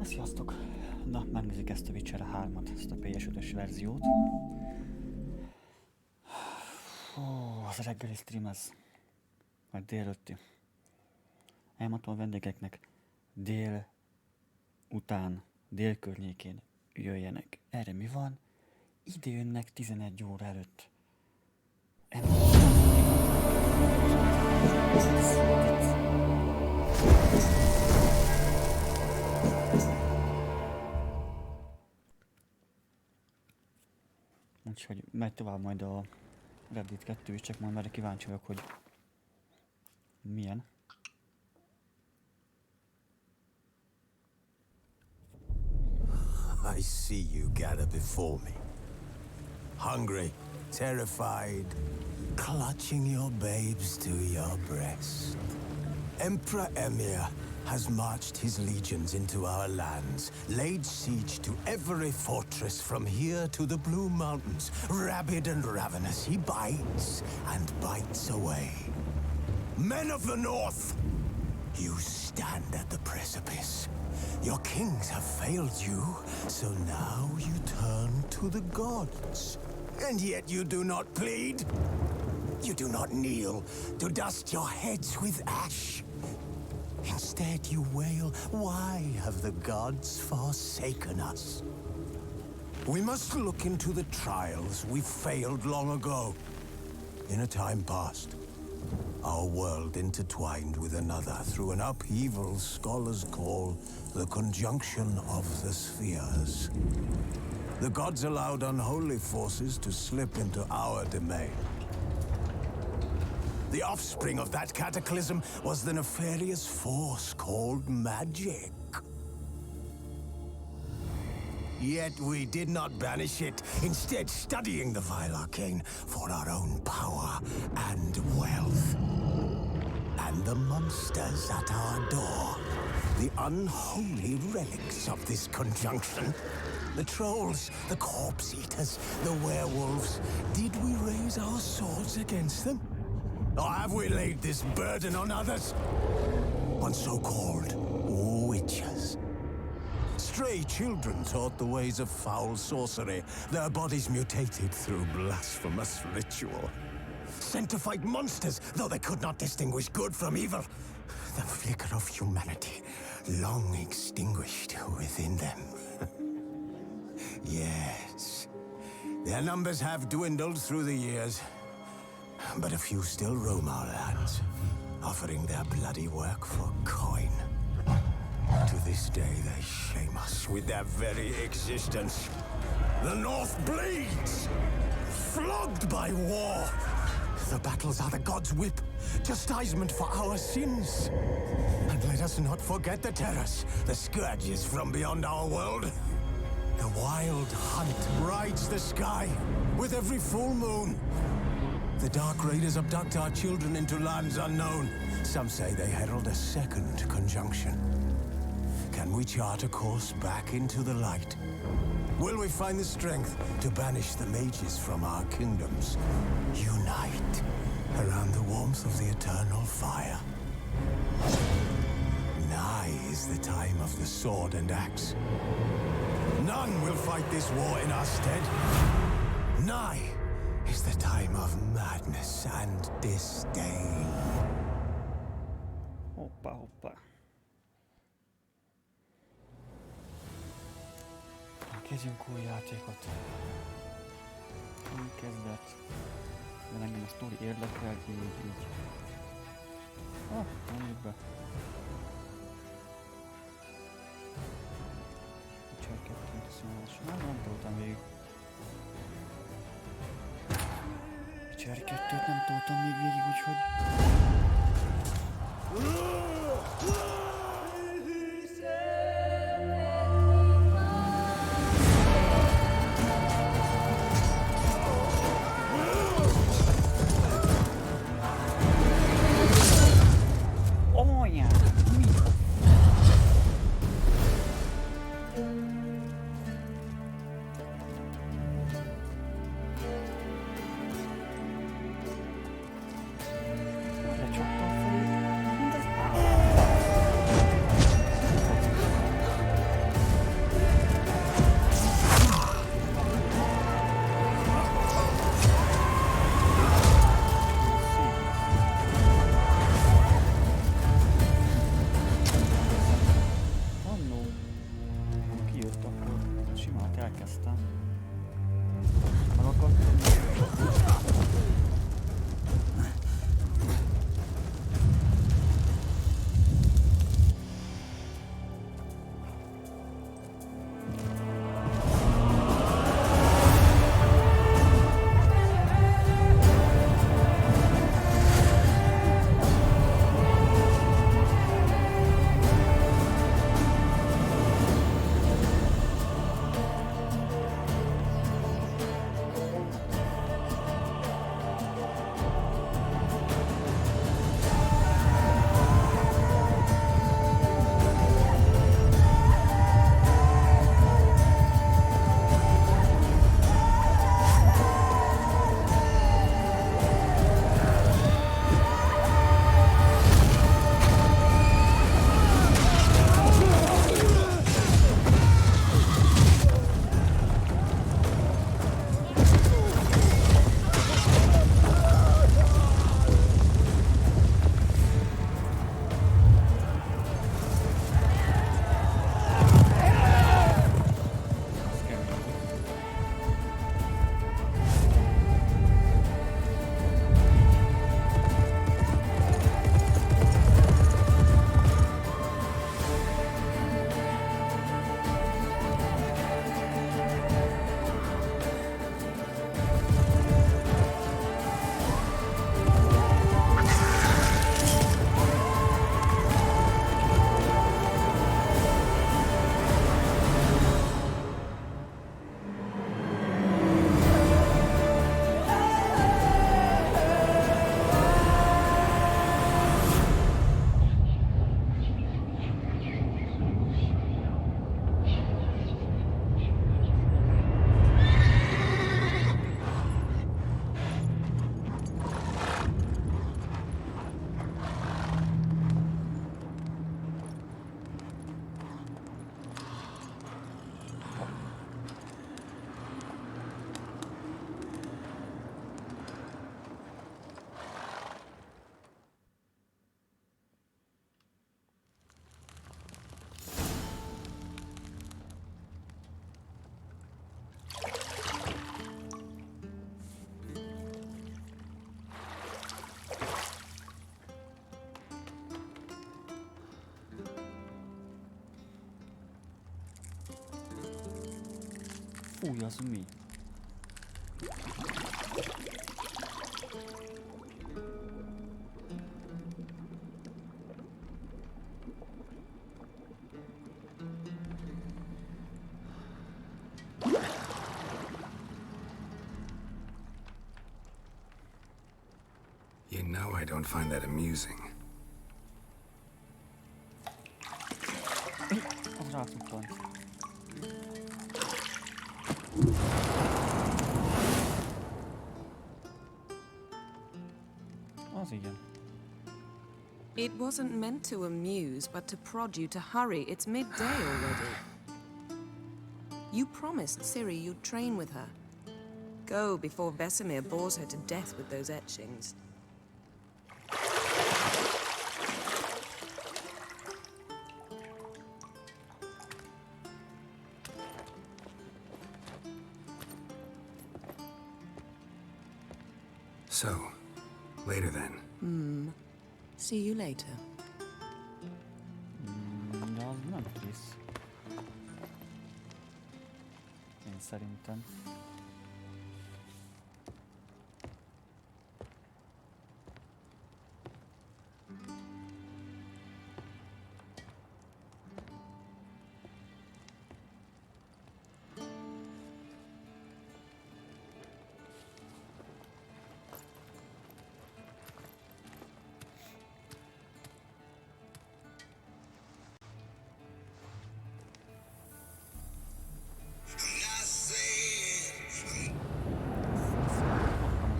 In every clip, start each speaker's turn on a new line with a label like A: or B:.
A: Sziasztok! Na, megnézzük ezt a Witcher 3-at, ezt a PS5-ös verziót. Az a reggeli stream ez, majd délőtti. Elmondtam a vendégeknek, dél után, dél környékén jöjjenek. Erre mi van? Ide jönnek 11 óra előtt. Úgyhogy megy tovább majd a Reddit 2 is, csak majd már kíváncsi vagyok, hogy milyen.
B: I see you gather before me. Hungry, terrified, clutching your babes to your breast. Emperor Emir has marched his legions into our lands, laid siege to every fortress from here to the Blue Mountains. Rabid and ravenous, he bites and bites away. Men of the North, you stand at the precipice. Your kings have failed you, so now you turn to the gods. And yet you do not plead. You do not kneel to dust your heads with ash. Instead you wail, why have the gods forsaken us? We must look into the trials we failed long ago. In a time past, our world intertwined with another through an upheaval scholars call the conjunction of the spheres. The gods allowed unholy forces to slip into our domain. The offspring of that cataclysm was the nefarious force called magic. Yet we did not banish it, instead studying the vile arcane for our own power and wealth. And the monsters at our door, the unholy relics of this conjunction. The trolls, the corpse eaters, the werewolves. Did we raise our swords against them? Or have we laid this burden on others? On so-called witches. Stray children taught the ways of foul sorcery, their bodies mutated through blasphemous ritual. Sent to fight monsters, though they could not distinguish good from evil. The flicker of humanity, long extinguished within them. Yes, their numbers have dwindled through the years. But a few still roam our lands, offering their bloody work for coin. To this day, they shame us with their very existence. The North bleeds, flogged by war. The battles are the gods' whip, chastisement for our sins. And let us not forget the terrors, the scourges from beyond our world. The wild hunt rides the sky with every full moon. The Dark Raiders abduct our children into lands unknown. Some say they herald a second conjunction. Can we chart a course back into the light? Will we find the strength to banish the mages from our kingdoms? Unite around the warmth of the eternal fire. Nigh is the time of the sword and axe. None will fight this war in our stead. Nigh is the time of madness and disdain.
A: Hoppá. Kezdjünk új játékot. Új kezdet. De engem a sztori érdekel, így. Mondjuk be. Witcher 2 szólás. Nem toltam végig. Witcher 2-t nem toltam még végig, úgyhogy... Fúj, az mi?
C: You know I don't find that amusing.
A: Az ráfuttam. Az igen.
D: It wasn't meant to amuse, but to prod you to hurry. It's midday already. You promised Ciri you'd train with her. Go before Vesemir bores her to death with those etchings.
C: So, later then.
D: See you later.
A: De az nem Trisz. Én szerintem.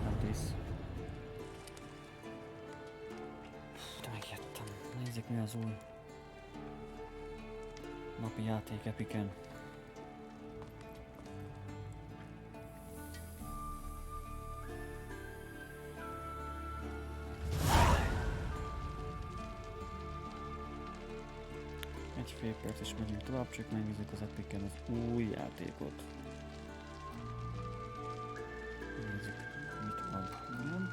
A: Nem Trisz. De megjöttem. Nézzük mi az új napi játék Epiken. Egy fél perc és megyünk tovább, csak megnézzük az Epiken az új játékot. Nézzük, mit van. Nem?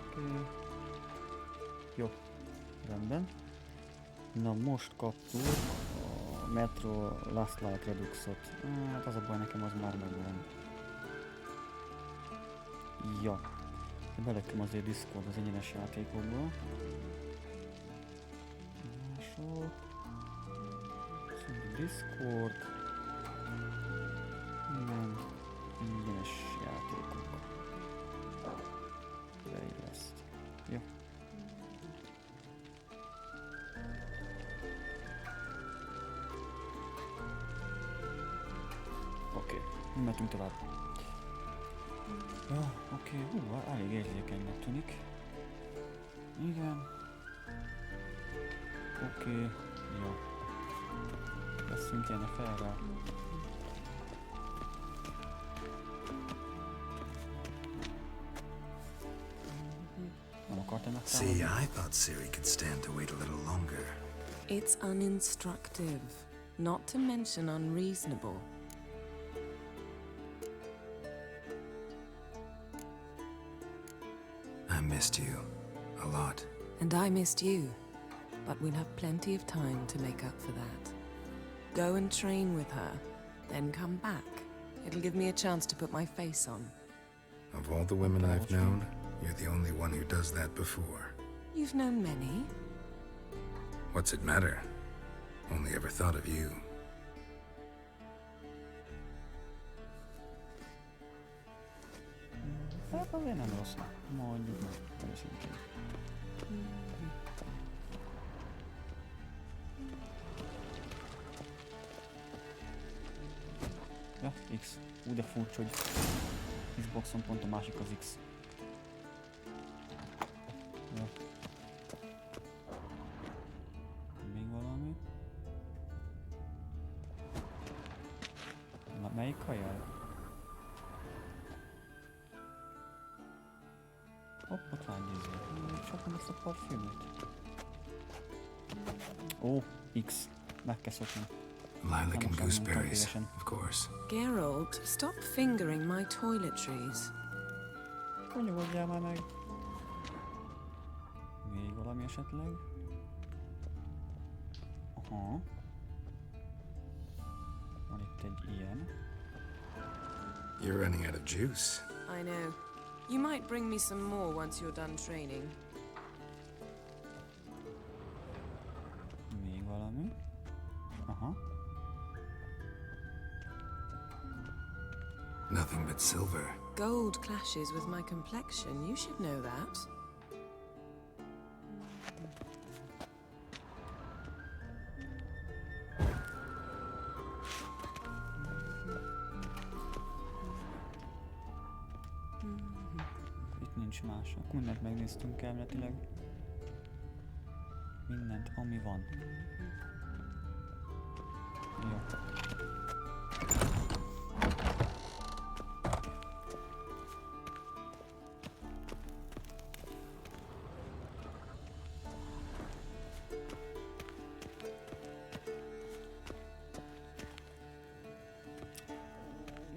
A: Oké. Jó. Rendben. Na most kaptuk a Metro Last Light Reduxot. Hát az a baj, nekem az már megvan. Ja. Belökkem azért Discord az ingyenes játékokba. Mások. Discord. Igen. Ingyenes játékok. Playlist. Jó. Oké. Mentünk tovább. Ja, oké. Elég érzékenynek tűnik. Igen. Oké. Jó. Veszünk kéne fel rá. Nem akartam megtámadni.
C: See, I thought Ciri could stand to wait a little longer.
D: It's uninstructive, not to mention unreasonable.
C: I missed you a lot.
D: And I missed you, but we'll have plenty of time to make up for that. Go and train with her, then come back. It'll give me a chance to put my face on.
C: Of all the women I've known, you're the only one who does that before.
D: You've known many.
C: What's it matter? Only ever thought of you.
A: Hát azért nem rossz. Mondjuk meg, őszintén. Ja, X. Úgy de furcsa, hogy Xboxon pont a másik az X. Ja. Még valami? Na, melyik kajál? Hopp, ott van egy izé. Csak nem ezt a parfümöt. Ó, X. Meg kell szokni.
C: Lilac and gooseberries, of course.
D: Geralt, stop fingering my toiletries.
A: Nyugodjál már meg. Még valami esetleg? Aha. Van itt egy ilyen.
C: You're running out of juice.
D: I know. You might bring me some more once you're done training.
A: Még valami. Aha.
C: Nothing but silver.
D: Gold clashes with my complexion. You should know that.
A: Itt nincs más. Akkor mindent megnéztünk elméletileg. Mindent, ami van. Jó.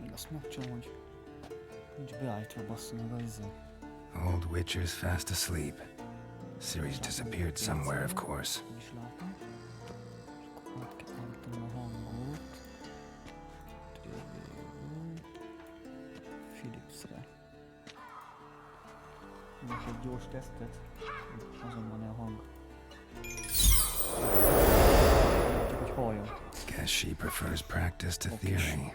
A: Még azt megcsinálom, hogy nincs beállítva bassza meg a izé.
C: Old Witcher's fast asleep. Ciri's disappeared somewhere, of course.
A: Én is látom. És akkor át kell állítanom a hangot. Philipsre. Most egy gyors tesztet. Azon van a hang. Csak hogy halljon.
C: Guess she prefers practice to theory.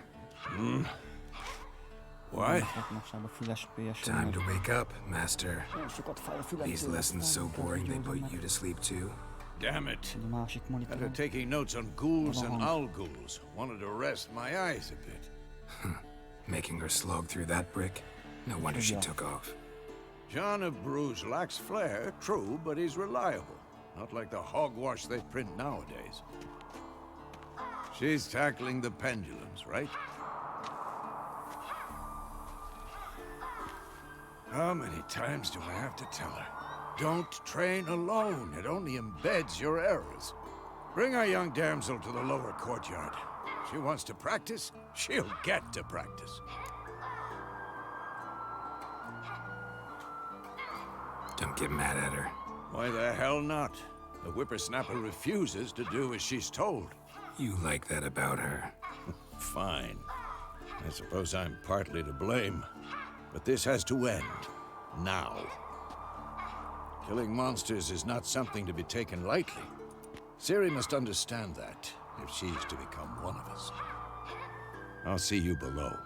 B: What?
A: Mostanában füles PS-en.
C: Time to wake up, Master.
A: Nagyon sokat fáj a fülem.
C: These lessons so boring they put you to sleep too.
E: Damn it.
A: A másik
E: After
A: monitoron.
E: taking notes on ghouls and owl ghouls, wanted to rest my eyes a bit.
C: Making her slog through that brick? No wonder she
A: Yeah.
C: took off.
E: John of Bruges lacks flair, true, but he's reliable. Not like the hogwash they print nowadays. She's tackling the pendulums, right? How many times do I have to tell her? Don't train alone. It only embeds your errors. Bring our young damsel to the lower courtyard. She wants to practice, she'll get to practice.
C: Don't get mad at her.
E: Why the hell not? The whippersnapper refuses to do as she's told.
C: You like that about her.
E: Fine. I suppose I'm partly to blame. But this has to end. Now. Killing monsters is not something to be taken lightly. Ciri must understand that, if she's to become one of us. I'll see you below.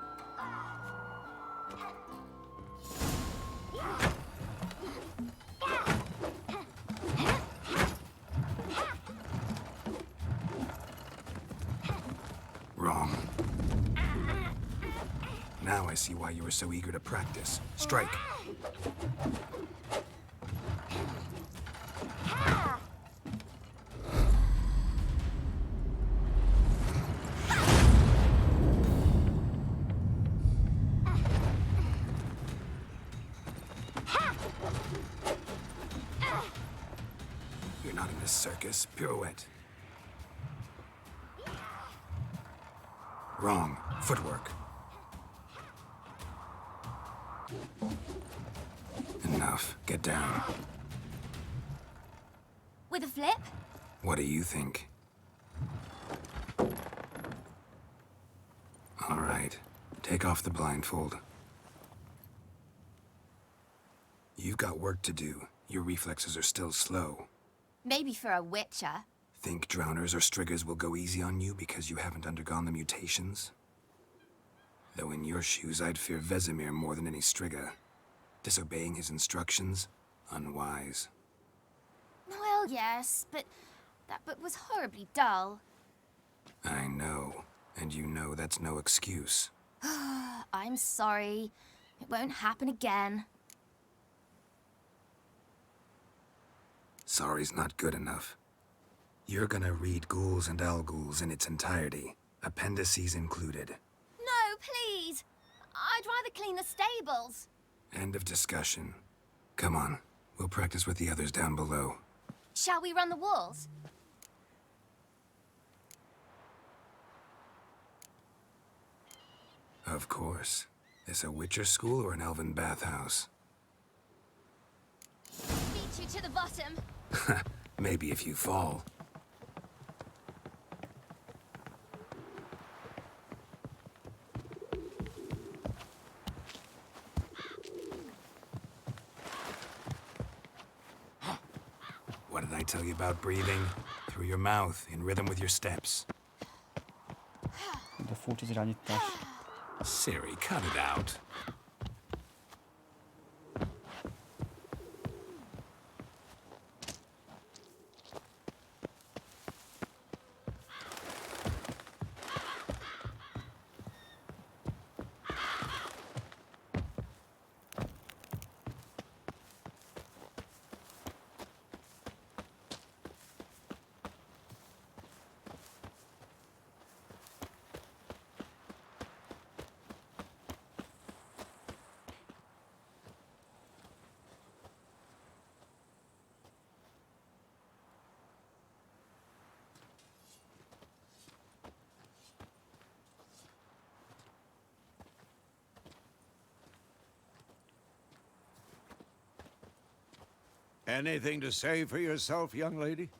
C: Wrong. Now I see why you were so eager to practice. Strike. You're not in this circus. Pirouette. Wrong. Footwork. Enough. Get down.
F: With a flip?
C: What do you think? All right. Take off the blindfold. You've got work to do. Your reflexes are still slow.
F: Maybe for a witcher.
C: Think drowners or striggers will go easy on you because you haven't undergone the mutations? Though in your shoes, I'd fear Vesemir more than any strigger. Disobeying his instructions? Unwise.
F: Well, yes, but that book was horribly dull.
C: I know. And you know that's no excuse.
F: I'm sorry. It won't happen again.
C: Sorry's not good enough. You're gonna read Ghouls and Owl-Ghouls in its entirety, appendices included.
F: No, please! I'd rather clean the stables.
C: End of discussion. Come on, we'll practice with the others down below.
F: Shall we run the walls?
C: Of course. This a Witcher school or an elven bathhouse?
F: Beat you to the bottom.
C: Maybe if you fall. I tell you about breathing? Through your mouth, in rhythm with your steps.
A: De furcsa az irányítás.
C: Siri, cut it out.
E: Anything to say for yourself, young lady?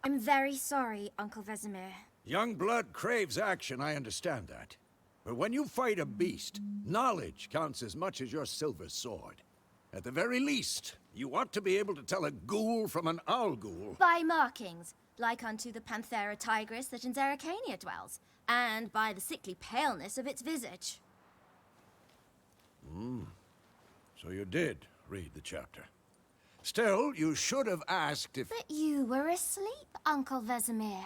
F: I'm very sorry, Uncle Vesemir.
E: Young blood craves action, I understand that. But when you fight a beast, knowledge counts as much as your silver sword. At the very least, you ought to be able to tell a ghoul from an owl ghoul.
F: By markings, like unto the Panthera tigris that in Zerrikania dwells, and by the sickly paleness of its visage.
E: So you did read the chapter. Still, you should have asked if...
F: But you were asleep, Uncle Vesemir.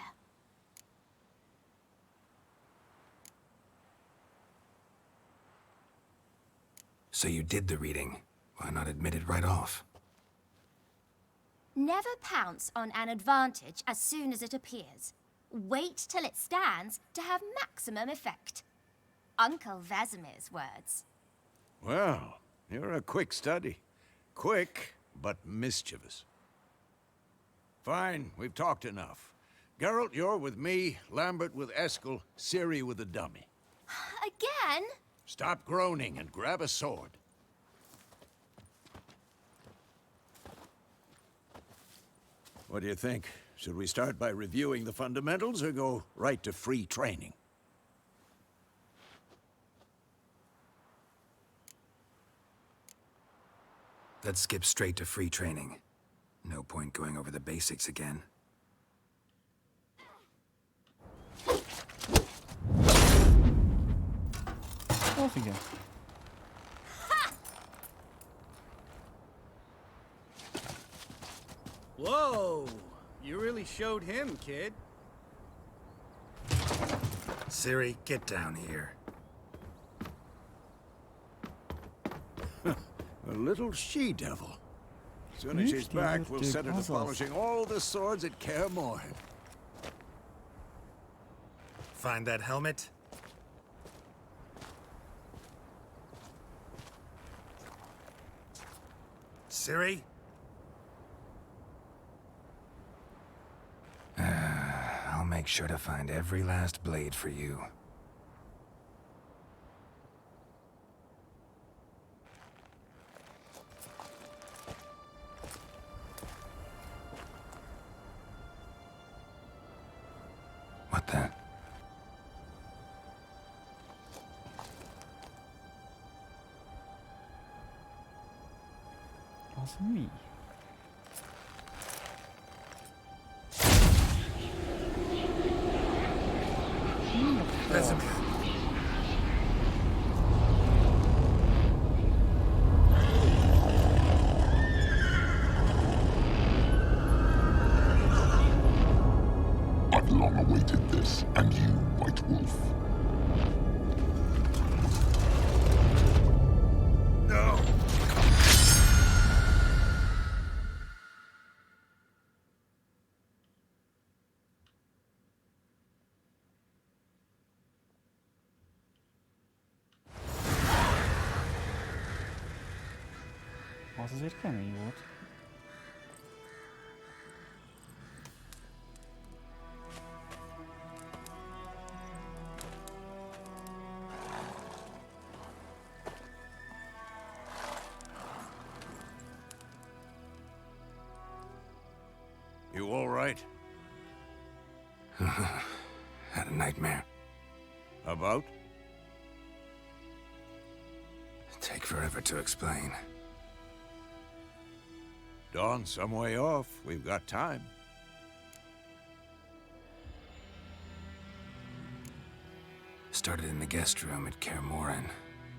C: So you did the reading. Why not admit it right off?
F: Never pounce on an advantage as soon as it appears. Wait till it stands to have maximum effect. Uncle Vesemir's words.
E: Well, you're a quick study. Quick, but mischievous. Fine, we've talked enough. Geralt, you're with me, Lambert with Eskel, Ciri with the dummy.
F: Again?
E: Stop groaning and grab a sword. What do you think? Should we start by reviewing the fundamentals or go right to free training?
C: Let's skip straight to free training. No point going over the basics again.
A: Off again.
G: Whoa! You really showed him, kid.
C: Ciri, get down here.
E: A little she-devil. Soon as she's back, we'll set her to polishing all the swords at Kaer Morhen.
H: Find that helmet? Ciri?
C: I'll make sure to find every last blade for you. What the?
A: Was me.
H: Vesemir.
I: I've long awaited this, and you, White Wolf.
H: No!
A: Az azért kemény volt.
E: You all right?
C: Had a nightmare.
E: About?
C: Take forever to explain.
E: Dawn's some way off. We've got time.
C: Started in the guest room at Kaer Morhen.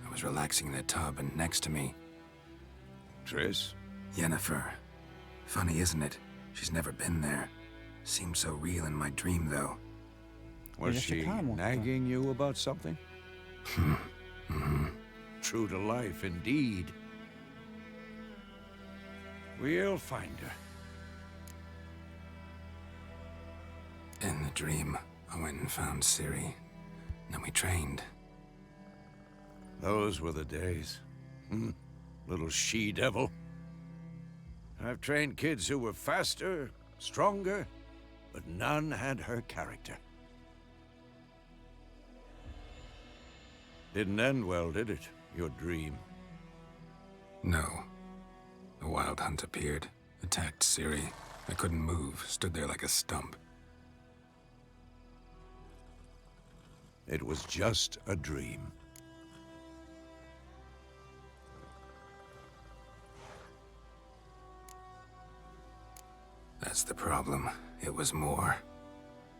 C: I was relaxing in the tub, and next to me,
E: Triss?
C: Yennefer. Funny, isn't it? She's never been there. Seemed so real in my dream, though.
E: Was she nagging you about something? True to life, indeed. We'll find her.
C: In the dream, I went and found Ciri. Then we trained.
E: Those were the days. Little she-devil. I've trained kids who were faster, stronger, but none had her character. Didn't end well, did it? Your dream?
C: No. A wild hunt appeared, attacked Ciri. I couldn't move, stood there like a stump.
E: It was just a dream.
C: That's the problem. It was more.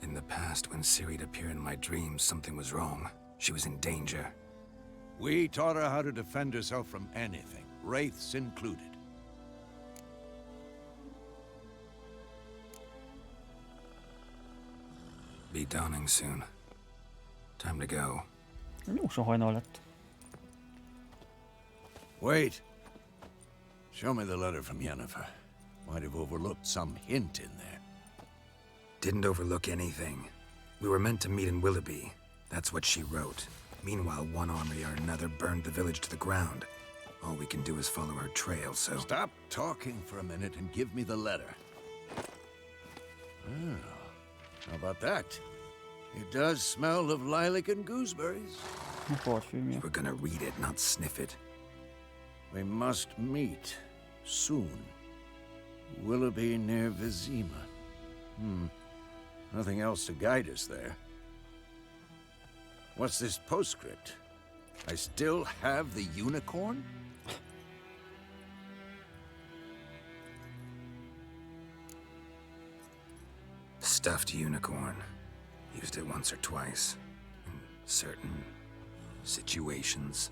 C: In the past, when Ciri'd appear in my dreams, something was wrong. She was in danger.
E: We taught her how to defend herself from anything, wraiths included.
C: Be dawning soon. Time to go.
A: Jó so hajnal lett.
E: Wait. Show me the letter from Yennefer. Might have overlooked some hint in there.
C: Didn't overlook anything. We were meant to meet in Willoughby. That's what she wrote. Meanwhile, one army or another burned the village to the ground. All we can do is follow her trail, so...
E: Stop talking for a minute and give me the letter. Oh, how about that? It does smell of lilac and gooseberries.
A: Mi parfümje.
C: You were gonna read it, not sniff it.
E: We must meet soon. Willoughby near Vizima. Nothing else to guide us there. What's this postscript? I still have the unicorn?
C: Stuffed unicorn. Used it once or twice. In certain situations.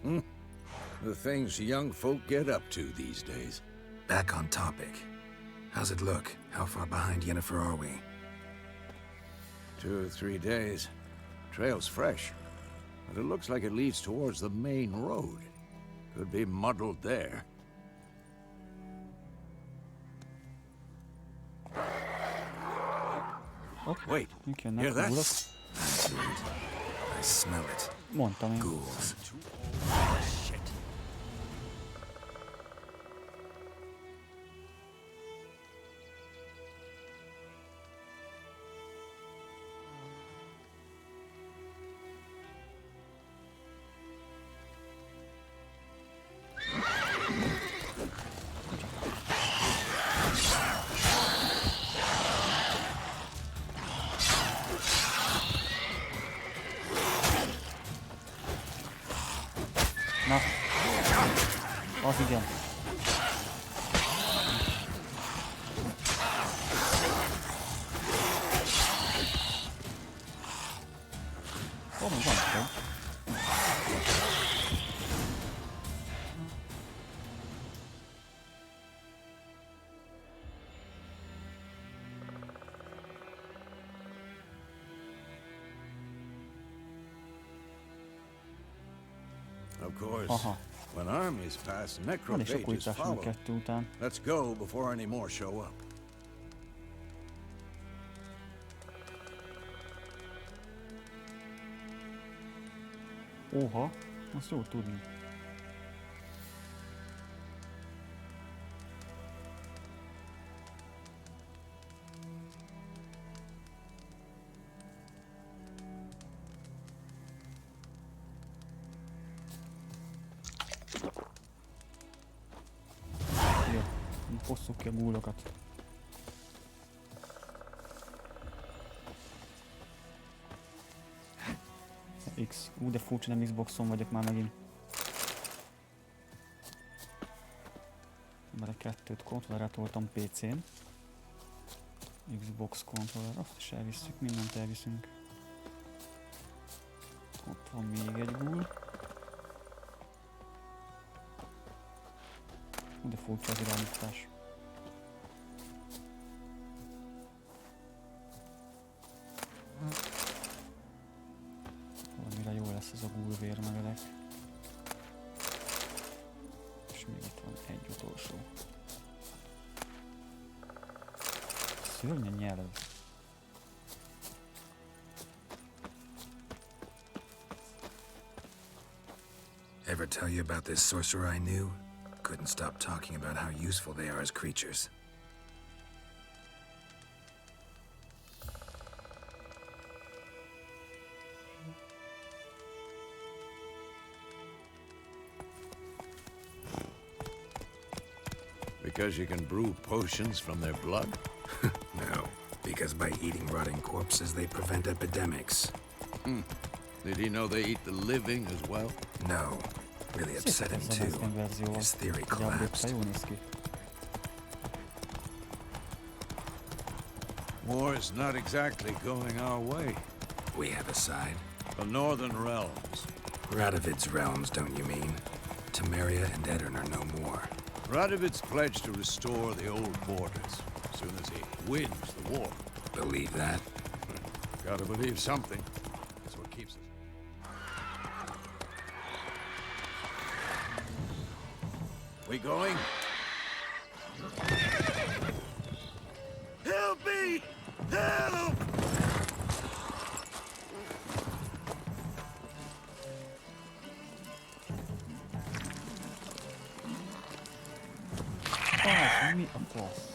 E: The things young folk get up to these days.
C: Back on topic. How's it look? How far behind Yennefer are we?
E: 2 or 3 days. Trail's fresh, but it looks like it leads towards the main road. Could be muddled there. Wait, hear that?
C: I see it. I smell it.
A: Mondtam én.
C: Ghouls.
E: Shit.
A: Na. Az igen. Van szó.
E: Of course.
A: Aha.
E: When armies pass,
A: Van is sok
E: necrophages
A: újításunk
E: follow.
A: 2 után.
E: Let's go before any more show up.
A: Óha, azt jó tudni. Jó, fosszuk ki a gúlokat. X. De furcsa, nem Xboxon vagyok már megint. Mert a kettőt kontrollerát voltam PC-n. Xbox kontroller, azt is elvisszük, mindent elviszünk. Ott van még egy gúl. De furcsa az irányítás. Valamire jó lesz ez a gúlvér megelek. És még itt van egy utolsó. Szörnyen nyelv.
C: Ever tell you about this sorcerer I knew? Couldn't stop talking about how useful they are as creatures.
E: Because you can brew potions from their blood?
C: No, because by eating rotting corpses, they prevent epidemics.
E: Did he know they eat the living as well?
C: No, really upset him too. His theory collapsed.
E: War is not exactly going our way.
C: We have a side.
E: The Northern Realms.
C: Radovid's realms, don't you mean? Temeria and Edirn are no more.
E: Radovid's pledged to restore the old borders as soon as he wins the war.
C: Believe that?
E: Gotta believe something. That's what keeps us. We going?
H: Help me! Help!
A: Ah, mi a fasz?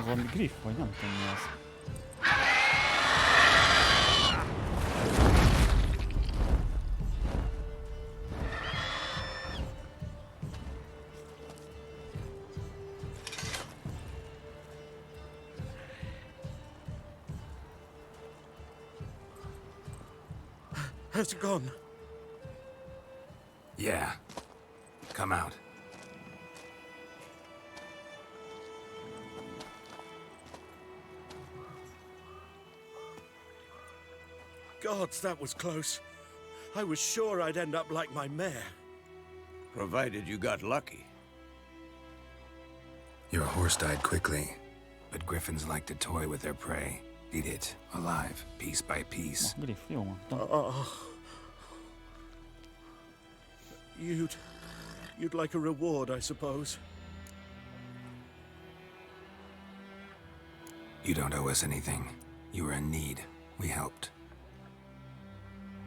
A: Valami griff, vagy nem tudom mi az.
H: Has it gone?
C: Yeah. Come out.
H: Gods, that was close. I was sure I'd end up like my mare.
E: Provided you got lucky.
C: Your horse died quickly, but griffins like to toy with their prey. Eat it, alive, piece by piece.
A: Griff, jó mondtam.
H: You'd like a reward, I suppose.
C: You don't owe us anything. You were in need. We helped.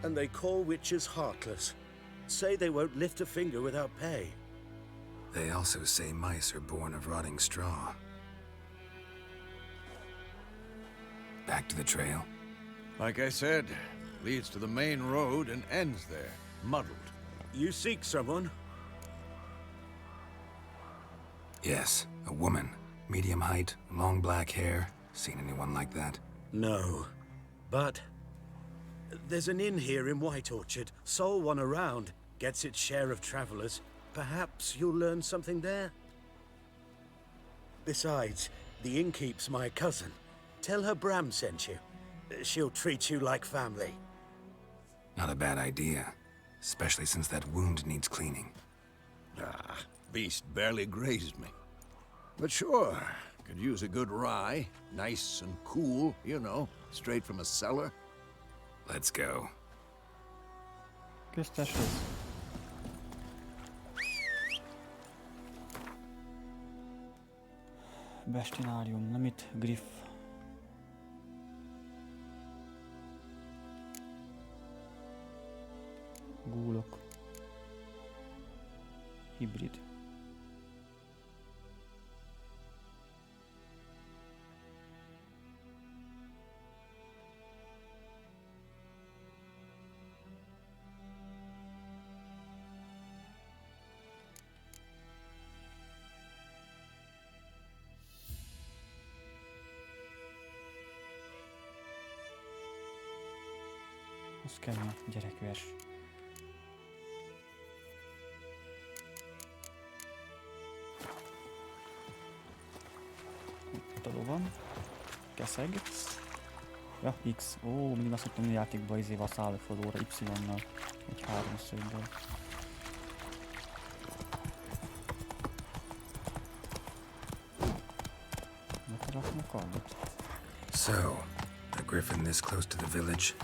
H: And they call witches heartless. Say they won't lift a finger without pay.
C: They also say mice are born of rotting straw. Back to the trail?
E: Like I said, leads to the main road and ends there, muddled.
H: You seek someone?
C: Yes, a woman. Medium height, long black hair. Seen anyone like that?
H: No. But there's an inn here in White Orchard. Sole one around. Gets its share of travelers. Perhaps you'll learn something there? Besides, the innkeep's my cousin. Tell her Bram sent you. She'll treat you like family.
C: Not a bad idea. Especially since that wound needs cleaning.
E: Ah, beast barely grazed me. But sure, could use a good rye. Nice and cool, you know, straight from a cellar.
C: Let's go.
A: Köztes rész. Bestinárium, nem itt griff. Gúlok. Hibrid. Az kell a gyerekvers. Itt a lovan. Keszeg. Ja, X. Ó, mindig azt mondtam, hogy a játékban izéval szállófordulóra Y-nal. Egy háromszögből. Megrakni a kardot.
C: So, a griffin this close to the village?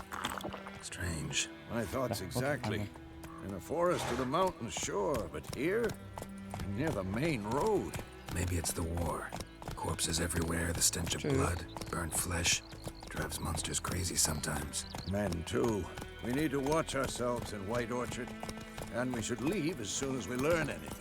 C: Strange.
E: My thoughts exactly. In the forest or the mountain, sure, but here? Near the main road.
C: Maybe it's the war. Corpses everywhere, the stench of blood, burnt flesh. Drives monsters crazy sometimes.
E: Men, too. We need to watch ourselves in White Orchard. And we should leave as soon as we learn anything.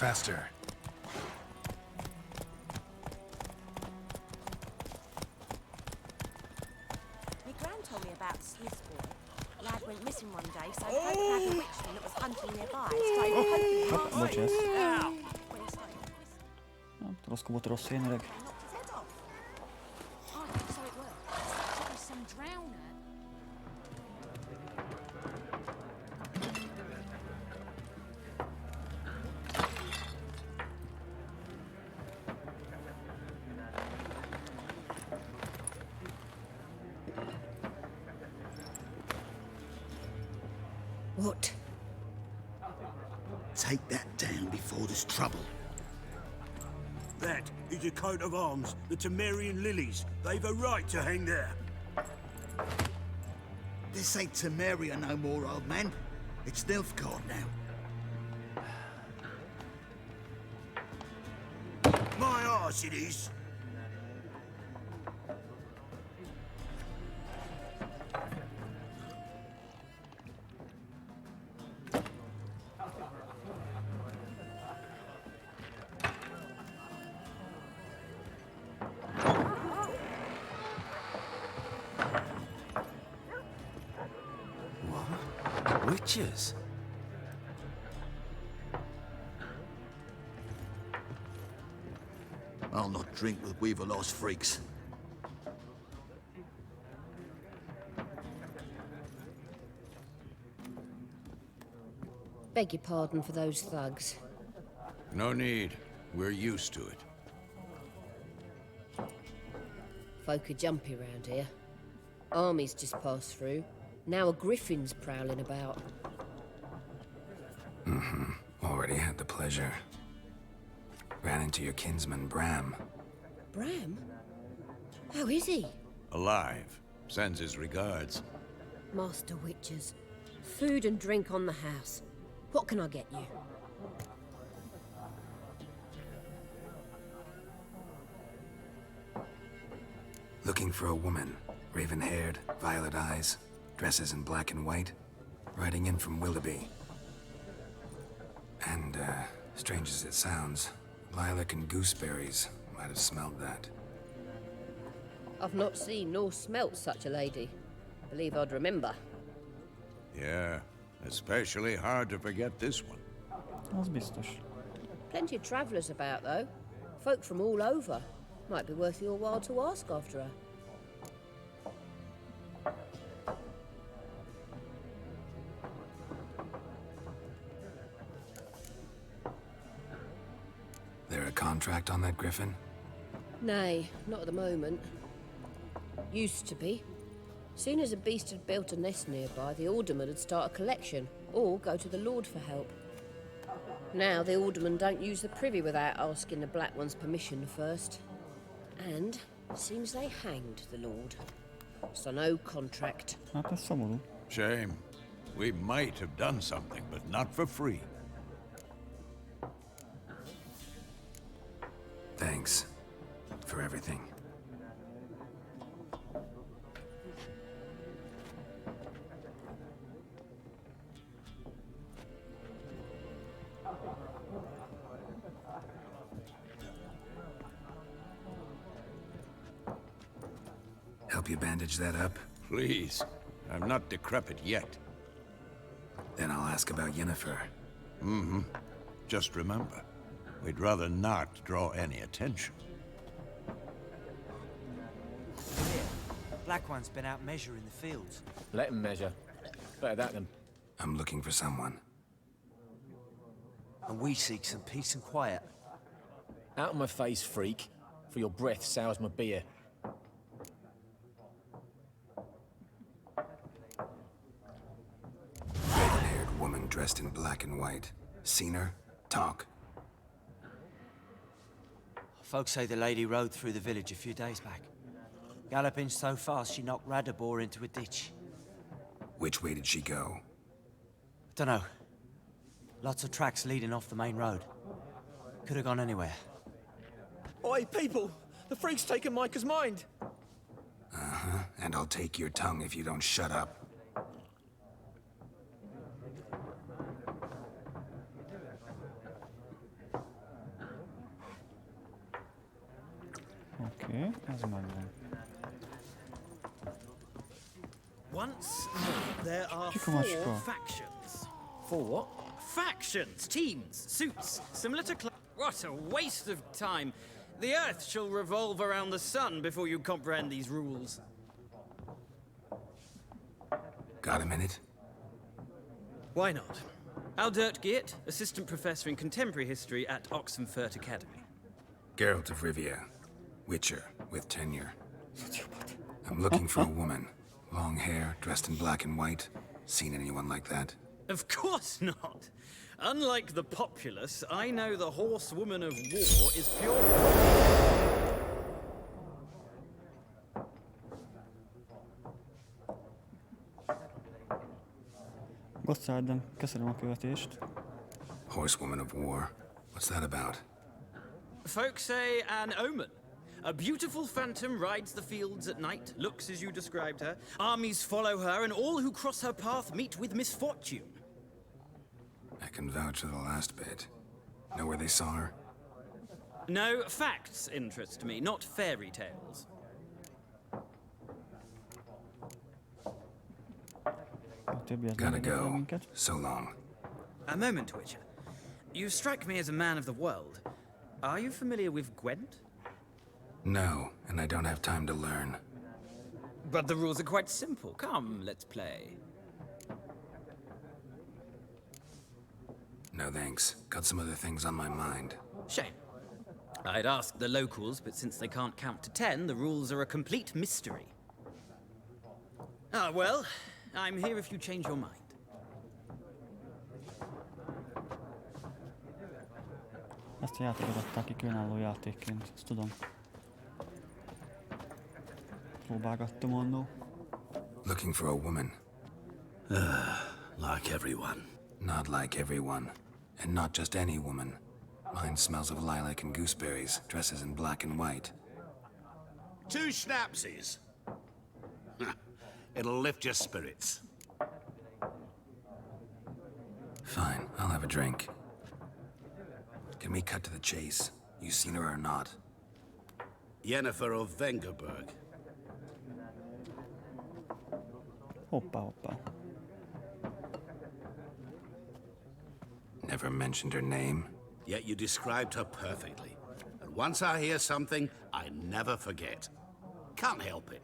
C: Faster.
J: My gran told me about Swiss boy. Lad went missing one day, so folk had a witchman that was hunting nearby. Straight poking him.
A: Bocsánat.
J: When he started
A: Nem, rossz kubot, rossz helyen, öreg.
J: knocked his head off.
F: Oh, so it works. It was some drowner.
K: What? Take that down before there's trouble.
H: That is a coat of arms, the Temerian lilies. They've a right to hang there.
K: This ain't Temeria no more, old man. It's Nilfgaard now.
H: My arse it is.
B: Witches?
K: I'll not drink with Weaver-lost freaks.
L: Beg your pardon for those thugs.
E: No need. We're used to it.
L: Folk are jumpy round here. Armies just passed through. Now a griffin's prowling about.
C: Already had the pleasure. Ran into your kinsman, Bram.
L: Bram? How is he?
E: Alive. Sends his regards.
L: Master Witches. Food and drink on the house. What can I get you?
C: Looking for a woman. Raven-haired, violet eyes, dresses in black and white. Riding in from Willoughby. And, strange as it sounds, lilac and gooseberries might have smelled that.
L: I've not seen nor smelt such a lady. Believe I'd remember.
E: Yeah, especially hard to forget this one.
A: Az biztos.
L: Plenty of travellers about, though. Folk from all over. Might be worth your while to ask after her.
C: There a contract on that griffin?
L: Nay, not at the moment. Used to be. Soon as a beast had built a nest nearby, the alderman would start a collection, or go to the Lord for help. Now the alderman don't use the privy without asking the Black One's permission first. And seems they hanged the Lord. So no contract.
A: Hát ez szomorú.
E: Shame. We might have done something, but not for free.
C: Thanks for everything. Help you bandage that up?
E: Please. I'm not decrepit yet.
C: Then I'll ask about Yennefer.
E: Mm-hmm. Just remember, we'd rather not draw any attention.
M: Here, Black One's been out measuring the fields.
N: Let him measure. Better that than...
C: I'm looking for someone.
M: And we seek some peace and quiet.
N: Out of my face, freak. For your breath sours my beer.
C: Red-haired woman dressed in black and white. Seen her? Talk.
M: Folks say the lady rode through the village a few days back. Galloping so fast she knocked Radabor into a ditch.
C: Which way did she go?
M: Dunno. Lots of tracks leading off the main road. Could have gone anywhere.
N: Oi, people! The freak's taken Micah's mind!
C: Uh-huh. And I'll take your tongue if you don't shut up.
A: Oké, ez megvan.
O: Once more, there are
A: Chico
O: 4
A: Machiko.
O: factions.
N: 4 what?
O: Factions, teams, suits, similar to What a waste of time. The Earth shall revolve around the sun before you comprehend these rules.
C: Got a minute?
O: Why not? Aldert Geert, Assistant Professor in Contemporary History at Oxenfurt Academy.
C: Geralt of Rivia. Witcher, with tenure. I'm looking for a woman. Long hair, dressed in black and white. Seen anyone like that?
O: Of course not. Unlike the populace, I know the horsewoman of war is pure...
A: Gottszárdem, köszönöm a követést.
C: Horsewoman of war. What's that about?
O: Folks say an omen. A beautiful phantom rides the fields at night, looks as you described her. Armies follow her, and all who cross her path meet with misfortune.
C: I can vouch for the last bit. Know where they saw her?
O: No, facts interest me, not fairy tales.
A: A többi az
C: Gotta
A: nem érdekel
C: go.
A: minket.
C: So long.
O: A moment, Witcher. You strike me as a man of the world. Are you familiar with Gwent?
C: No, and I don't have time to learn.
O: But the rules are quite simple. Come, let's play.
C: No thanks. Got some other things on my mind.
O: Shame. I'd ask the locals, but since they can't count to 10, the rules are a complete mystery. Ah, well, I'm here if you change your mind.
A: Ezt a játékot adták ki különálló játékként, ezt tudom. Próbálgattam annó.
C: Looking for a woman.
H: Like everyone.
C: Not like everyone. And not just any woman. Mine smells of lilac and gooseberries, dresses in black and white.
H: 2 schnapsies. It'll lift your spirits.
C: Fine, I'll have a drink. Can we cut to the chase? You seen her or not?
H: Yennefer of Vengerberg.
A: Hoppá, hoppá.
C: Never mentioned her name.
H: Yet you described her perfectly. And once I hear something, I never forget. Can't help it.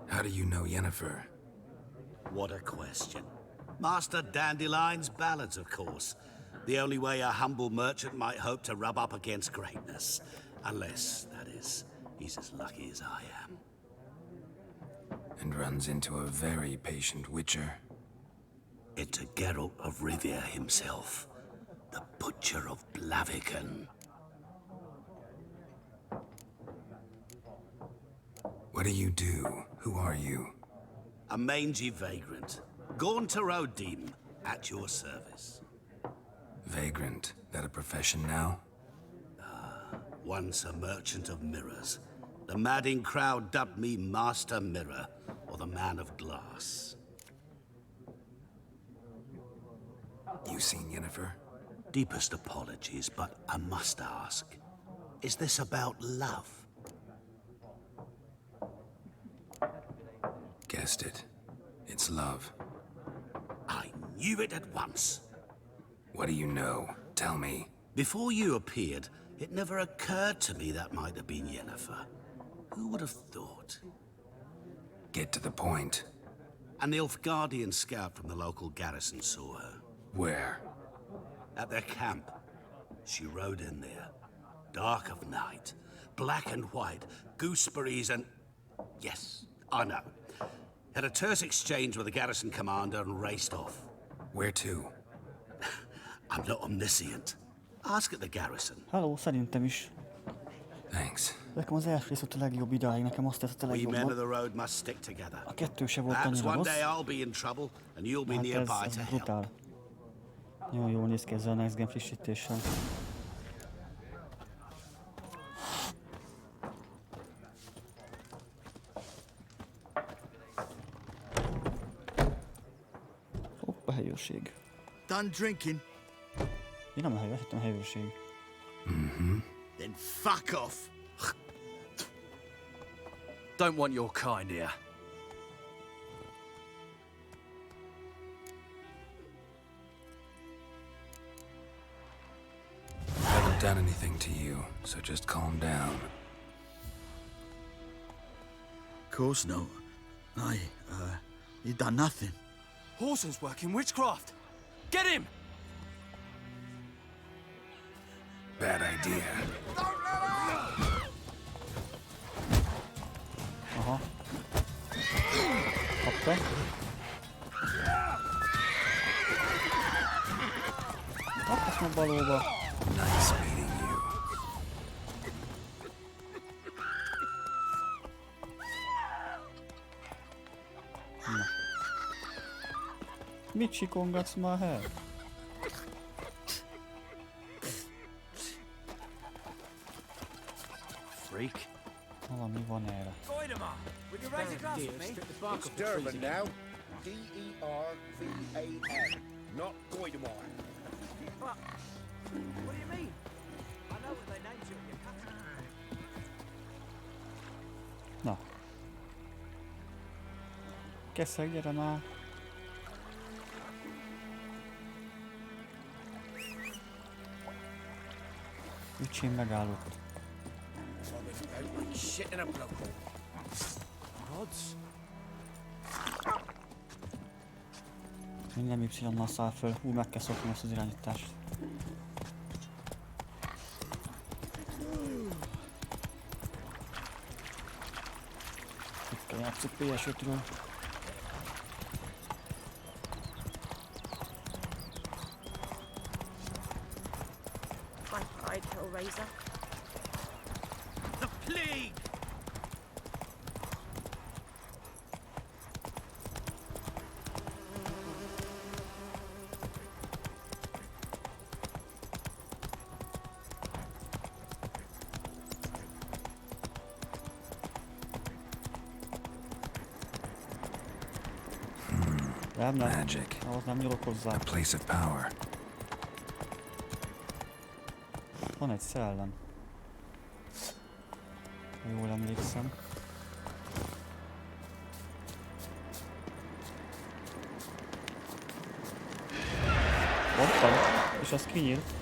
C: How do you know Yennefer?
H: What a question. Master Dandelion's ballads, of course. The only way a humble merchant might hope to rub up against greatness. Unless, that is, he's as lucky as I am.
C: And runs into a very patient witcher.
H: Into Geralt of Rivia himself. The Butcher of Blaviken.
C: What do you do? Who are you?
H: A mangy vagrant. Gaunter O'Deem, at your service.
C: Vagrant. That a profession now?
H: Once a merchant of mirrors. The madding crowd dubbed me Master Mirror, or the Man of Glass.
C: You seen Yennefer?
H: Deepest apologies, but I must ask. Is this about love?
C: Guessed it. It's love.
H: I knew it at once.
C: What do you know? Tell me.
H: Before you appeared, it never occurred to me that might have been Yennefer. Who would have thought?
C: Get to the point.
H: An Nilfgaardian scout from the local garrison saw her.
C: Where?
H: At their camp. She rode in there. Dark of night. Black and white. Gooseberries and... Yes, I know. Had a terse exchange with the garrison commander and raced off.
C: Where to?
H: I'm not omniscient. Ask at the garrison.
A: Hello, szerintem is.
C: Thanks.
A: Nekem az első rész volt a legjobb idáig, nekem azt teszett a
H: We men of
A: legjobban.
H: the road must stick together.
A: A kettő se volt
H: Perhaps
A: annyira
H: one
A: rossz.
H: day I'll be in trouble and you'll be
A: Hát
H: nearby
A: ez
H: to help.
A: brutál. Nagyon jól néz ki ezzel a Next Gen frissítéssel. Hopp, a helyőrség.
K: Done drinking?
A: Én nem a helyőr, hittem a helyőrség.
K: Then fuck off.
G: Don't want your kind here.
C: I haven't done anything to you, so just calm down.
K: Of course not. You done nothing.
G: Horson's working witchcraft. Get him!
C: Bad idea.
A: Aha. Kapta. Kaptasz meg balóba.
C: Nice meeting you.
A: Na. Mit sikongatsz már el?
G: Freak.
A: Valami van erre.
N: It's Durban now. D-E-R-V-A-N. Not Goidemar.
G: What do you mean? I know what they named you at your castle.
A: Na. Keszeg, gyere már. Ücsén megállott.
N: Shit in a blowhole.
G: Rods?
A: Minden Y-nal száll föl. Meg kell szokni ezt az irányítást. Itt kell játszok PS5-ről.
J: My pride, Hellraiser.
G: The plague!
C: Magic.
A: Ahhoz nem nyúlok hozzá.
C: A place of power.
A: Van egy szellem. Ha jól emlékszem. Ott van, és az kinyílt.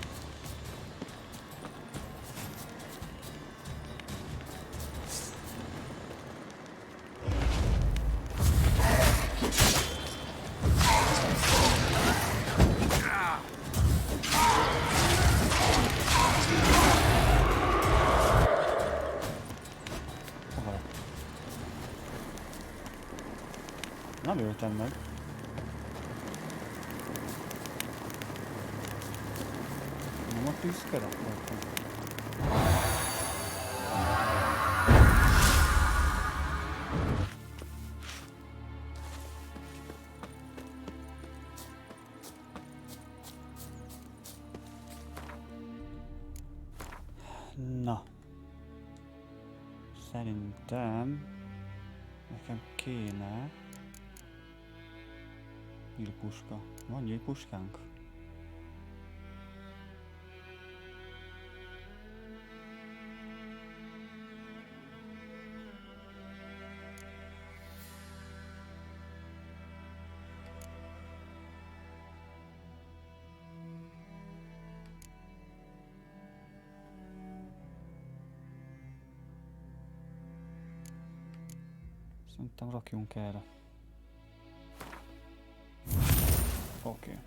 A: Nem öltem meg. Nem a tűzkeret voltam. Na. Szerintem nekem kéne nyílpuska. Van nyílpuskánk? Szerintem rakjunk erre. Oké.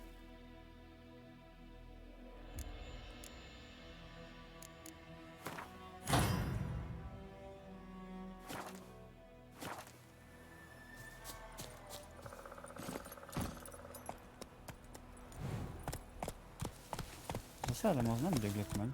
A: A szellem az nem döglött meg.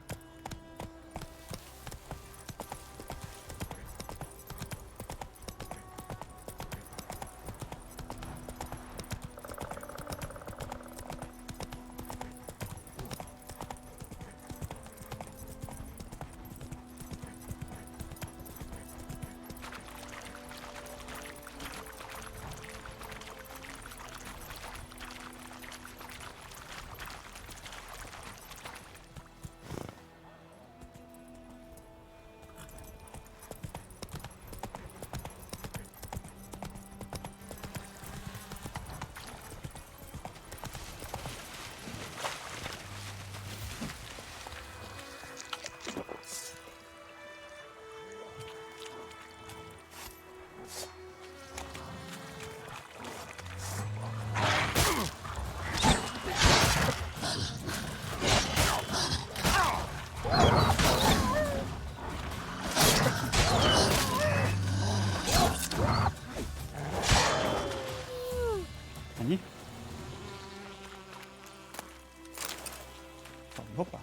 A: Ennyi? Hoppá!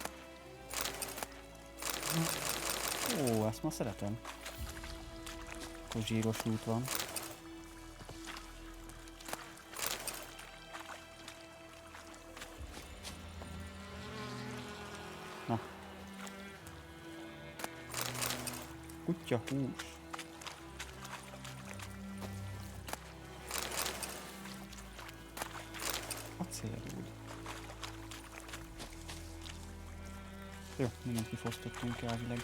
A: Ó, ezt ma szeretem. Akkor zsíros út van. Na. Kutya hús. Acélrúd. Jó, mindent kifosztottunk elvileg.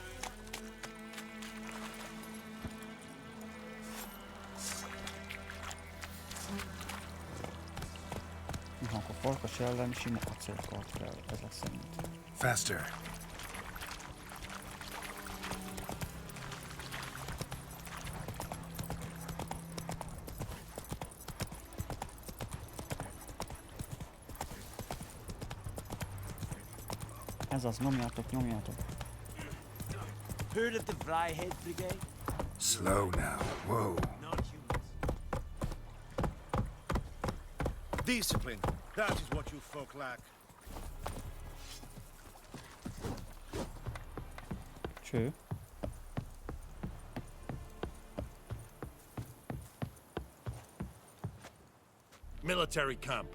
A: Ha akkor farkas ellen sima acélkart kell, ezek szerint.
C: Faster.
A: Ez az, nyomjátok, nyomjátok.
M: Heard of the Fryhead Brigade?
C: Slow now. Whoa.
P: Discipline. That is what you folk lack.
A: Cső.
Q: Military camp.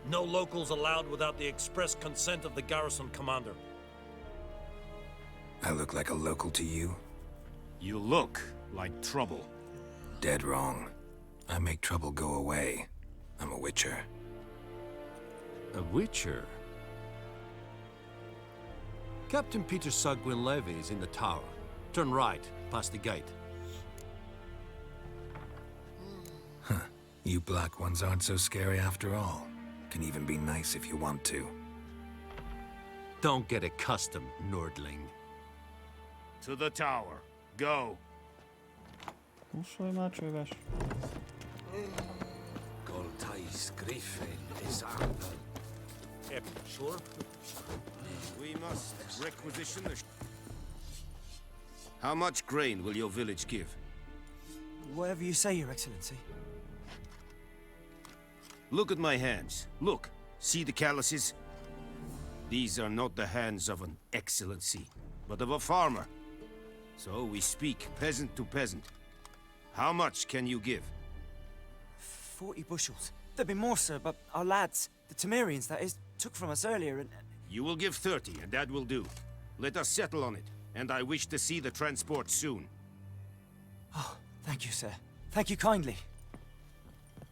Q: No locals allowed without the express consent of the garrison commander.
C: I look like a local to you?
P: You look like trouble.
C: Dead wrong. I make trouble go away. I'm a witcher.
R: A witcher? Captain Peter Sagwin Levy is in the tower. Turn right, past the gate.
C: Huh. You black ones aren't so scary after all. Can even be nice if you want to.
R: Don't get accustomed, Nordling.
P: To the tower. Go.
A: Kúszolj már, csőves.
R: Goltais Griffin is Arthur.
P: Sure? We must requisition the... How much grain will your village give?
M: Whatever you say, Your Excellency.
P: Look at my hands. Look. See the calluses? These are not the hands of an excellency, but of a farmer. So we speak peasant to peasant. How much can you give?
M: 40 bushels. There'd be more, sir, but our lads, the Temerians, that is, took from us earlier and...
P: You will give 30, and that will do. Let us settle on it, and I wish to see the transport soon.
M: Oh, thank you, sir. Thank you kindly.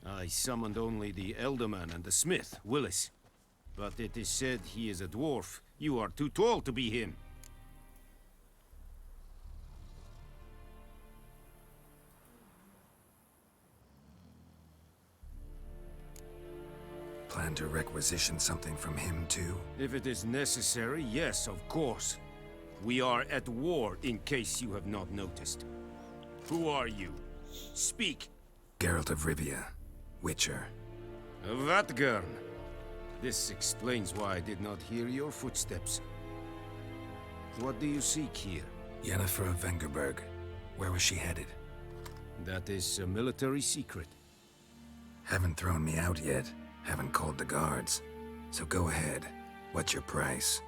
P: I summoned only the Elderman and the smith, Willis. But it is said he is a dwarf. You are too tall to be him.
C: Plan to requisition something from him too?
P: If it is necessary, yes, of course. We are at war, in case you have not noticed. Who are you? Speak!
C: Geralt of Rivia, Witcher.
P: Vatgern! This explains why I did not hear your footsteps. What do you seek here?
C: Yennefer of Vengerberg. Where was she headed?
P: That is a military secret.
C: Haven't thrown me out yet. Haven't called the guards. So go ahead. What's your price?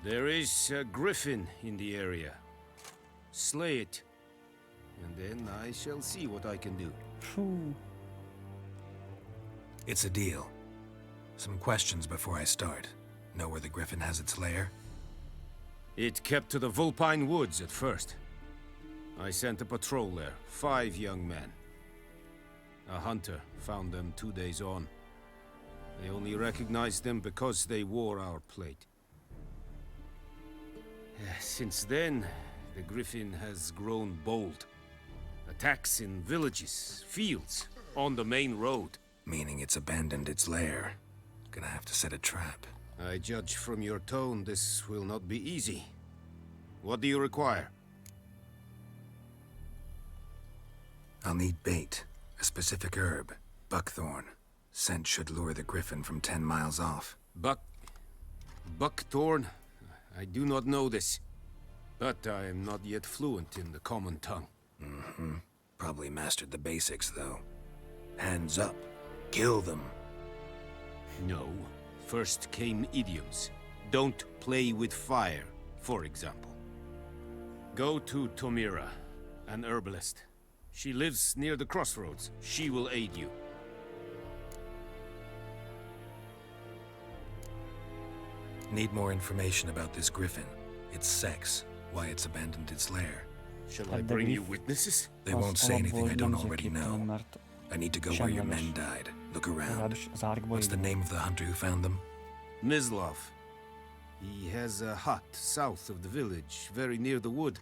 P: There is a griffin in the area. Slay it. And then I shall see what I can do.
C: It's a deal. Some questions before I start. Know where the griffin has its lair?
P: It kept to the Vulpine Woods at first. I sent a patrol there, 5 young men. A hunter found them 2 days on. They only recognized them because they wore our plate. Since then, the griffin has grown bold. Attacks in villages, fields, on the main road.
C: Meaning it's abandoned its lair. Gonna have to set a trap.
P: I judge from your tone this will not be easy. What do you require?
C: I'll need bait. A specific herb. Buckthorn. Scent should lure the griffin from 10 miles off.
P: Buckthorn? I do not know this. But I am not yet fluent in the common tongue.
C: Mm-hmm. Probably mastered the basics, though. Hands up. Kill them.
P: No. First came idioms. Don't play with fire, for example. Go to Tomira, an herbalist. She lives near the crossroads. She will aid you.
C: Need more information about this griffin. Its sex, why it's abandoned its lair.
P: Shall I bring you witnesses?
C: They won't say anything I don't already know. I need to go where your men died. Look around. What's the name of the hunter who found them?
P: Mislov. He has a hut south of the village, very near the wood.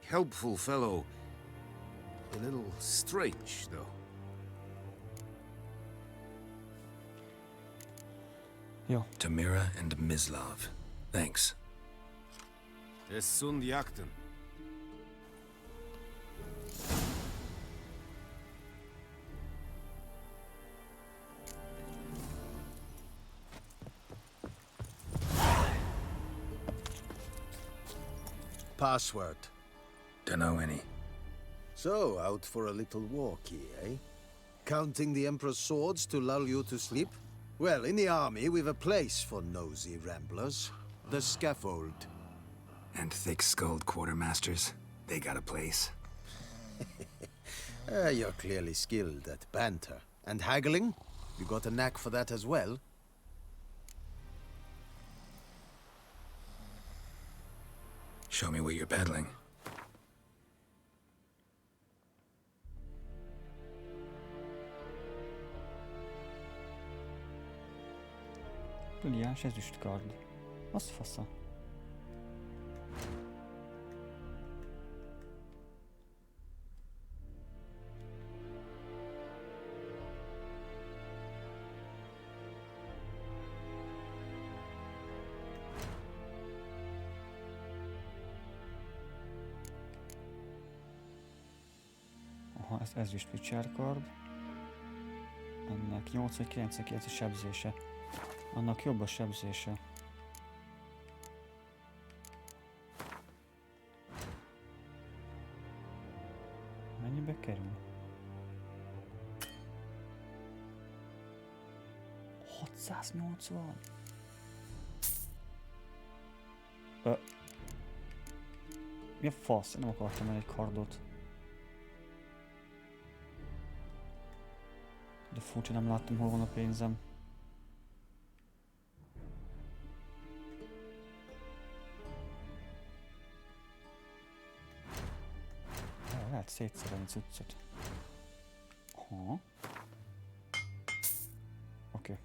P: Helpful fellow. A little strange, though.
A: Jó.
C: Tomira and Mislov. Thanks.
P: Es sunt jakten.
S: Password.
C: Dunno any.
S: So, out for a little walkie, eh? Counting the Emperor's swords to lull you to sleep? Well, in the army, we've a place for nosy ramblers. The scaffold.
C: And thick-skulled quartermasters. They got a place.
S: You're clearly skilled at banter. And haggling? You got a knack for that as well?
C: Show me what you're peddling.
A: Brilliáns ezüstkard. Az fasza. Aha, ez ezüst vicsárkard. Ennek 8-9 a sebzése. Annak jobb a sebzése. Mennyibe kerül? 680. Mi a fasz? Én nem akartam el egy kardot. De furcsa, nem láttam, hol van a pénzem. Lehet szétszerelni cuccot. Aha. Oké.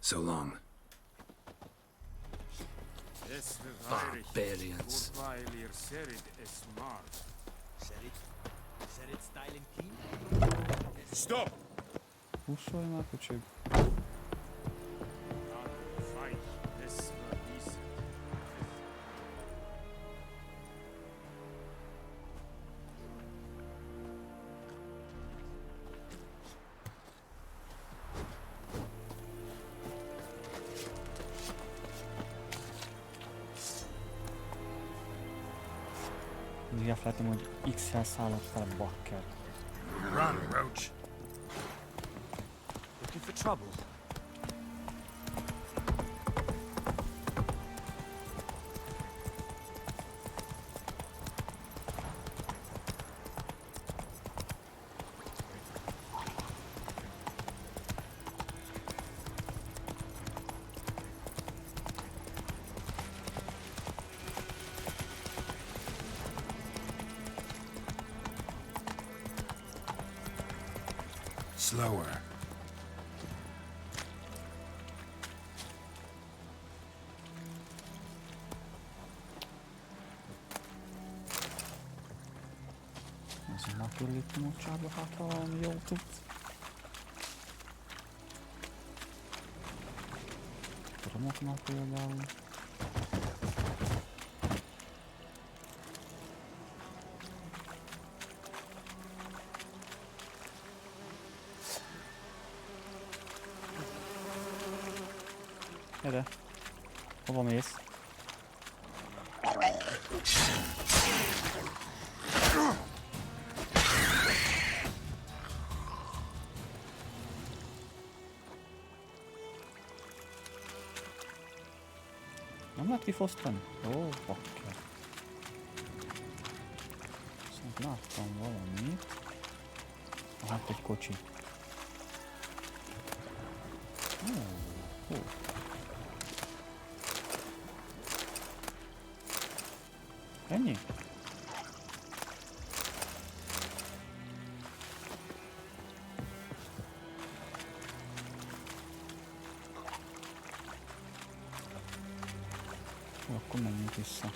C: So long. Barbarians.
P: Stop!
A: Húszolj már, köcsög. Mindig elfelejtem, hogy X-el szállott fel a bakker.
Q: Run, Roach.
M: Looking for trouble?
C: Slower.
A: Azért már körülöttem a csába, hát ha valami jól tudsz. Romoknál például. Gyere! Hova mész? Nem lehet kifosztani? Ó, bakker. Viszont láttam valamit. Hát egy kocsi. Ó. Ennyi? Jó, akkor menjünk vissza.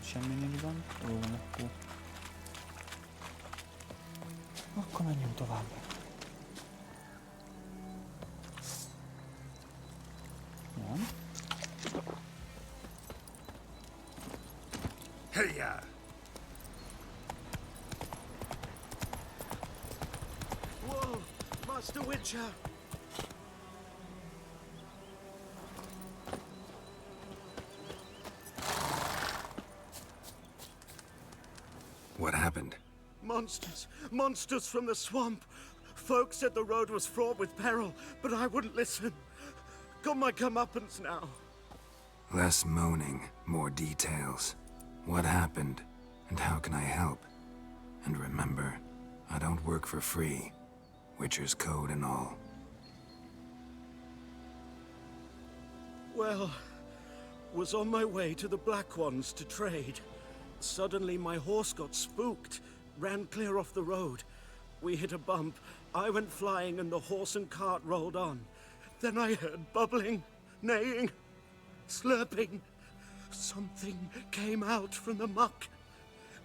A: Semmi nincs van, jó van akkor. Akkor menjünk tovább. Nem?
Q: Hey-ya!
G: Whoa, Master Witcher!
C: What happened?
G: Monsters! Monsters from the swamp! Folks said the road was fraught with peril, but I wouldn't listen. Got my comeuppance now.
C: Less moaning, more details. What happened, and how can I help? And remember, I don't work for free. Witcher's code and all.
G: Well, was on my way to the Black Ones to trade. Suddenly my horse got spooked, ran clear off the road. We hit a bump, I went flying and the horse and cart rolled on. Then I heard bubbling, neighing, slurping. Something came out from the muck,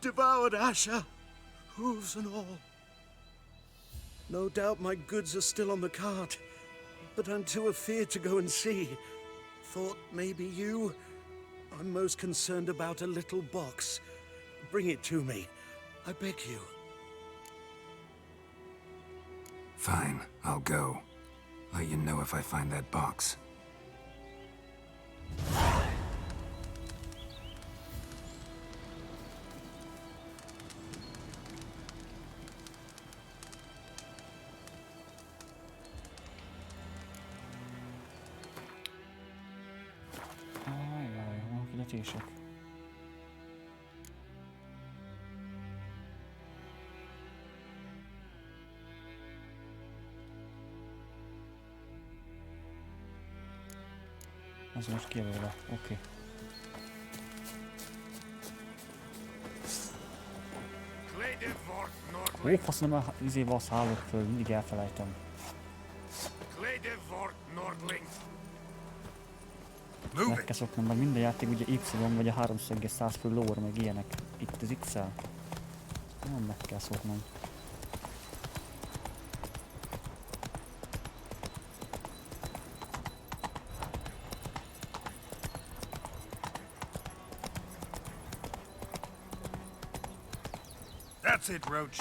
G: devoured Asher, hooves and all. No doubt my goods are still on the cart, but I'm too afeard to go and see. Thought maybe you... I'm most concerned about a little box. Bring it to me. I beg you.
C: Fine, I'll go. Let you know if I find that box.
A: Ajaj, vannak fizetések. Ez most kijelölve, oké. Ó, fasz, nem a izével szállok föl, mindig elfelejtem. Meg kell szoknom, meg minden játék ugye Y vagy a 3-szöges 100 fő lóra, meg ilyenek. Itt az X-el. Nem meg kell szoknom.
P: That's it, Roach.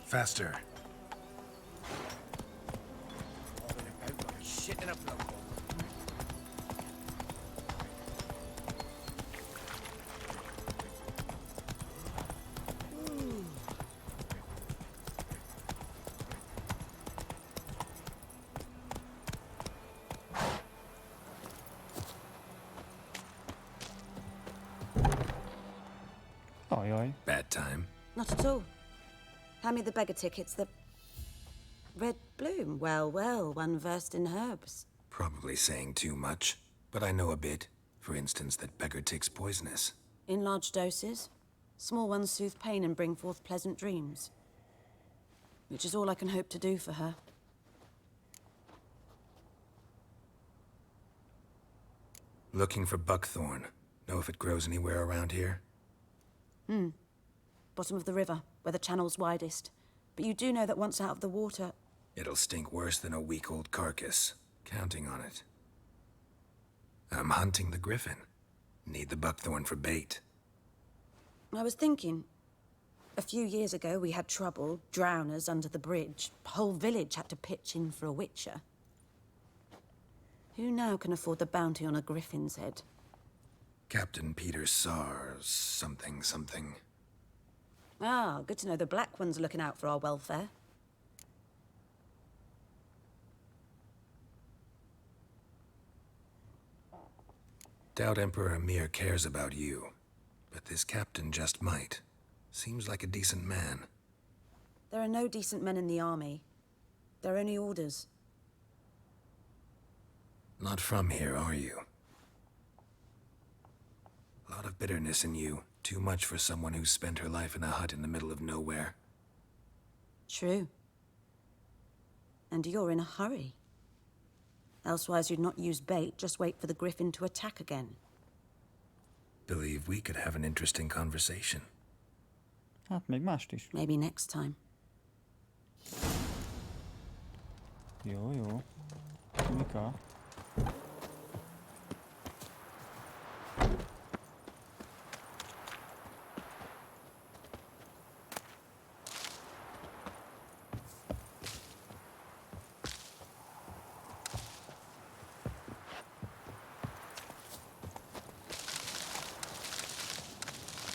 P: Faster.
K: Shit in a blow.
A: Ajaj.
C: Bad time.
J: Not at all. Hand me the beggar tickets, the... Red bloom. Well, well, one versed in herbs.
C: Probably saying too much, but I know a bit. For instance, that beggar tick's poisonous.
J: In large doses. Small ones soothe pain and bring forth pleasant dreams. Which is all I can hope to do for her.
C: Looking for buckthorn. Know if it grows anywhere around here?
J: Bottom of the river, where the channel's widest. But you do know that once out of the water...
C: It'll stink worse than a week-old carcass. Counting on it. I'm hunting the griffin. Need the buckthorn for bait.
J: I was thinking... A few years ago, we had trouble, drowners under the bridge. Whole village had to pitch in for a witcher. Who now can afford the bounty on a griffin's head?
C: Captain Peter Sars, something.
J: Ah, good to know the Black One's looking out for our welfare.
C: Doubt Emperor Emir cares about you, but this captain just might. Seems like a decent man.
J: There are no decent men in the army. They're only orders.
C: Not from here, are you? A lot of bitterness in you. Too much for someone who's spent her life in a hut in the middle of nowhere.
J: True. And you're in a hurry. Elsewise you'd not use bait, just wait for the griffin to attack again.
C: Believe we could have an interesting conversation.
A: Hát még mást is.
J: Maybe next time.
A: Jó. Mika.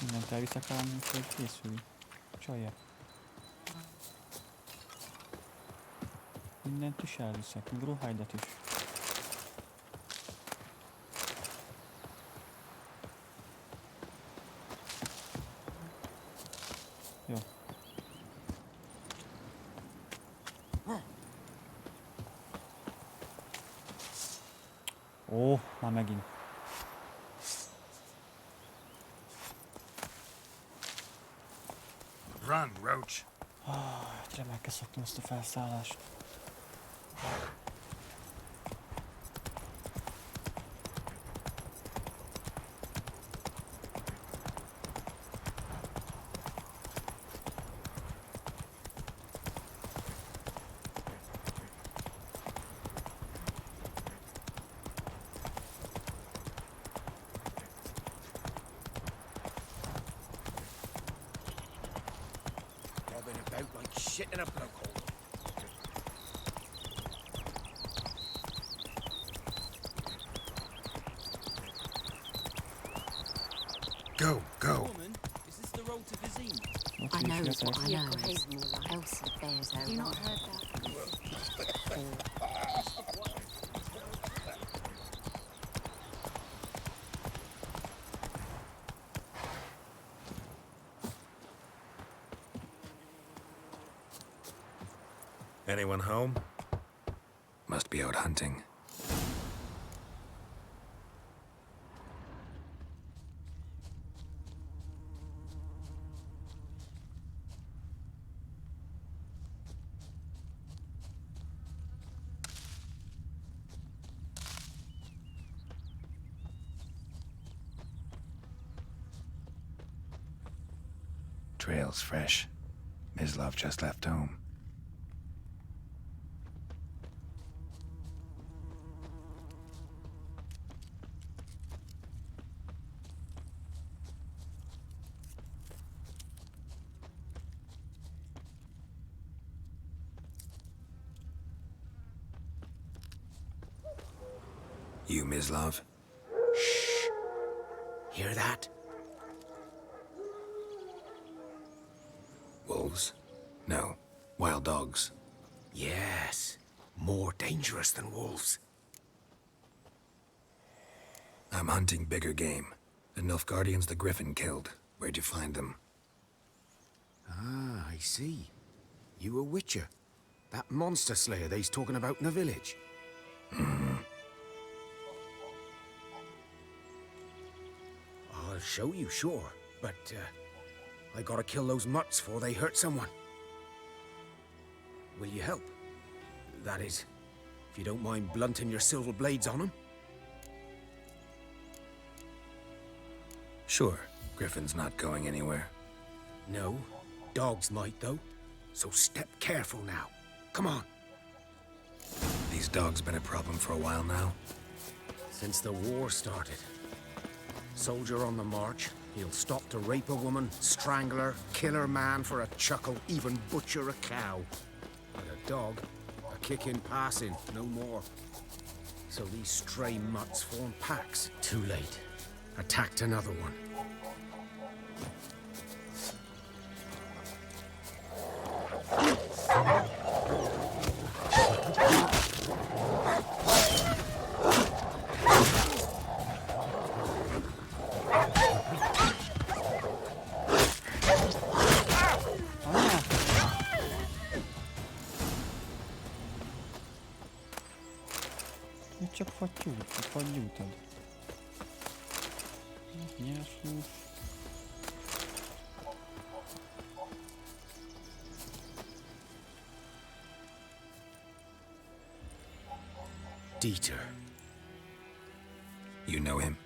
A: Mindent elviszek valami, hogy készülj. Csalja. Mindent is elviszek, még ruháidat is. Jó. Ó, már megint.
P: Run, Roach.
A: Remek kell szoktam ezt a felszállást.
K: Shit in a blowhole.
P: Go.
O: Woman, is this the road to Vizima?
F: I know what I know. Elsie bears her. Have you not heard that?
C: Anyone home? Must be out hunting. trail's fresh. Mislav just left home. You, Mislav?
P: Shh. Hear that?
C: Wolves? No. Wild dogs.
P: Yes. More dangerous than wolves.
C: I'm hunting bigger game. The Nilfgaardians the Griffin killed. Where'd you find them?
P: Ah, I see. You a witcher. That monster slayer they's talking about in the village. I'll show you, sure. But, I gotta kill those mutts before they hurt someone. Will you help? That is, if you don't mind blunting your silver blades on them.
C: Sure. Griffin's not going anywhere.
P: No. Dogs might, though. So step careful now. Come on.
C: These dogs been a problem for a while now?
P: Since the war started. Soldier on the march, he'll stop to rape a woman, strangle her, kill her man for a chuckle, even butcher a cow. But a dog, a kick in passing, no more. So these stray mutts form packs. Too late. Attacked another one.
A: Csak fattyútad. Nyers.
P: Dieter.
C: You know him?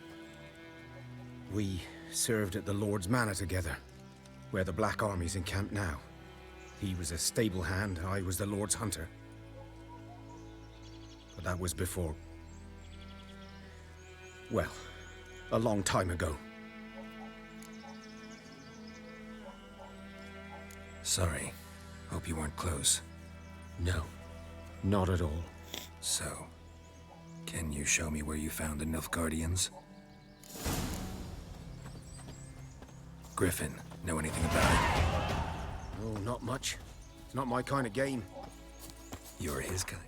P: We served at the Lord's Manor together, where the Black Army's encamped now. He was a stable hand, I was the Lord's hunter. But that was before... well, a long time ago.
C: Sorry. Hope you weren't close.
P: No, not at all.
C: So, can you show me where you found the Nilfgaardians? Griffin, know anything about it?
P: Oh, not much. It's not my kind of game.
C: You're his kind.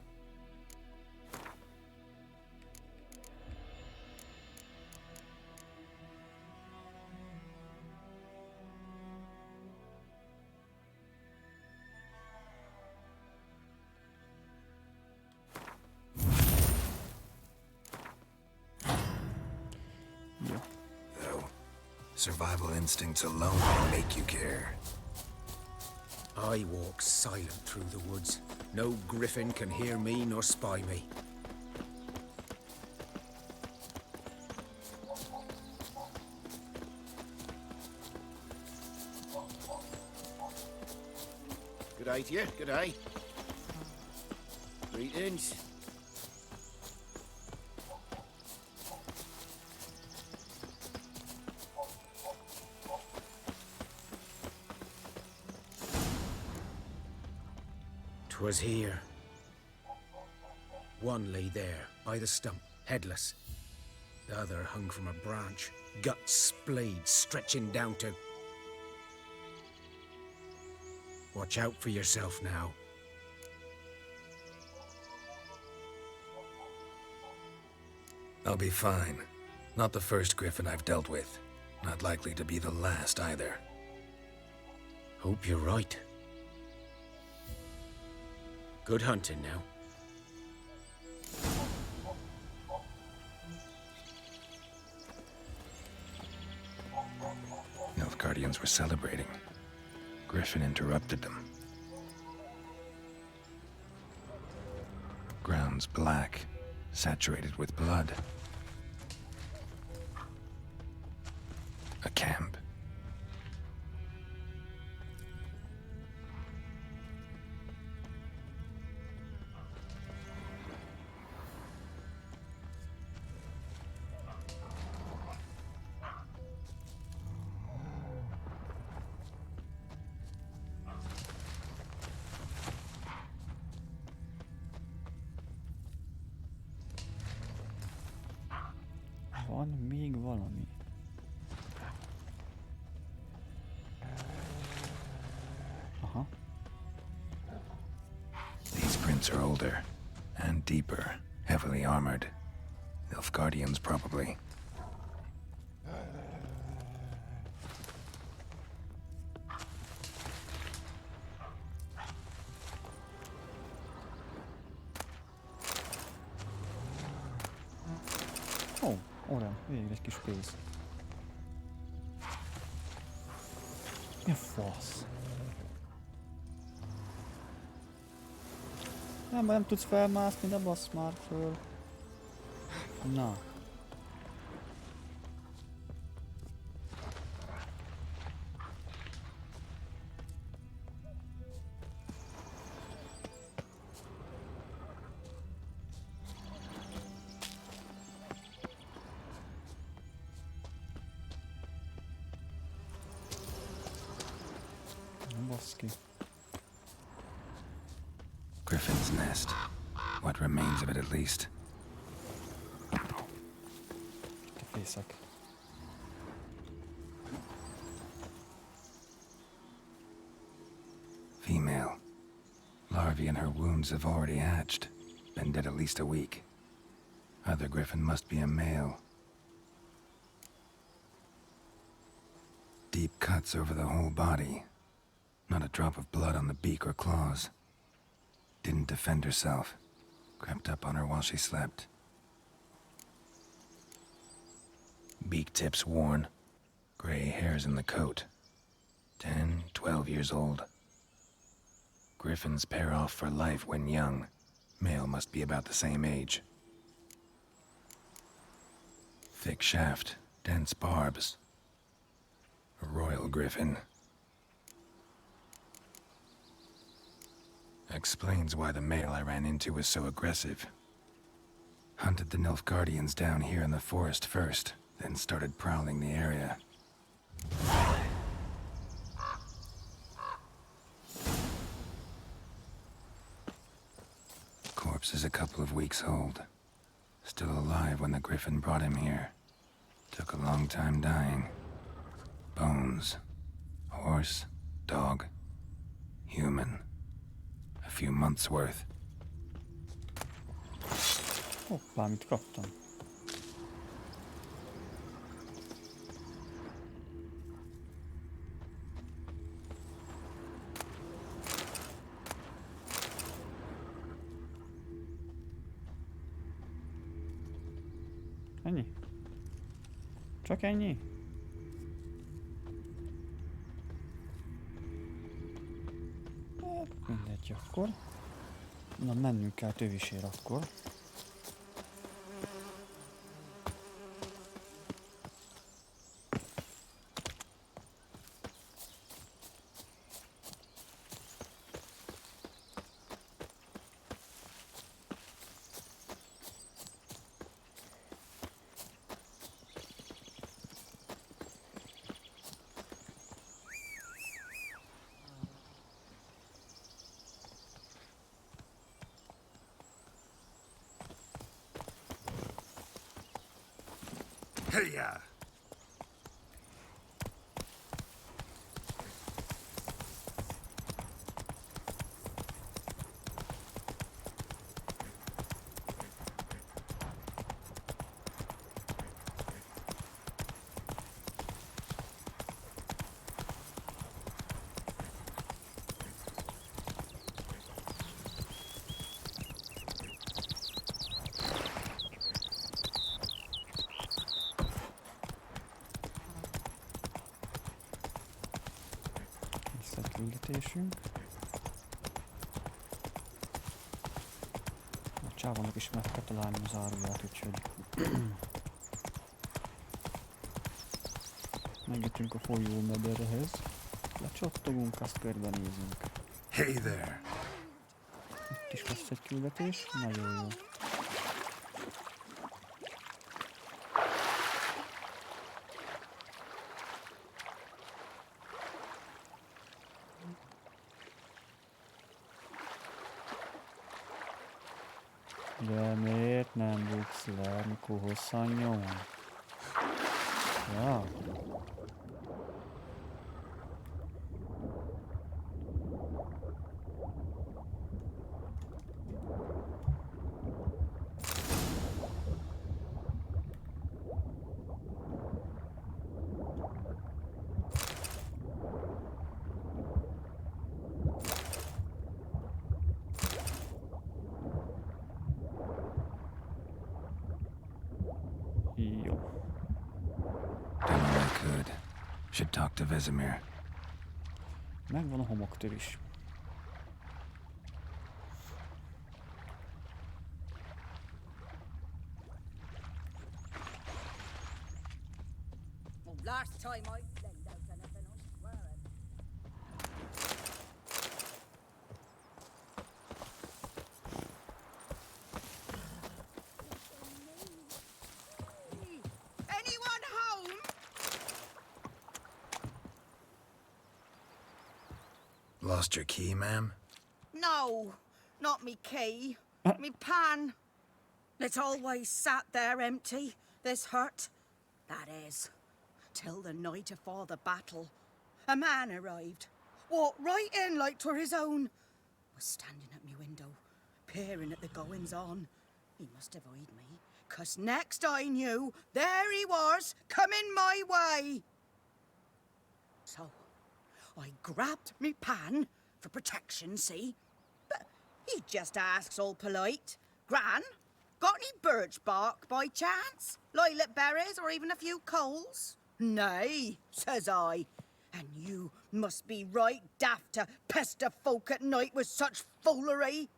C: Survival instincts alone can make you care.
P: I walk silent through the woods. No griffin can hear me nor spy me. Good day to you, good day. Greetings. 'Twas here. One lay there, by the stump, headless. The other hung from a branch, guts splayed, stretching down to... Watch out for yourself now.
C: I'll be fine. Not the first griffin I've dealt with. Not likely to be the last either.
P: Hope you're right. Good hunting now.
C: Nilfgaardians were celebrating. Griffin interrupted them. Ground's black, saturated with blood. A camp.
A: Van még valami. Aha.
C: These prints are older and deeper, heavily armored. Nilfgaardians, probably.
A: Ó, oda, végre egy kis pénz. Mi a fasz? Nem tudsz felmászni, de bassz már föl. Na. Baszki.
C: Griffin's nest. What remains of it, at least.
A: Te fészek.
C: Female. Larvae in her wounds have already hatched. Been dead at least a week. Other griffin must be a male. Deep cuts over the whole body. Not a drop of blood on the beak or claws. Didn't defend herself. Crept up on her while she slept. Beak tips worn. Gray hairs in the coat. 10, 12 years old. Griffins pair off for life when young. Male must be about the same age. Thick shaft, dense barbs. A royal griffin. Explains why the male I ran into was so aggressive. Hunted the Nilfgaardians down here in the forest first, then started prowling the area. Corpse is a couple of weeks old. Still alive when the griffin brought him here. Took a long time dying. Bones. Horse, dog, human. A few months' worth.
A: Hoppá, mit kaptam? Ennyi? Csak ennyi? Hát mindegy akkor. Na, mennünk kell tövisér akkor.
P: Hey-ya!
A: Küldetésünk. A csávónak is meg kell találni az áruját, úgyhogy megjöttünk a folyó mederhez. Lecsattogunk, azt körbenézünk.
C: Hey there!
A: Itt is lesz egy küldetés, nagyon jó. De miért nem buksz le, mikor hosszan nyomod? Ja. Jó.
C: Done all I could. Should talk to Vesemir.
A: Megvan a homoktör is.
T: Well, last time I lend out anything, I swear it. Anyone home?
C: Lost your key, ma'am?
T: No, not me key. Me pan. It's always sat there empty, this hut. That is, till the night afore the battle. A man arrived, walked right in like 'twere his own. Was standing at me window, peering at the goings-on. He must have eyed me, 'cause next I knew, there he was, coming my way. So, I grabbed me pan, for protection, see? But he just asks all polite, Gran, got any birch bark by chance? Lilac berries or even a few coals? Nay, says I. And you must be right daft to pester folk at night with such foolery.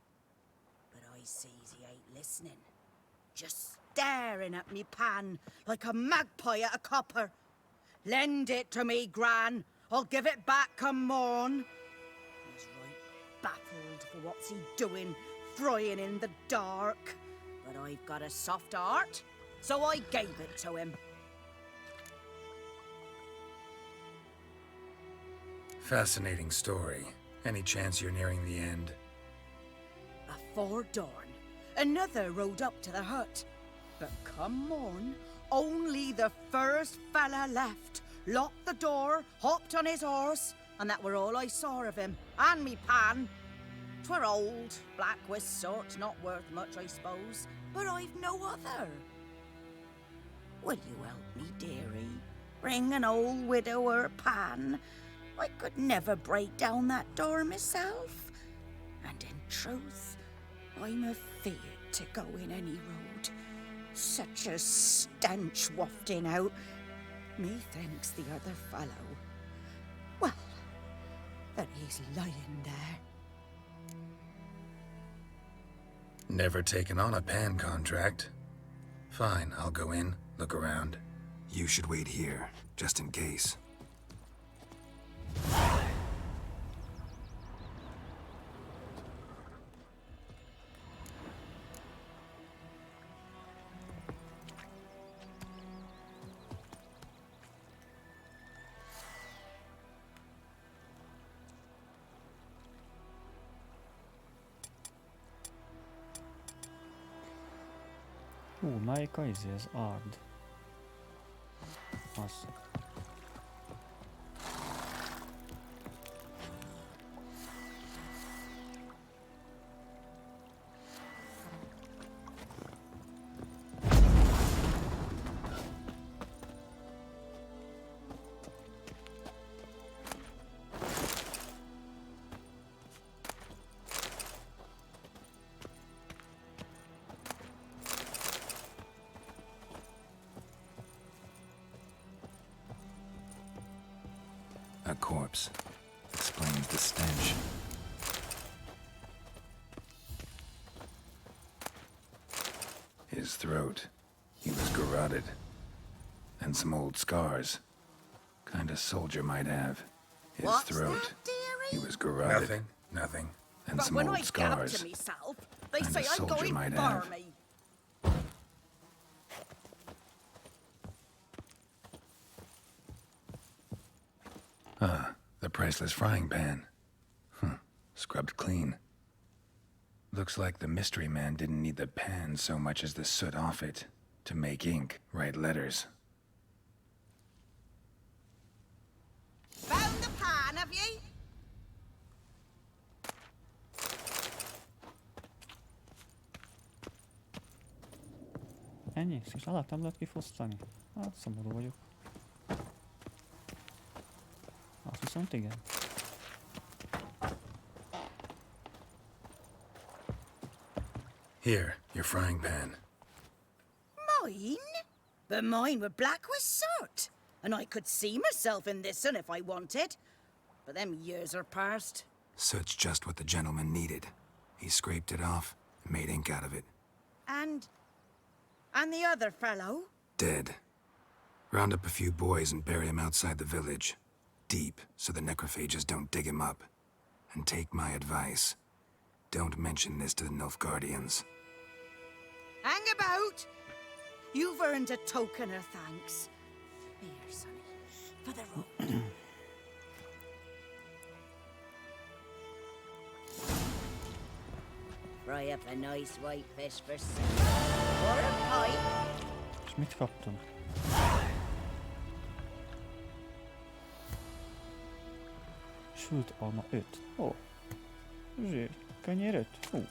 T: But I sees he ain't listening. Just staring at me pan like a magpie at a copper. Lend it to me, Gran. I'll give it back come morn. He's right baffled for what's he doing, frying in the dark. But I've got a soft heart, so I gave it to him.
C: Fascinating story. Any chance you're nearing the end?
T: Afore dawn, another rode up to the hut. But come morn, only the first fella left. Locked the door, hopped on his horse, and that were all I saw of him, and me pan. 'Twere old, black with sort, not worth much, I suppose, but I've no other. Will you help me, dearie? Bring an old widower pan. I could never break down that door myself. And in truth, I'm afeard to go in any road. Such a stench wafting out. Methinks the other fellow, well, that he's lying there.
C: Never taken on a pan contract. Fine, I'll go in, look around. You should wait here, just in case.
A: Melyik a izé, az Ard? Az.
C: A corpse. Explains the stench. His throat. He was garroted. And some old scars. Kind of soldier might have. His
T: What's
C: throat.
T: that, dearie?
C: He was garroted. Nothing. And
T: But
C: some
T: when
C: old
T: I gab
C: scars.
T: to myself, they
C: And
T: say
C: a
T: I'm
C: soldier
T: going
C: might have.
T: barmy.
C: Ah, the priceless frying pan. Scrubbed clean. Looks like the mystery man didn't need the pan so much as the soot off it to make ink, write letters.
T: Found the pan, have ye?
A: Ennyi? És alatt nem lehet kifosztani? Hát szomorú vagyok. Azt viszont igen.
C: Here, your frying pan.
T: Mine? But mine were black with soot. And I could see myself in this one if I wanted. But them years are past.
C: Soot's just what the gentleman needed. He scraped it off and made ink out of it.
T: And the other fellow?
C: Dead. Round up a few boys and bury him outside the village. Deep, so the necrophages don't dig him up. And take my advice. Don't mention this to the Nilfgaardians.
T: Hang about! You've earned a token of thanks. Here, sonny, for the road. Fry up a nice white fish for supper. Or a pie.
A: És mit kaptam? Sült alma 5. Ó. Zsír. Kenyér 5. Hú.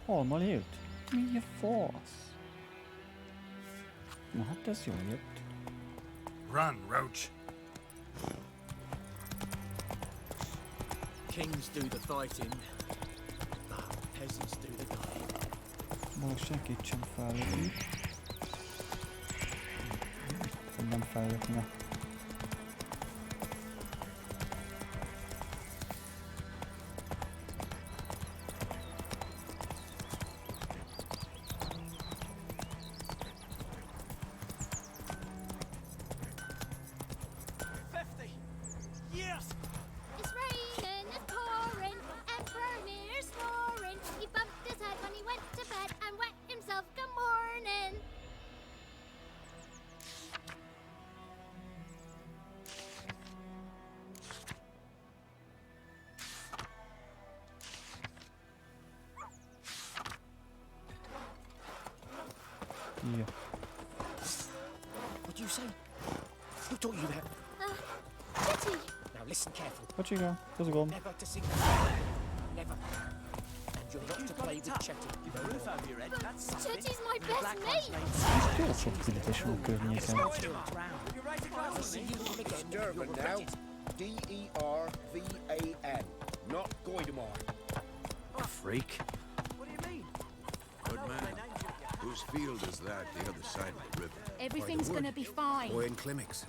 A: Almalé 5. Mi a fasz? Na hát ez jól jött.
P: Run, Roach.
N: Kings do the fighting, but peasants do the dying.
A: Valaki segítsen fellépni. Nem fellépne.
F: It's raining, it's pouring, Emperor Mir's snoring. He bumped his head when he went to bed and wet himself good morning.
A: Ja.
N: What do you say? Who taught you that?
F: Kitty.
N: Now listen carefully.
A: Poczekaj, pozwól.
N: Never to sing. Never. And you're not to play with Chetty. You've a roof over your head. That's
F: Chetty's my best mate.
A: Jó sok küldetésű a környéken.
U: Durban now. D-E-R-V-A-N. Not Goidemar.
E: Freak. What do you mean? Good man. Whose field is that, the other side of the river?
V: Everything's gonna be fine.
P: Boy in Climmix.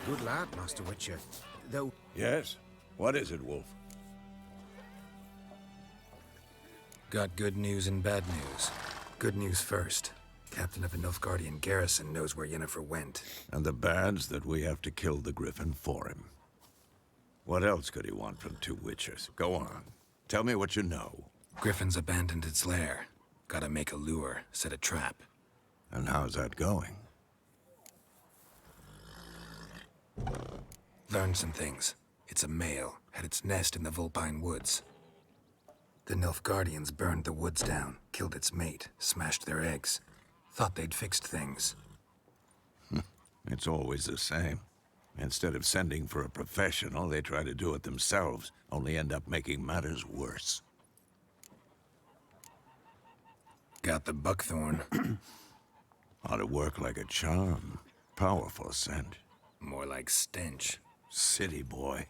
P: Good lad, Master Witcher. Though...
E: Yes? What is it, Wolf?
C: Got good news and bad news. Good news first. Captain of the Nilfgaardian garrison knows where Yennefer went.
E: And the bad's that we have to kill the Griffin for him. What else could he want from two Witchers? Go on. Tell me what you know.
C: Griffin's abandoned its lair. Gotta make a lure, set a trap.
E: And how's that going?
C: Learned some things. It's a male, had its nest in the Vulpine Woods. The Nilfgaardians burned the woods down, killed its mate, smashed their eggs. Thought they'd fixed things.
E: It's always the same. Instead of sending for a professional, they try to do it themselves, only end up making matters worse.
C: Got the buckthorn.
E: Ought to work like a charm. Powerful scent.
C: More like stench.
E: City boy.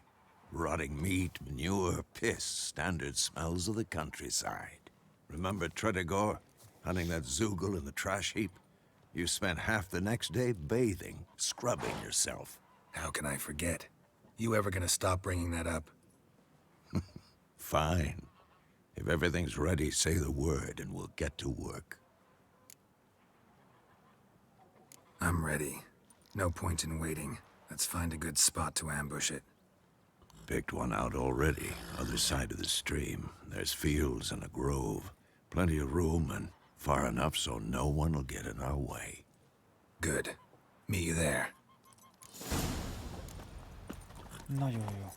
E: Rotting meat, manure, piss, standard smells of the countryside. Remember Tredegor? Hunting that Zoogle in the trash heap? You spent half the next day bathing, scrubbing yourself.
C: How can I forget? You ever gonna stop bringing that up?
E: Fine. If everything's ready, say the word and we'll get to work.
C: I'm ready. No point in waiting. Let's find a good spot to ambush it.
E: Picked one out already, other side of the stream. There's fields and a grove. Plenty of room and far enough so no one will get in our way.
C: Good. Meet you there.
A: Nagyon jó.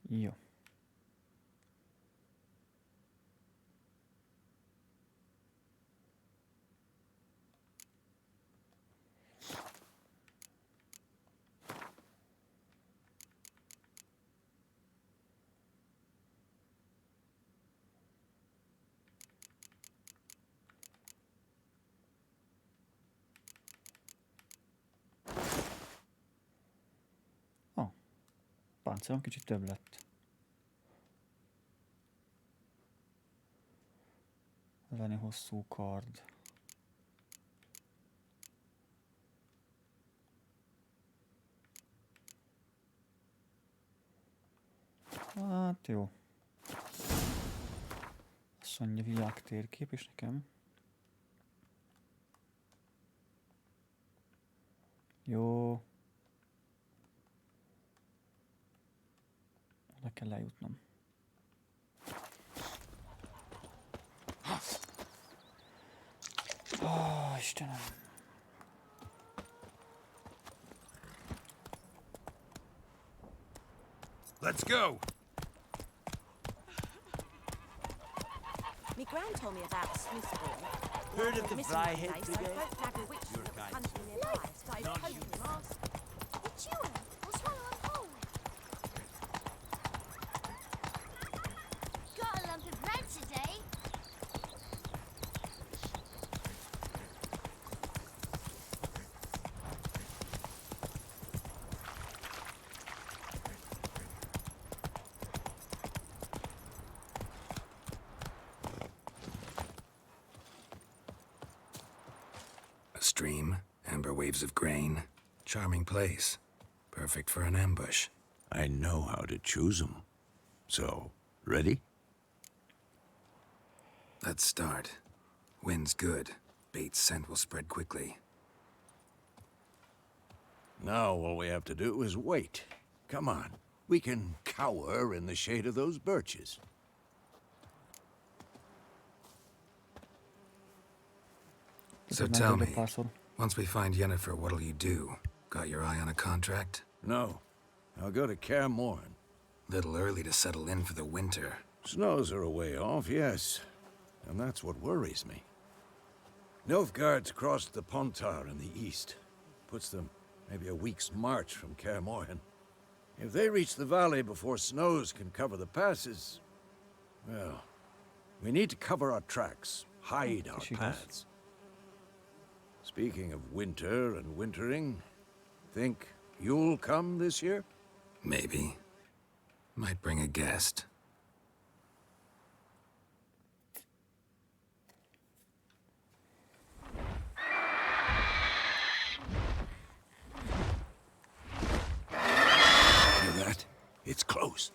A: Jó. Páncélom kicsit több lett. Venni hosszú kard. Hát jó. Azt mondja, világtérkép, és nekem. Jó. Oda kell lejutnom. Ó, Istenem.
P: Let's go!
J: Me gran told me about a sluice boy.
N: Heard of the
J: Missing
N: Fryhead
J: one day, so I
N: Brigade?
J: spoke to a witch
N: Your
J: that was
N: kind.
J: hunting nearby, started
N: Not
J: poking
N: you.
J: him off.
F: It's you, what's wrong on hole? Got a lump of bread today.
C: A stream, amber waves of grain. Charming place. Perfect for an ambush.
E: I know how to choose them. So, ready?
C: Let's start. Wind's good. Bait's scent will spread quickly.
E: Now all we have to do is wait. Come on. We can cower in the shade of those birches.
C: So tell me, once we find Yennefer, what'll you do? Got your eye on a contract?
E: No. I'll go to Kaer Morhen.
C: Little early to settle in for the winter.
E: Snows are a way off, yes. And that's what worries me. Nilfgaard's crossed the Pontar in the east. Puts them maybe a week's march from Kaer Morhen. If they reach the valley before snows can cover the passes, well, we need to cover our tracks, hide our paths. Speaking of winter and wintering, think you'll come this year?
C: Maybe. Might bring a guest.
E: Hear that? It's close.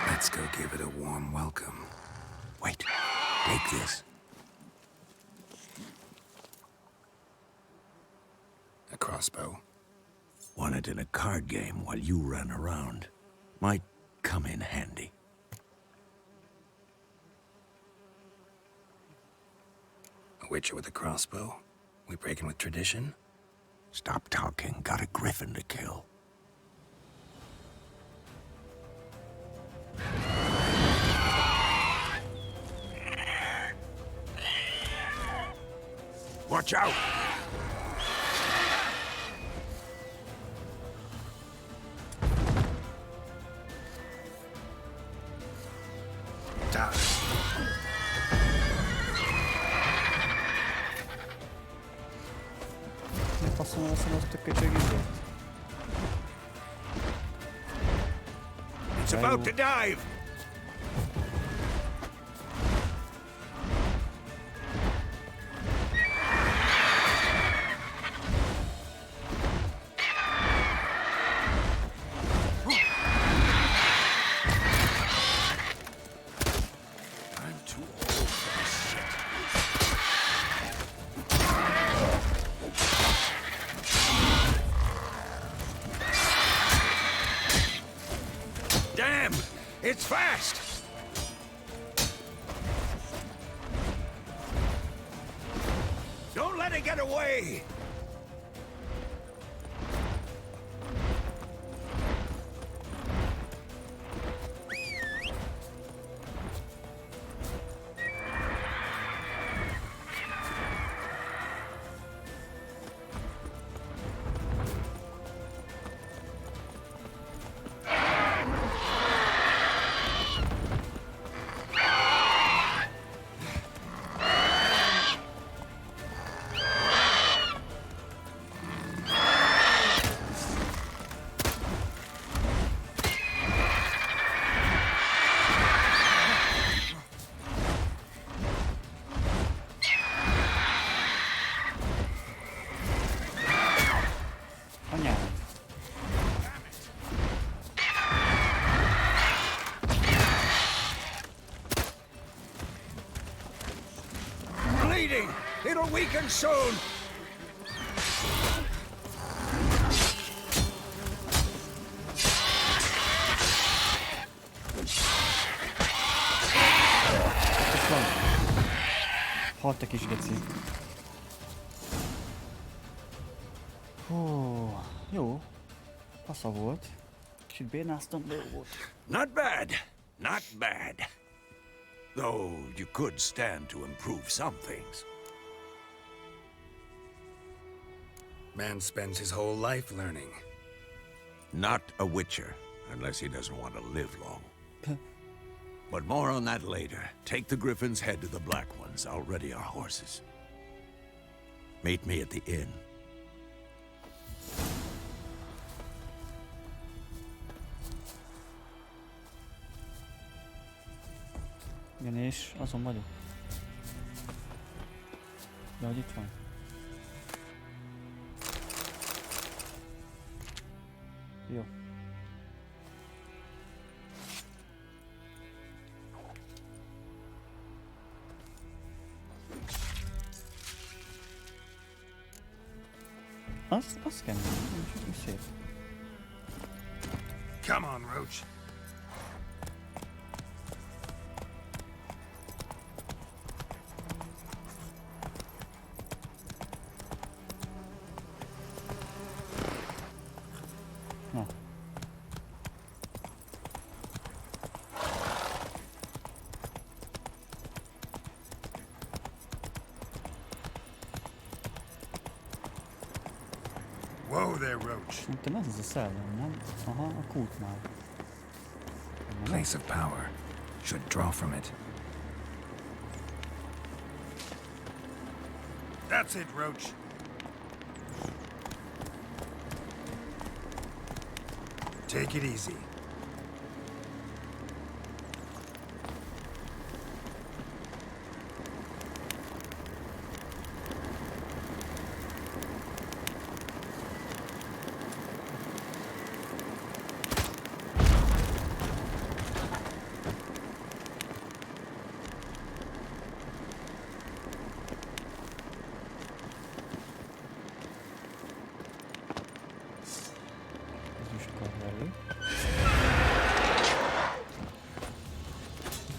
C: Let's go give it a warm welcome.
E: Wait, take this.
C: A crossbow.
E: Won it in a card game while you ran around. Might come in handy.
C: A witcher with a crossbow? We breaking with tradition?
E: Stop talking. Got a griffin to kill. Watch out!
A: Ne faszom veszem azt a köcsögizét?
E: It's about to dive! Damn! It's fast! Don't let it get away! It'll weaken soon!
A: Halt te kis geci. Hú, jó. Fasza volt. Kicsit bénáztam, de jó volt.
E: Not bad. Not bad. Though you could stand to improve some things.
C: Man spends his whole life learning.
E: Not a witcher, unless he doesn't want to live long. But more on that later. Take the Griffin's head to the Black Ones. I'll ready our horses. Meet me at the inn.
A: Igen, és azon vagyok. De hogy itt van. Jó. Az kemény, nem szép.
C: Come on, Roach.
A: Na.
C: Whoa there, Roach.
A: Szerintem ez az a szellem, nem? Aha, a kútnál.
C: Place of power. Should draw from it. That's it, Roach. Take it easy.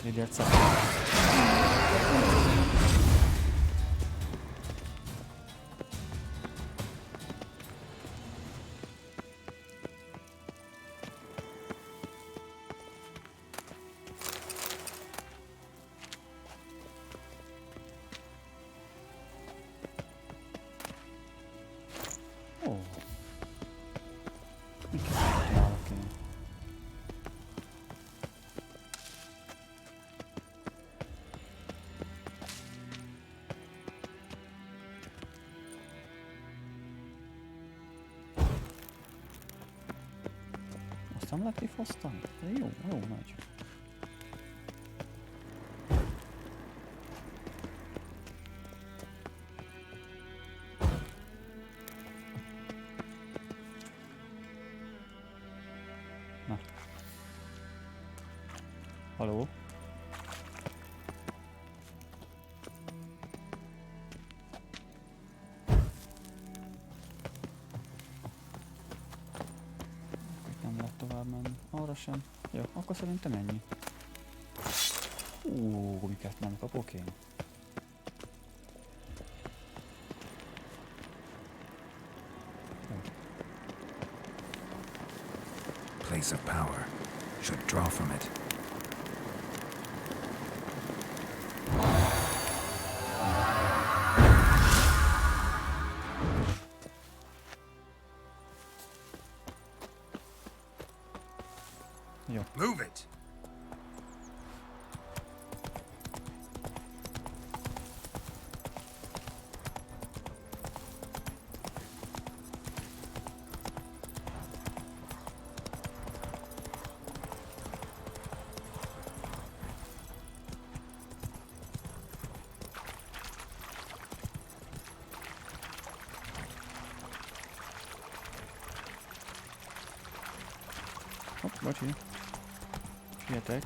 A: Придется. О. Nem lehet kifosztani? Jó, jó, nagy. Na. Haló? Arra sem. Jó, akkor szerintem ennyi. Miket nem kapok én?
C: Place of power. Should draw from it. Move it.
A: Hopp, bocsi. Sietek.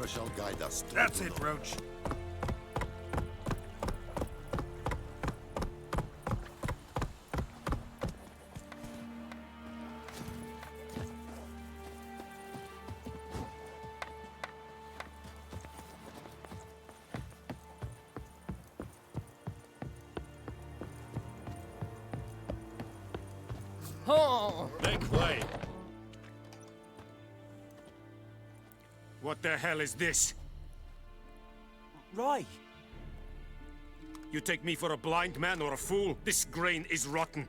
K: Emperor shall guide us.
P: That's it, Roach.
Q: Oh! Make way.
P: What the hell is this?
M: Ray!
P: You take me for a blind man or a fool? This grain is rotten.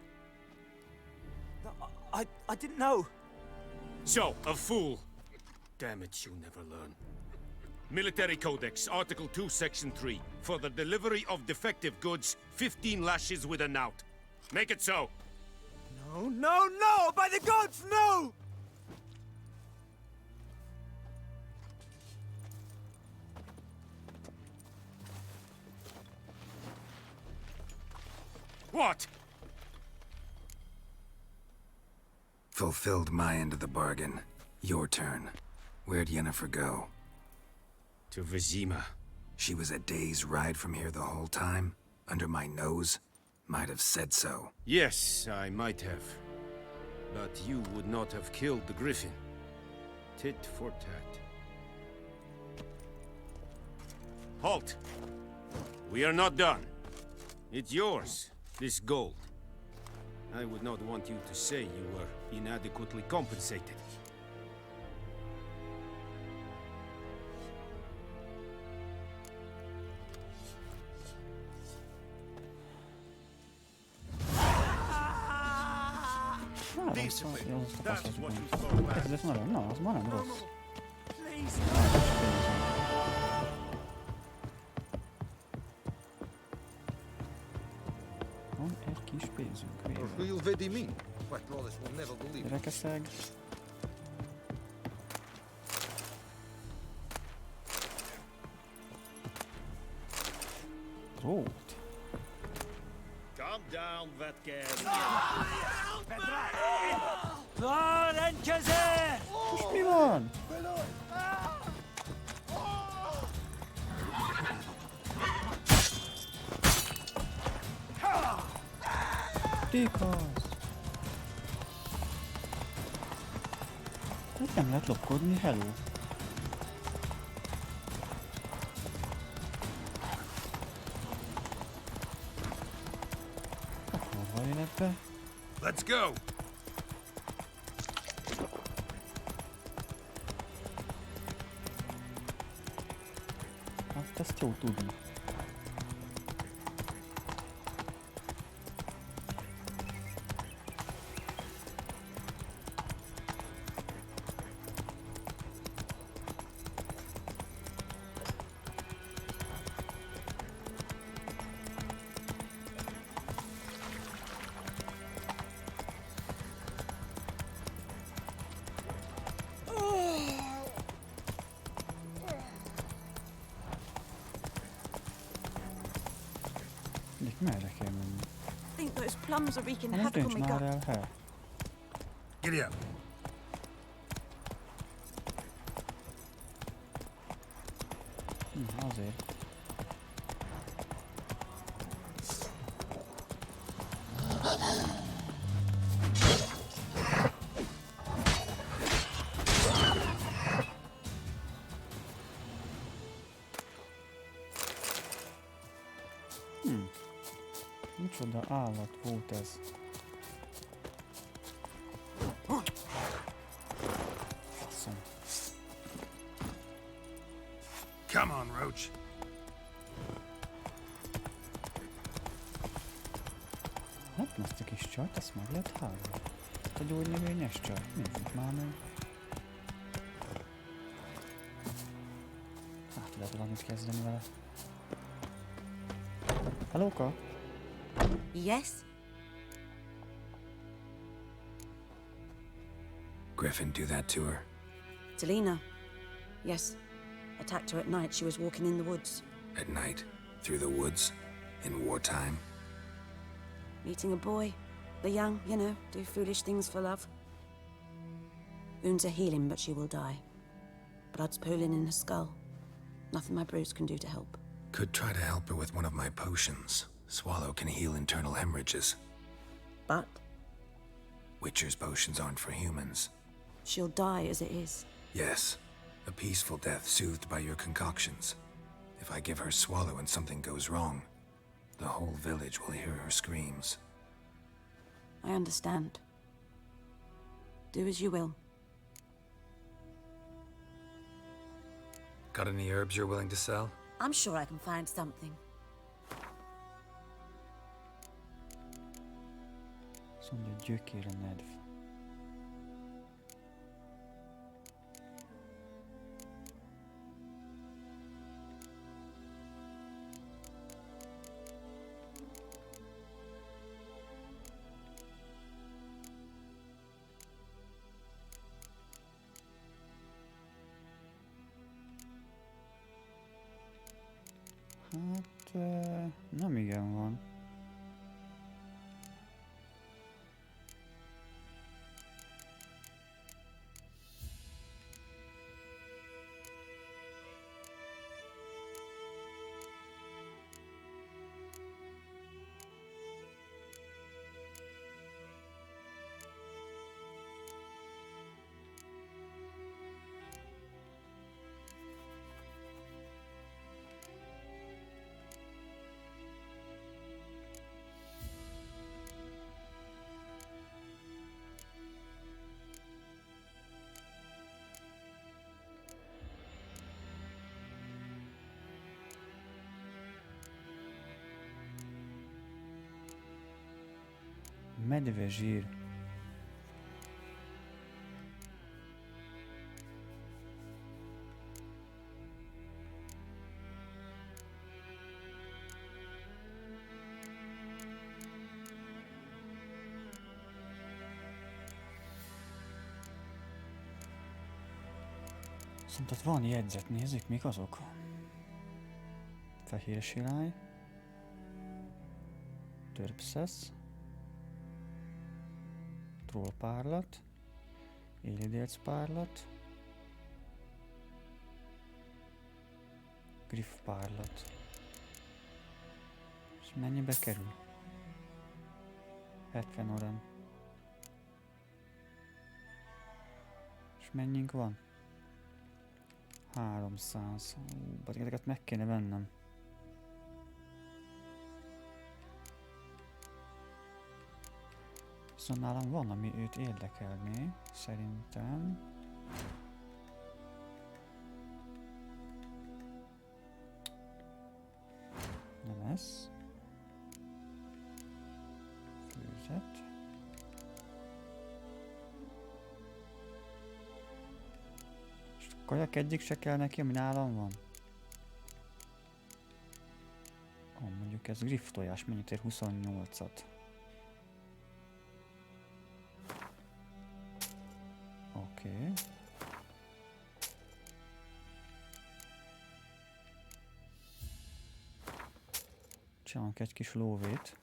M: I didn't know.
P: So, a fool. Damn it, you never learn. Military Codex, Article 2, Section 3. For the delivery of defective goods, 15 lashes with a knout. Make it so.
M: No, no, no! By the gods, no!
P: What?
C: Fulfilled my end of the bargain. Your turn. Where'd Yennefer go?
P: To Vizima.
C: She was a day's ride from here the whole time? Under my nose? Might have said so.
P: Yes, I might have. But you would not have killed the griffin. Tit for tat. Halt! We are not done. It's yours, this gold. I would not want you to say you were inadequately compensated.
A: Ez lesz nagyon, na, az ma nem rossz. Van egy kis pénzünk végre. Rekeszeg. Rót.
Q: Calm down, Vetgen.
M: Rendkezés!
A: Most mi van? Tékasz! Itt nem lehet lopkodni, hello. Hova életbe?
P: Let's go!
A: Hát ezt jó tudni. Merre kell menni?
J: I think those plums are wreaking
A: Nem
J: havoc on
A: dönts
J: my
A: már
J: gut.
A: el, hely.
P: Giddy up.
A: Azért. Micsoda állat volt ez? Faszom.
P: Come on, Roach.
A: Hát ezt a kis csajt, ezt meg lehet hálni. Ezt a gyógynövényes csajt, nézzük már meg. Hát lehet valamit kezdeni vele. Hellóka?
J: Yes?
C: Griffin do that to her?
J: Selena. Yes. Attacked her at night. She was walking in the woods.
C: At night? Through the woods? In wartime?
J: Meeting a boy. The young, you know, do foolish things for love. Wounds are healing, but she will die. Blood's pooling in her skull. Nothing my brews can do to help.
C: Could try to help her with one of my potions. Swallow can heal internal hemorrhages.
J: But?
C: Witcher's potions aren't for humans.
J: She'll die as it is.
C: Yes. A peaceful death soothed by your concoctions. If I give her Swallow and something goes wrong, the whole village will hear her screams.
J: I understand. Do as you will.
C: Got any herbs you're willing to sell?
J: I'm sure I can find something.
A: Azt mondja, gyökér a nedv. Hát, nem igen van. Medve zsír. Szóval van jegyzet, nézzük, mik azok. Fehér sirály. Törpszesz. Trollpárlat, élidélcpárlat, griffpárlat. És mennyibe kerül? 70 oren. És mennyink van? 300. Pedig ezeket meg kéne vennem. Szóval nálam van, ami őt érdekelné, szerintem. Nem ez. Főzet. És a kajak egyik se kell neki, ami nálam van. Mondjuk ez griff tojás, mennyit ér? 28-at. Oké. Csinálunk egy kis lóvét.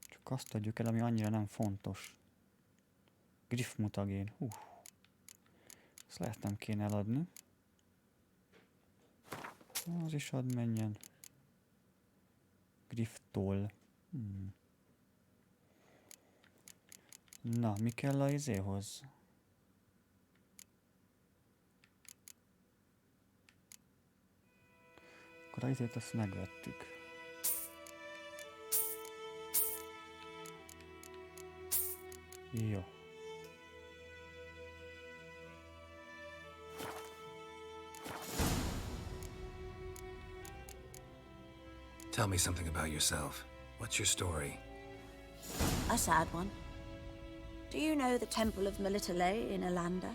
A: Csak azt adjuk el, ami annyira nem fontos. Griff mutagén. Ezt lehet nem kéne eladni. Az is ad menjen. Griff toll. Na, mi kell a izéhoz? Akkor a izét azt megvettük. Jó.
C: Tell me something about yourself. What's your story?
J: A sad one. Do you know the Temple of Melitele in Alanda?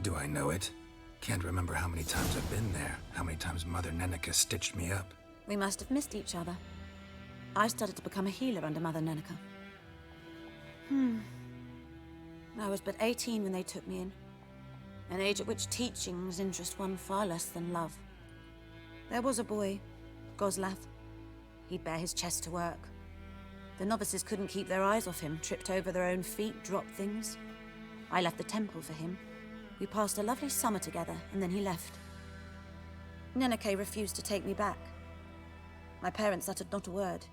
C: Do I know it? Can't remember how many times I've been there, how many times Mother Nenica stitched me up.
J: We must have missed each other. I started to become a healer under Mother Nenica. I was but 18 when they took me in. An age at which teachings interest one far less than love. There was a boy, Goslav. He'd bare his chest to work. The novices couldn't keep their eyes off him, tripped over their own feet, dropped things. I left the temple for him. We passed a lovely summer together, and then he left. Neneke refused to take me back. My parents uttered not a word,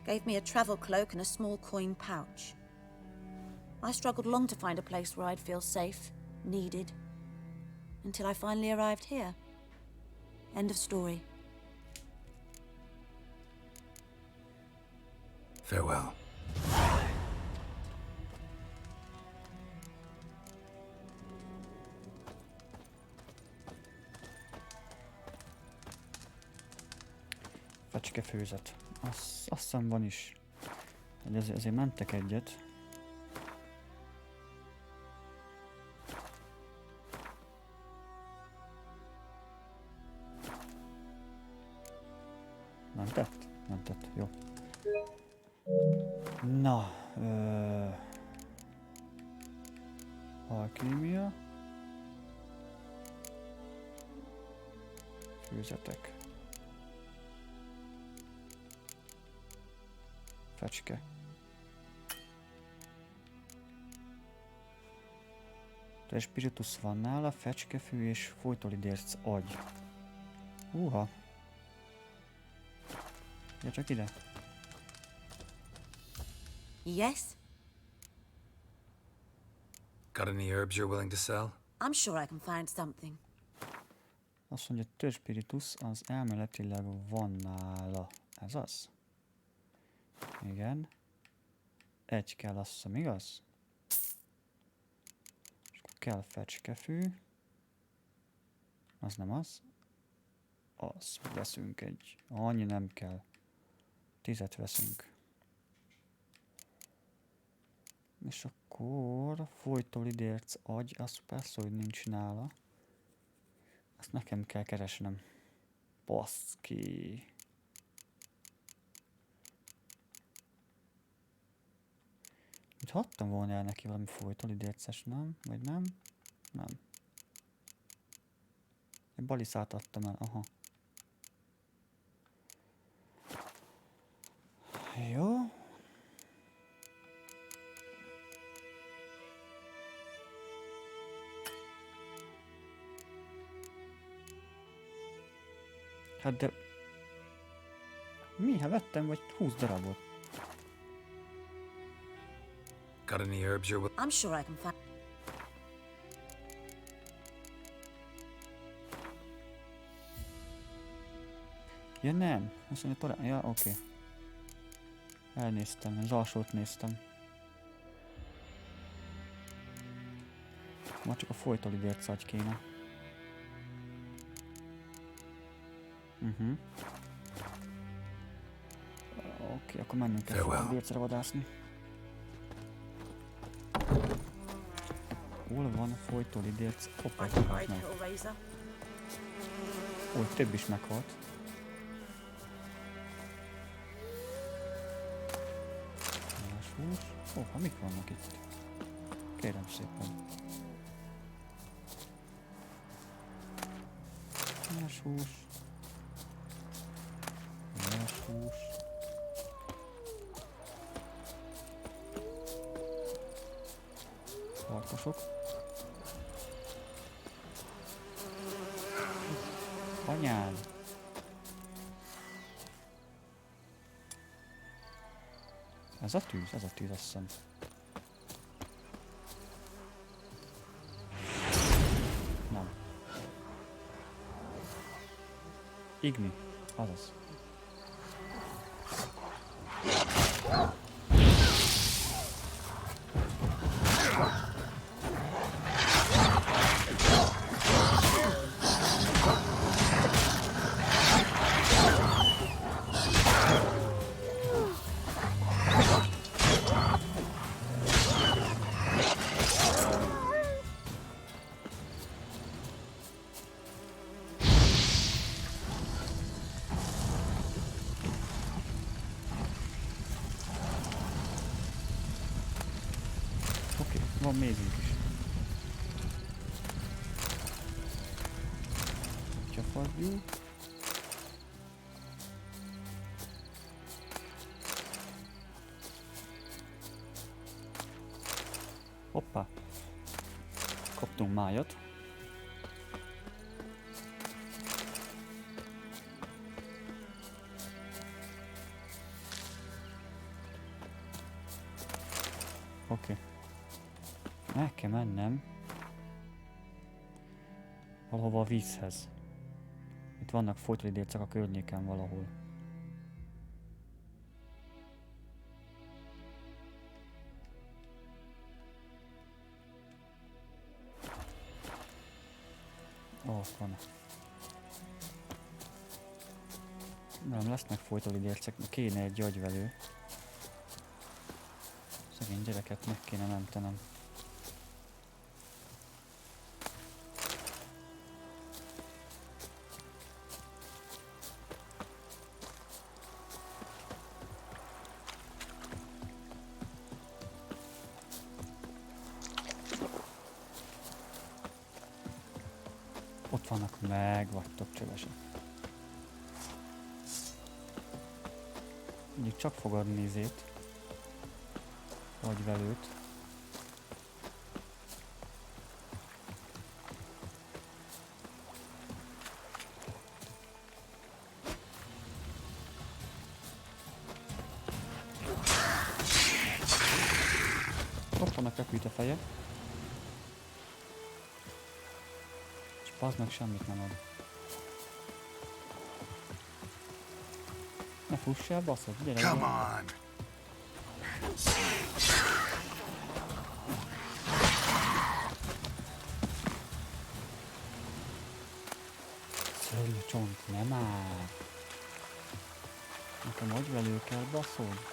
J: gave me a travel cloak and a small coin pouch. I struggled long to find a place where I'd feel safe, needed, until I finally arrived here. End of story.
C: Farewell.
A: Fecskefőzet. Azt hiszem van is. Ezért mentek egyet. Mentett? Mentett, jó. Na, alkímia. Főzetek. Fecske. De spiritus van nála, fecskefű és folytolidérc agy. Húha. Ja, csak ide.
J: Yes?
C: Got any herbs you're willing to sell?
J: I'm sure I can find something.
A: Azt mondja, törzs spiritus az elméletileg van nála. Ez az? Igen. Egy kell, azt hiszem, igaz? És akkor kell fecskefű. Az nem az. Azt veszünk egy. Annyi nem kell. 10 veszünk. És akkor folytolidérc agy, az persze, hogy nincs nála. Azt nekem kell keresnem. Baszki. Úgy hattam volna el neki valami folytolidérces, nem? Vagy nem? Nem. Egy baliszát adtam el, aha. Jó. Hát de... Mi? Hát vettem vagy 20 darabot.
C: Got any herbs you're
J: I'm sure I can find...
A: Ja nem, azt mondja talán... Ja, oké. Elnéztem, az alsót néztem. Ma csak a folytolidérc agy kéne. Oké, akkor menjünk el folytolidércre vadászni. Hol van folytolidérc? Hoppá, meghalt meg. Ó, több is meghalt. Ó, mik vannak itt? Kérem szépen. Hús. Farkasok. Anyád! Ez a tűz, azt hiszem. Nem. Igni, azaz. Van mézünk is. Csapadjú. Hoppá. Kaptunk májat. Oké. Meg kell mennem valahova a vízhez. Itt vannak folytóidércek a környéken valahol. Ott van. Nem lesznek folytóidércek, kéne egy agyvelő. Szegény gyereket meg kéne mentenem. Ott vannak, meg vagytok csövesek. Mondjuk csak fogadni nézét. Agyvelőt. Ott vannak repült a feje. És bazd meg semmit nem ad. Ne fussál, baszod, gyere!
B: Come on!
A: Szörnycsont, nem áll! Nekem agyvelő kell, baszod!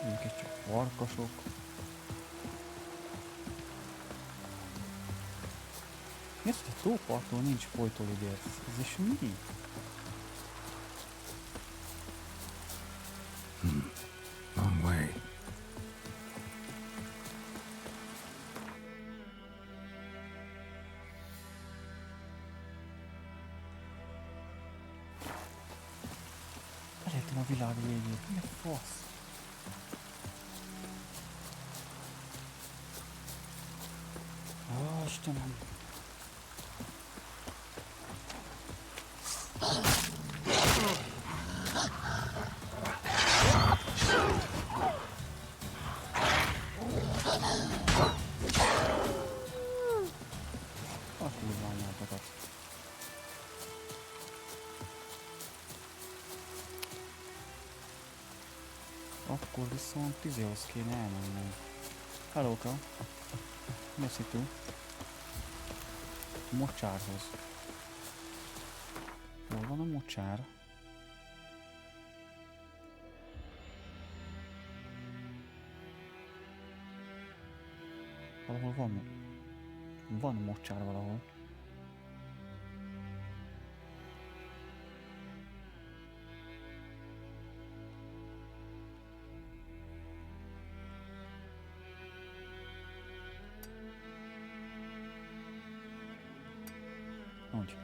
A: Minket csak farkasok. Mi az, hogy a tóparton nincs folytóidérc? Ez is mi?
C: Long way.
A: Elértem a világ végét. Mi a fasz? Ó, Istenem! A kurványátokat. Akkor viszont tizéhoz kéne elmennem. Hellóka! Mi a szitu? Mocsárhoz. Hol van a mocsár? Valahol van. Van mocsár valahol. Úgy.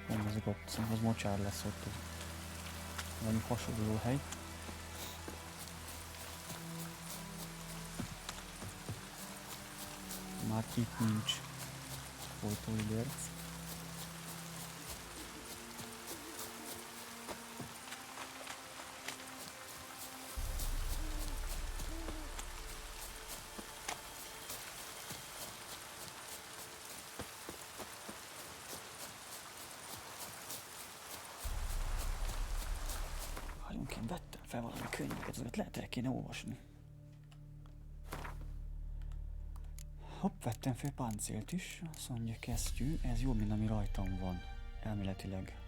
A: Nézzük ott, szerintem az mocsár lesz ott. Valami hasonló hely. Már itt nincs folytóidérc. Én vettem fel valami könyveket, azokat lehet el kéne olvasni. Hopp, vettem fel páncélt is, azt mondja kesztyű, ez jobb, mint ami rajtam van, elméletileg.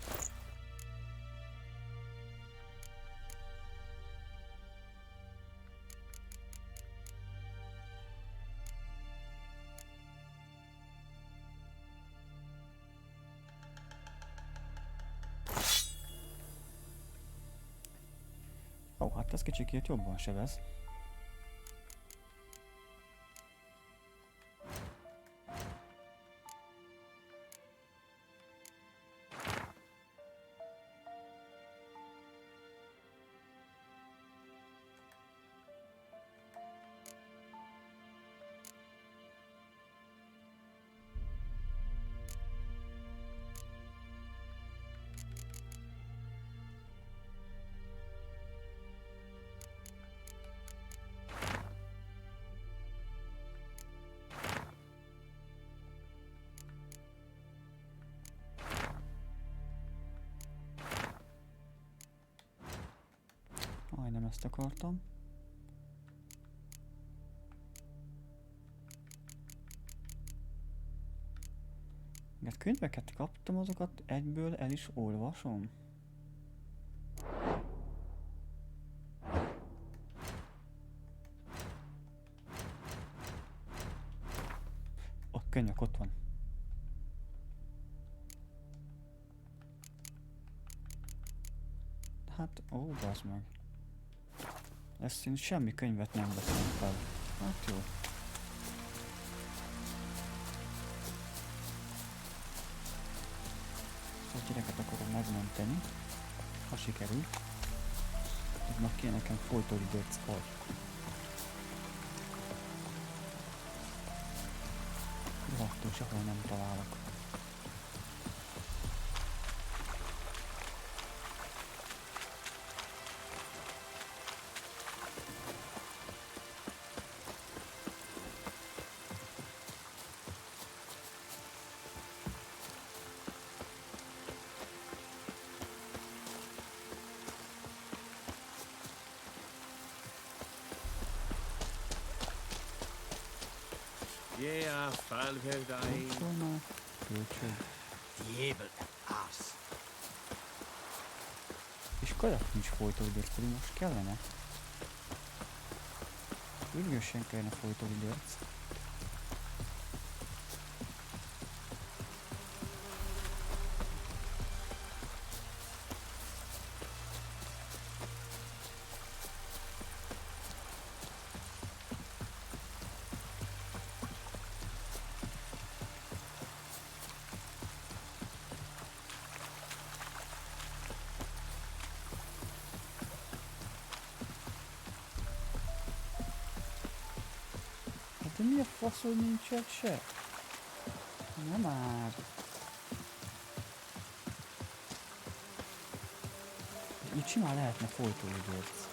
A: Ó, hát ez kicsikét jobban sebez. Jaj, nem ezt akartam. Mert könyveket kaptam, azokat egyből el is olvasom. A könyvek ott van. Hát, ó, bazd meg. Ezt én semmi könyvet nem veszem fel. Hát jó. A gyereket akarom megmenteni, ha sikerül. Meg kéne nekem folytóidőt agy. Rohadtul sehol nem találok.
Q: Yeah, felverdáig.
M: Diabel, ass.
A: És kajak nincs folytóidőt, pedig most kellene. Ürgősen kellene folytóidőt. De mi a fasz, hogy nincs egy se? Nem már. Így simán lehetne folytóidőt.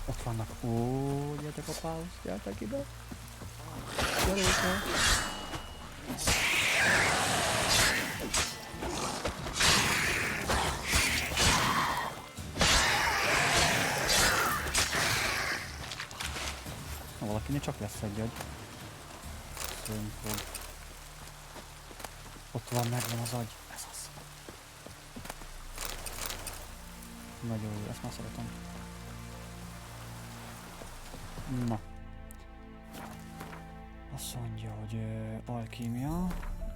A: Ott vannak. Ó, gyertek a páusz, gyertek ide. Gyertek. Valakinek csak lesz egy agy. Szörnyfog. Ott van, megvan az agy. Ez az. Nagyon jó, ezt már szeretem. Na. Azt mondja, hogy alkímia.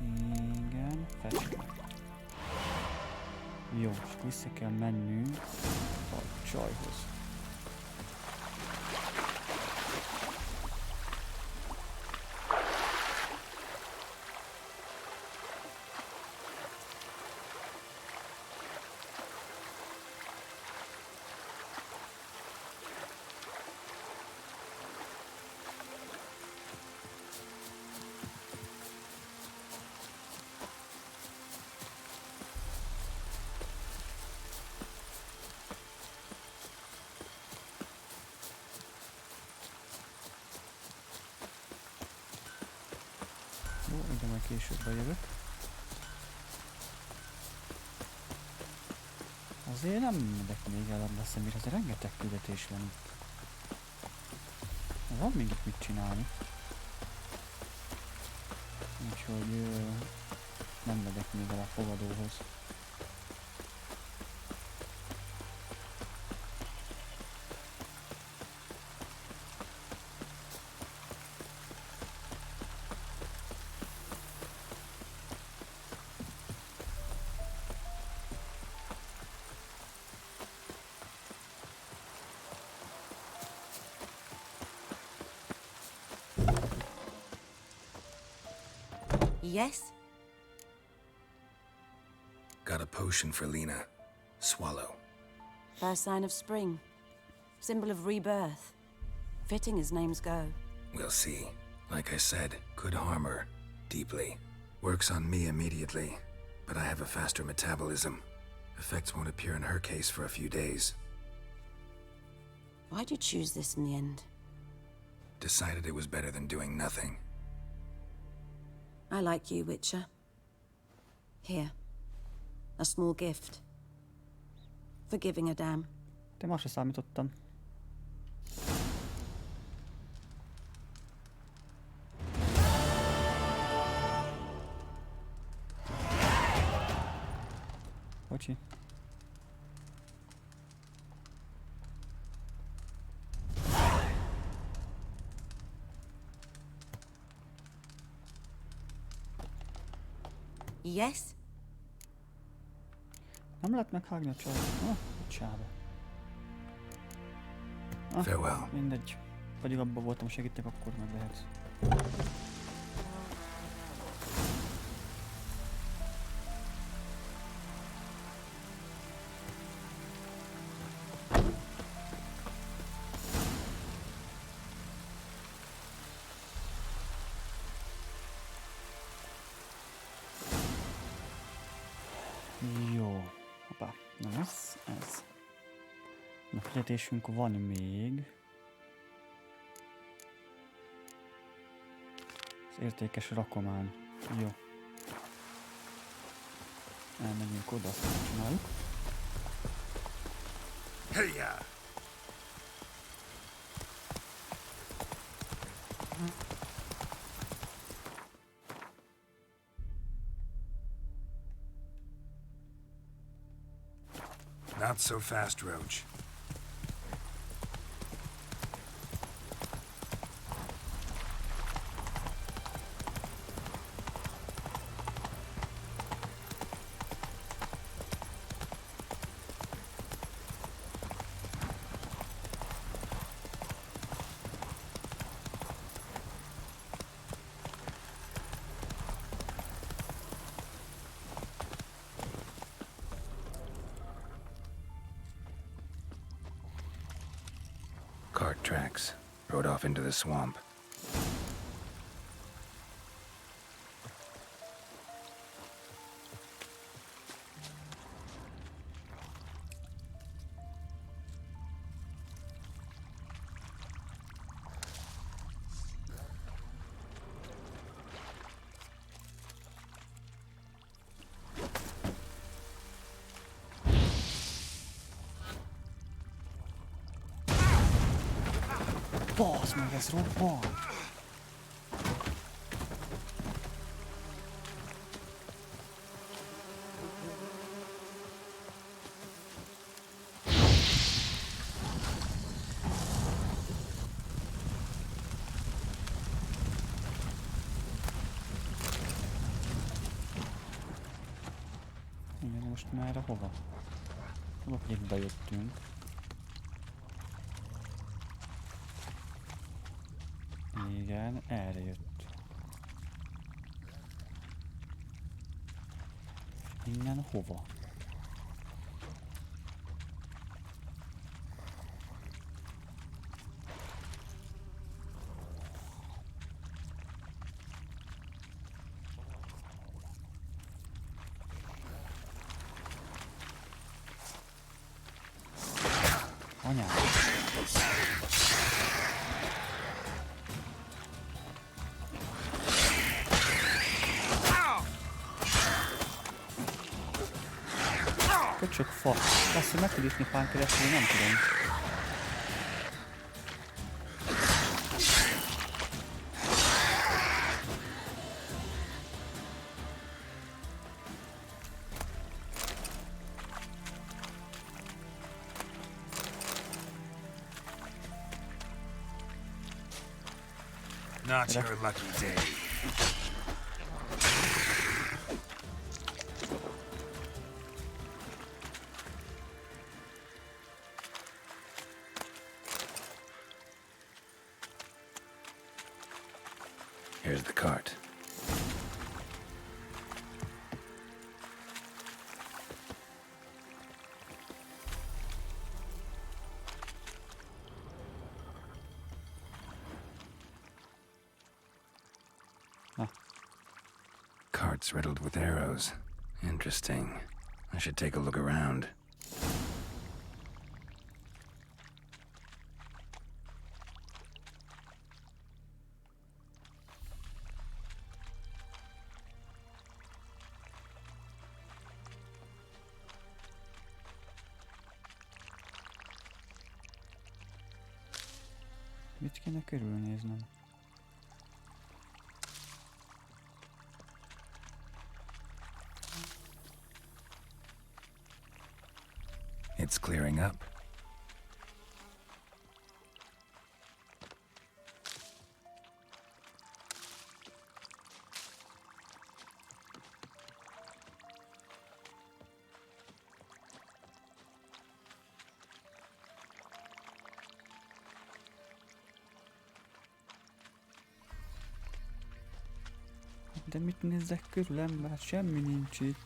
A: Igen, fecske. Jó, és vissza kell mennünk a csajhoz. Jó, ide majd később bejövök. Azért nem megyek még el abba a szemére, azért rengeteg küldetés van itt. Van még itt mit csinálni. Úgyhogy nem megyek még el a fogadóhoz.
J: Yes?
C: Got a potion for Lena. Swallow.
J: First sign of spring. Symbol of rebirth. Fitting as names go.
C: We'll see. Like I said, could harm her. Deeply. Works on me immediately, but I have a faster metabolism. Effects won't appear in her case for a few days.
J: Why'd you choose this in the end?
C: Decided it was better than doing nothing.
J: I like you, Witcher. Here. A small gift. For giving a damn.
A: De ma se számítottam. Bocsi.
J: Yes?
A: Nem lehet meghágni a csajt. Ah, csába. Ah,
C: Farewell.
A: mindegy. Pedig abban voltam, segítek, akkor meg lehet. Jó. Hoppá. Na ez. Na, fizetésünk van még. Az értékes rakomány. Jó. Elmegyünk oda, azt megcsináljuk.
P: Hey-ya!
C: Not so fast, Roach. Cart tracks. Rode off into the swamp.
A: Bazd meg, ez robban! Igen, most már hova? Hova pedig bejöttünk? Igen, erre jött. Innen hova? Anyám. Köcsök fa. Azt, hogy meg tud ütni fán keresztül, nem tudom.
C: Not your lucky day. Here's the cart.
A: Ah.
C: Cart's riddled with arrows. Interesting. I should take a look around.
A: Mit kéne körülnéznem?
C: It's clearing up.
A: De mit nézzek körül, ember? Semmi nincs itt.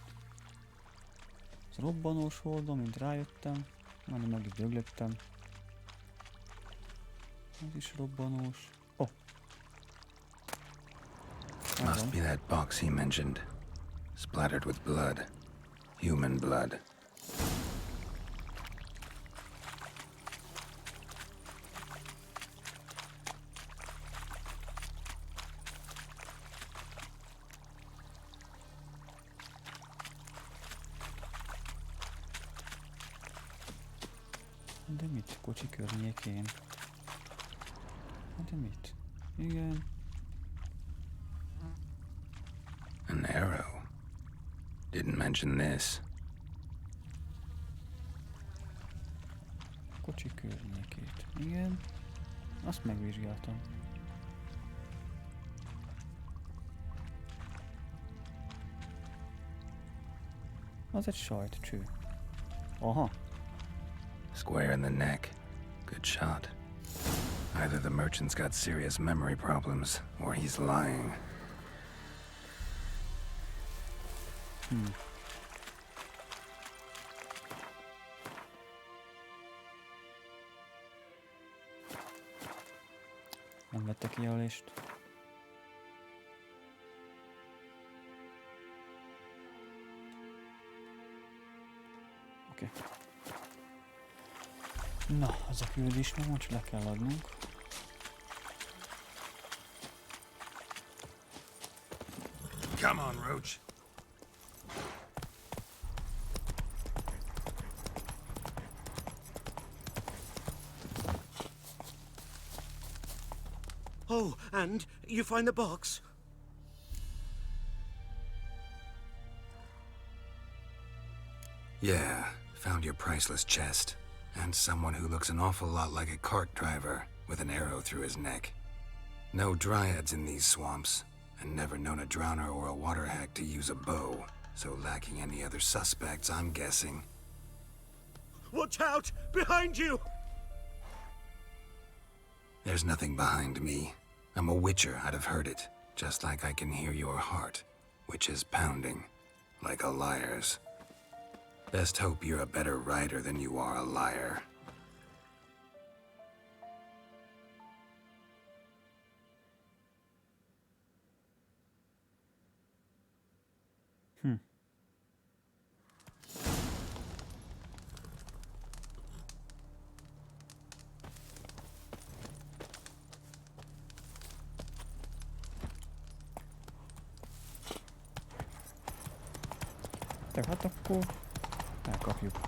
A: Ez robbanós oldal, mint rájöttem. Már meg is döglöttem. Ez is robbanós. Oh.
C: Must be that box he mentioned. Splattered with blood. Human blood.
A: De mit? Kocsi környékén. De mit? Igen.
C: An arrow. Didn't mention this.
A: Kocsi környékét. Igen. Azt megvizsgáltam. Az egy sajtcső. Aha.
C: Square in the neck. Good shot. Either the merchant's got serious memory problems, or he's lying.
A: Nem vette ki a list. Oké. Na, az a küldés meg most le kell adnunk.
C: Come on, Roach.
G: Oh, and you find the box?
C: Yeah, found your priceless chest. And someone who looks an awful lot like a cart driver with an arrow through his neck. No dryads in these swamps, and never known a drowner or a water hack to use a bow. So lacking any other suspects, I'm guessing.
G: Watch out! Behind you!
C: There's nothing behind me. I'm a witcher, I'd have heard it. Just like I can hear your heart, which is pounding, like a liar's. Best hope you're a better rider than you are a liar.
A: Tehát akkor elkapjuk.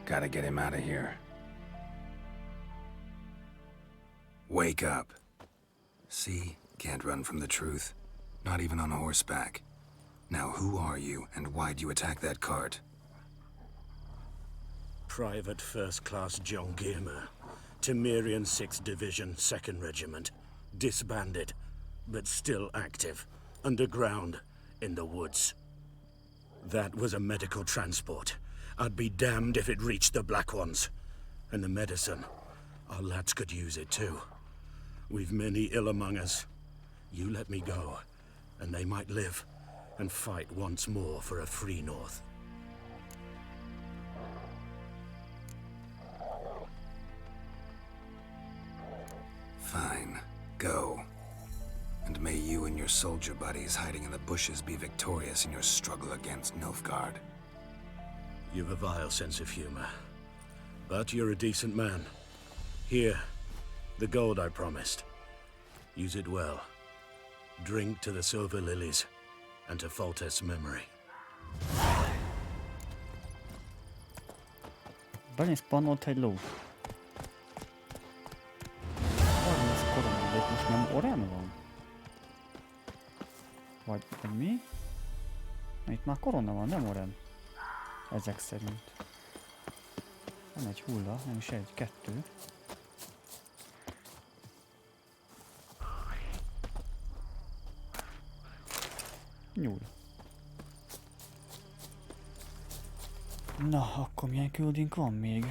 C: Gotta get him out of here. Wake up. See? Can't run from the truth. Not even on horseback. Now who are you, and why'd you attack that cart?
G: Private First Class John Giermer. Temerian 6th Division, 2nd Regiment. Disbanded, but still active. Underground, in the woods. That was a medical transport. I'd be damned if it reached the Black Ones. And the medicine. Our lads could use it too. We've many ill among us. You let me go, and they might live and fight once more for a free North.
C: go. And may you and your soldier buddies hiding in the bushes be victorious in your struggle against Nilfgaard.
G: You've a vile sense of humor. But you're a decent man. Here, the gold I promised. Use it well. Drink to the silver lilies, and to Foltest's memory.
A: Beleszpannolt egy ló. 30 korona, de itt most nem Oren van? Vagy mi? Itt már korona van, nem Oren. Ezek szerint. Van egy hulla, nem is egy, 2. Nyúl. Na, akkor milyen küldünk van még?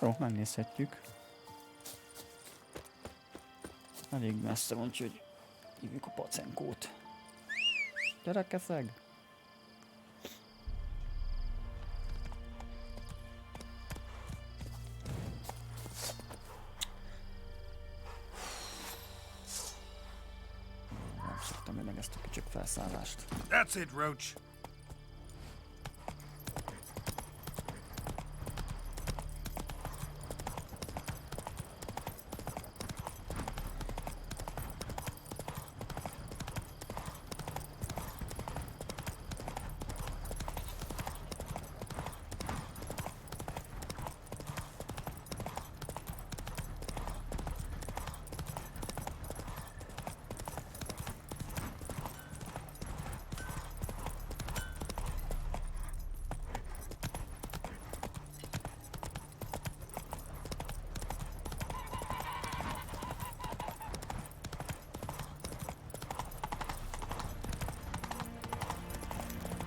A: Jó, megnézhetjük. Elég messze van, úgyhogy hívjuk a pacenkót. Gyere, keszeg! Nem szoktam én meg ezt a kicsik felszállást.
P: That's it, Roach.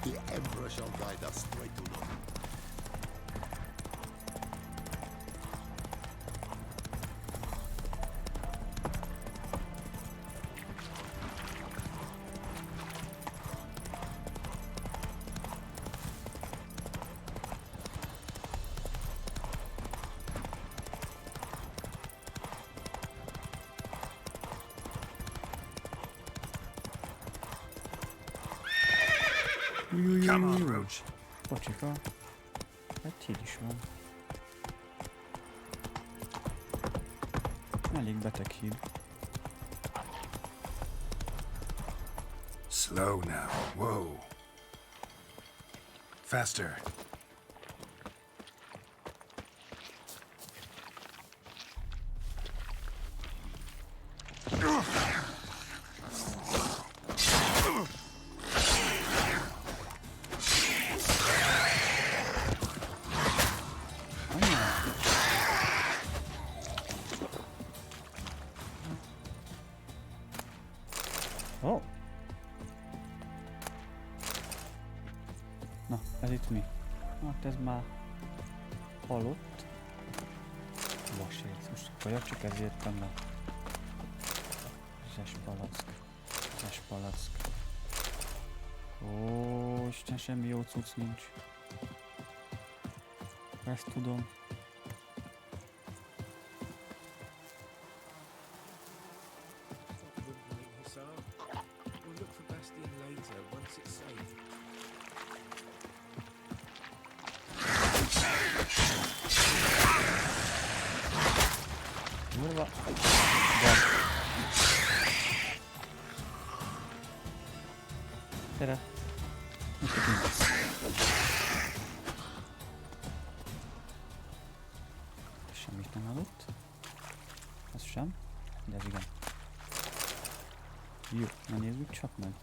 K: The Emperor shall guide us straight to them.
C: Come on, Roach.
A: Bocsika. Egy híd is van. Elég beteg híd.
C: Slow now. Whoa. Faster.
A: Oh. Na, ez itt mi? Hát ez már halott. Vasérc, most csak ezért nem. Zes palack. Ó, Isten, semmi jó cucc nincs. Ezt tudom. Kurwa. Gyere. Semmit nem adott. Ez sem. De ez igen. Jó, na nézzük csak meg.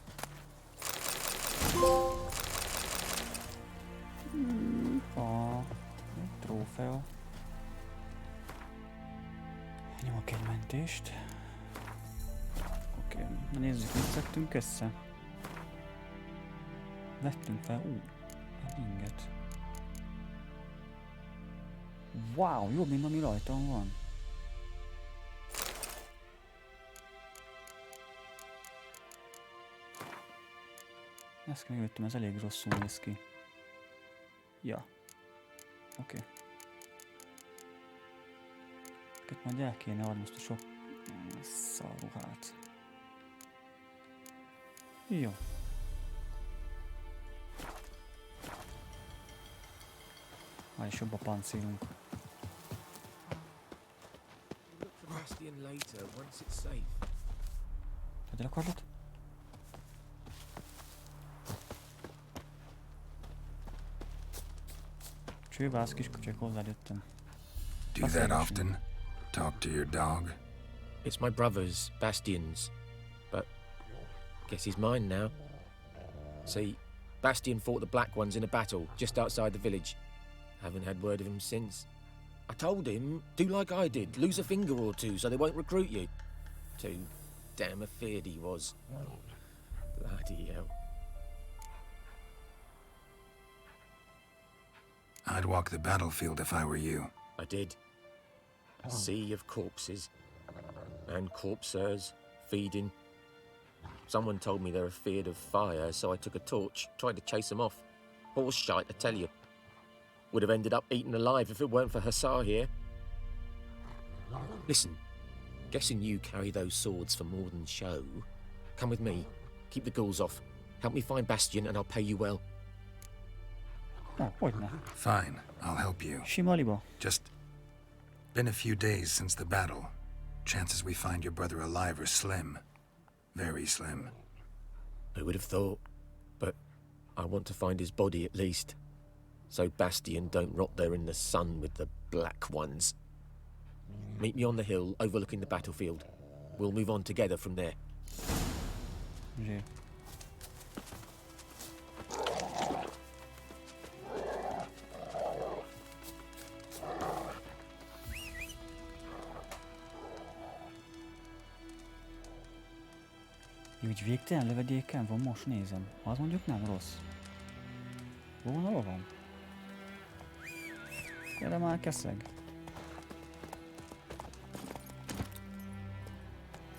A: Egy trófea. töltést. Oké, na nézzük, mit szedtünk össze. Vettünk fel, egy inget. Wow, jobb, mint ami rajtam van. Ezt kell megjöttem, ez elég rosszul néz ki. Ja. Oké. Ezeket majd el kéne adni most a sok szarruhát. Jó. Már is jobb a pancélunk. Hogy el akarod? Csővász kiskutyák, hozzád jöttem.
C: Do that often? Talk to your dog?
N: It's my brother's, Bastion's, but guess he's mine now. See, Bastion fought the Black Ones in a battle just outside the village. Haven't had word of him since. I told him, do like I did, lose a finger or two so they won't recruit you. Too damn afeard he was. Bloody hell.
C: I'd walk the battlefield if I were you.
N: I did. A sea of corpses. And corpsers, feeding. Someone told me they're afeard of fire, so I took a torch, tried to chase them off. Horse shite, I tell you. Would have ended up eaten alive if it weren't for Hussar here. Listen, guessing you carry those swords for more than show. Come with me, keep the ghouls off. Help me find Bastion and I'll pay you well.
C: Fine, I'll help you. Just been a few days since the battle. Chances we find your brother alive are slim. Very slim.
N: Who would have thought? But I want to find his body at least. So Bastion don't rot there in the sun with the Black Ones. Meet me on the hill overlooking the battlefield. We'll move on together from there.
A: Yeah. Úgy végtelen lövedéken van, most nézem. Az mondjuk nem rossz. Hol van a lovam? Gyere már, keszeg.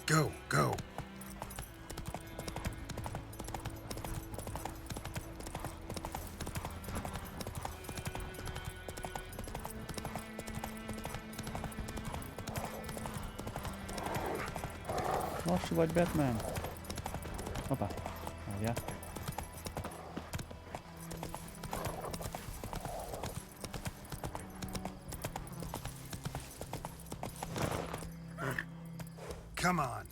C: Go, go.
A: Lassú vagy, Batman. Hoppá, várjál.
C: Come on.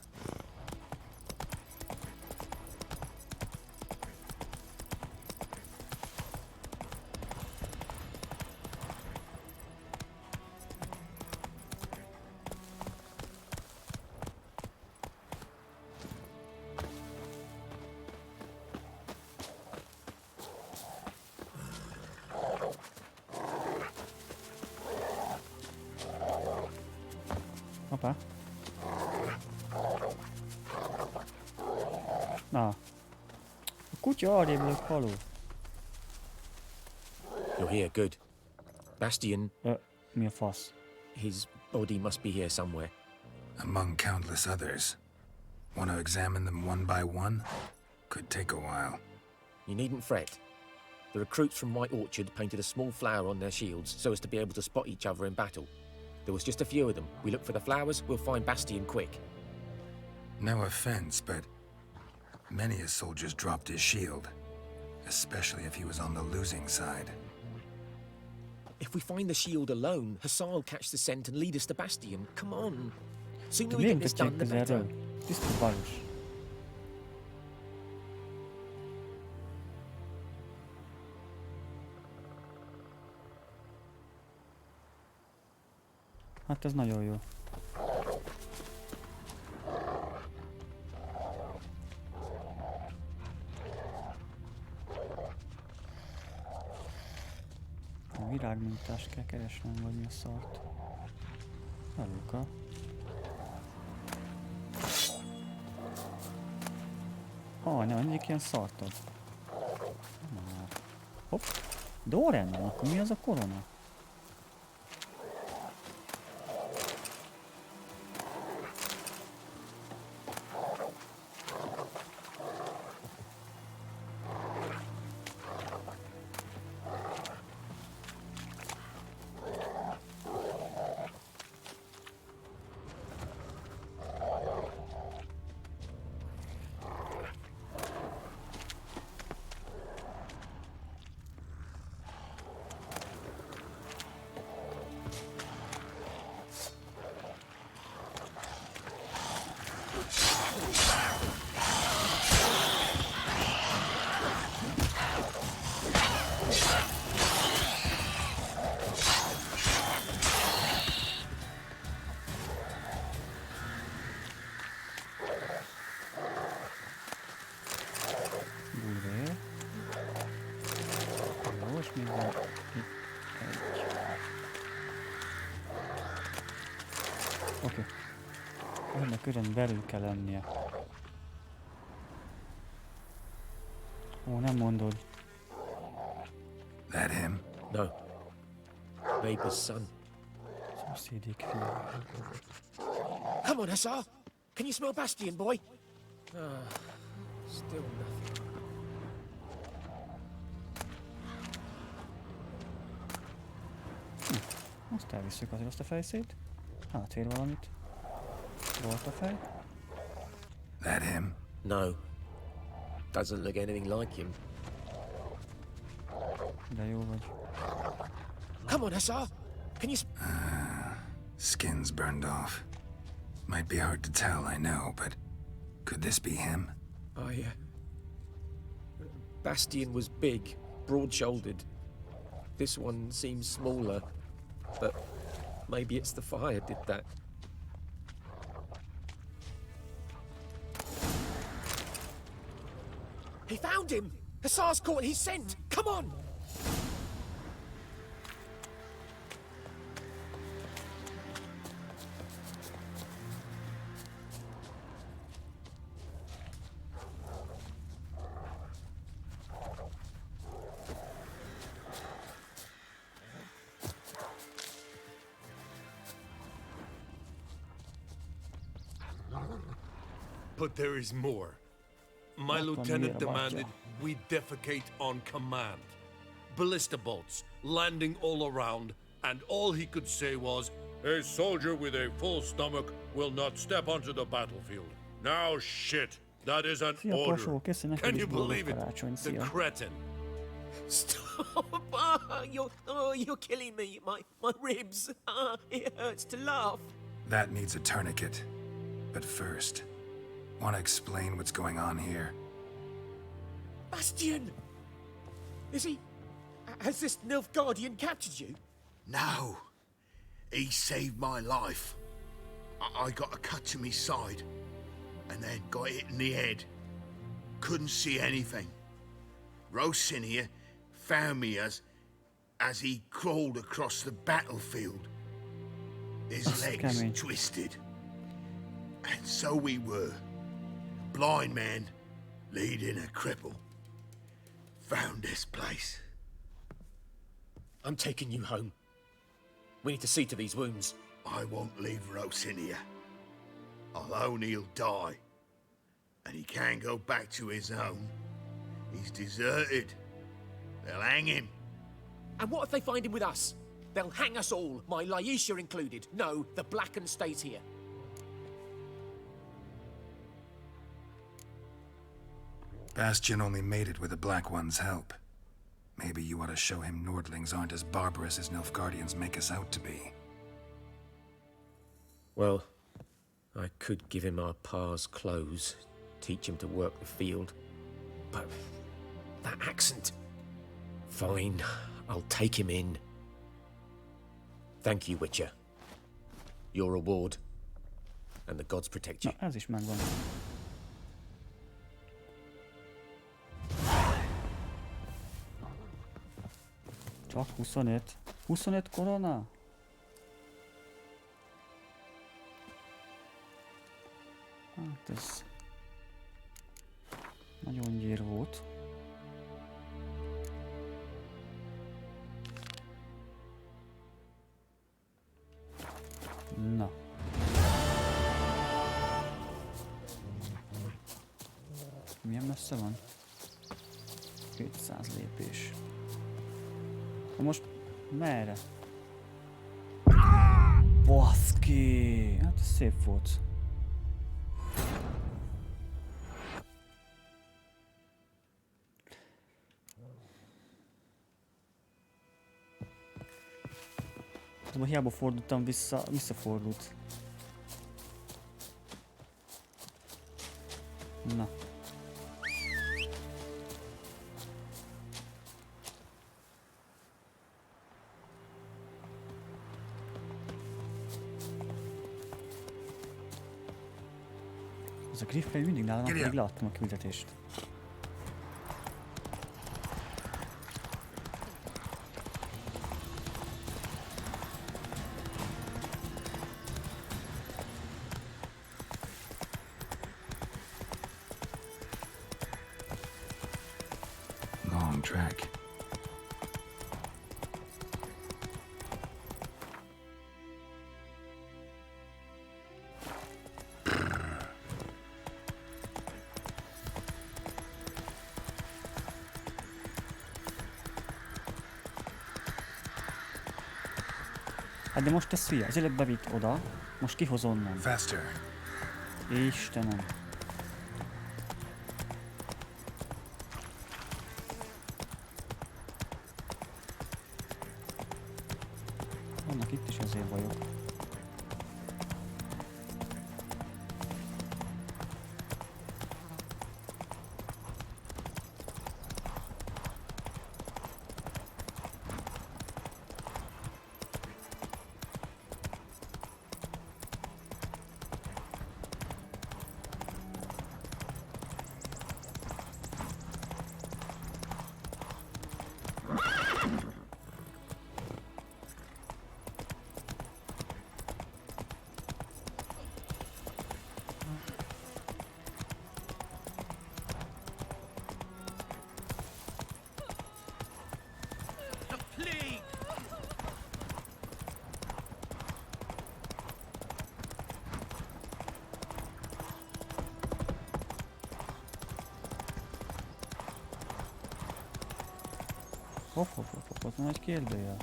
A: Hoppá. Na. A kutya arrébb lök, haló.
N: You're here, good. Bastion.
A: Mi a fasz?
N: His body must be here somewhere.
C: Among countless others. Want to examine them one by one? Could take a while.
N: You needn't fret. The recruits from White Orchard painted a small flower on their shields so as to be able to spot each other in battle. There was just a few of them. We look for the flowers, we'll find Bastion quick.
C: No offense, but many a soldier's dropped his shield. Especially if he was on the losing side.
N: If we find the shield alone, Hussar will catch the scent and lead us to Bastion. Come on. Sooner we get this done, the better.
A: Tiszta bajos. Hát ez nagyon jó. A virágmintást kell keresnem, vagy mi a szart. A Luka. Nem egyik ilyen szartad. Hopp. Doran, akkor mi az a korona? Bulvér. Jó, és még van itt egy. Oké. Ennek körön belül kell lennie. Ó, nem mondod.
C: That him?
N: No. Neighbor's son.
A: Szomszédik fiú.
N: Come on, Hussar! Can you smell Bastion, boy? Still nothing.
A: Azt elvisszük azért azt a fejszét. Átvér valamit. Volt a fej.
C: That him?
N: No. Doesn't look anything like him.
A: De jó vagy.
N: Come on, Hussar! Can you...
C: Skin's burned off. Might be hard to tell, I know, but could this be him?
N: Bastion was big, broad-shouldered. This one seems smaller, but maybe it's the fire did that. He found him! Hussar's caught his scent! Come on!
Q: But there is more. My lieutenant demanded we defecate on command. Ballista bolts, landing all around, and all he could say was, "A soldier with a full stomach will not step onto the battlefield." Now shit, that is an order. Can you believe it? The cretin.
N: Stop! You're killing me. My ribs. It hurts to laugh.
C: That needs a tourniquet. But first, want to explain what's going on here?
N: Bastion! Is he... Has this Nilfgaardian captured you?
K: No. He saved my life. I got a cut to me side, and then got hit in the head. Couldn't see anything. Rosinia found me as he crawled across the battlefield. His legs twisted. And so we were. Blind man leading a cripple. Found this place.
N: I'm taking you home. We need to see to these wounds.
K: I won't leave Rosinia. Alone he'll die. And he can't go back to his own. He's deserted. They'll hang him.
N: And what if they find him with us? They'll hang us all, my Laisha included. No, the Blacken stays here.
C: Bastion only made it with the Black One's help. Maybe you ought to show him Nordlings aren't as barbarous as Nilfgaardians make us out to be.
N: Well, I could give him our pa's clothes, teach him to work the field. But that accent... Fine, I'll take him in. Thank you, Witcher. Your reward. And the gods protect you.
A: Na, ez is megvan. Csak 25. 25 korona? Hát ez... Nagyon gyér volt. Na. Milyen messze van? 200 lépés. Most merre? Baszki! Hát ez szép volt. Tudom, hiába fordultam visszafordult. Na. Ez a griffel mindig nálam, pedig leadtam a küldetést.
C: Long track.
A: Hát de most ez hülye, az előbb bevitt oda, most kihoz onnan.
C: Faster.
A: Istenem. Vannak itt is azért bajok. Hopp, ott van egy kérdőjel.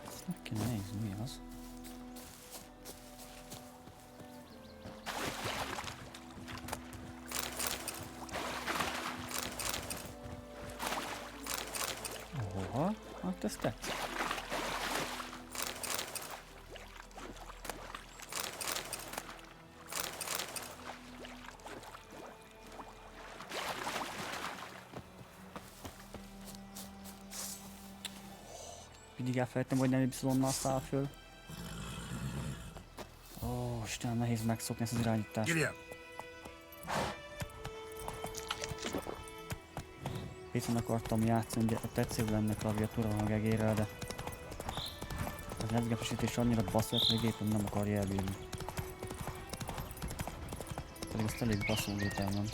A: Ezt meg kéne nézni, mi az? Oha, hát ez tetszik. Mindig elfelejtem, hogy nem Y-nal száll föl. Ó, Istenem, nehéz megszokni ezt az irányítást. Picen akartam játszani, ugye tetszőbb lenne klaviatúra hangegérrel, de az netgepesítés annyira baszett, hogy gépem nem akarja elbírni. Pedig azt elég baszó gépen van.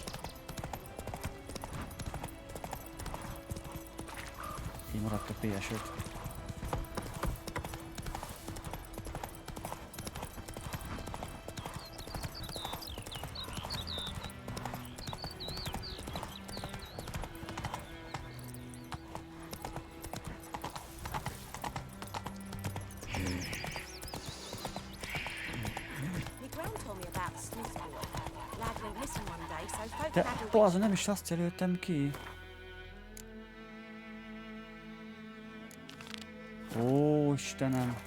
A: Így maradt a PS5. De bazd, nem is azt jelöltem ki. Ó, Istenem.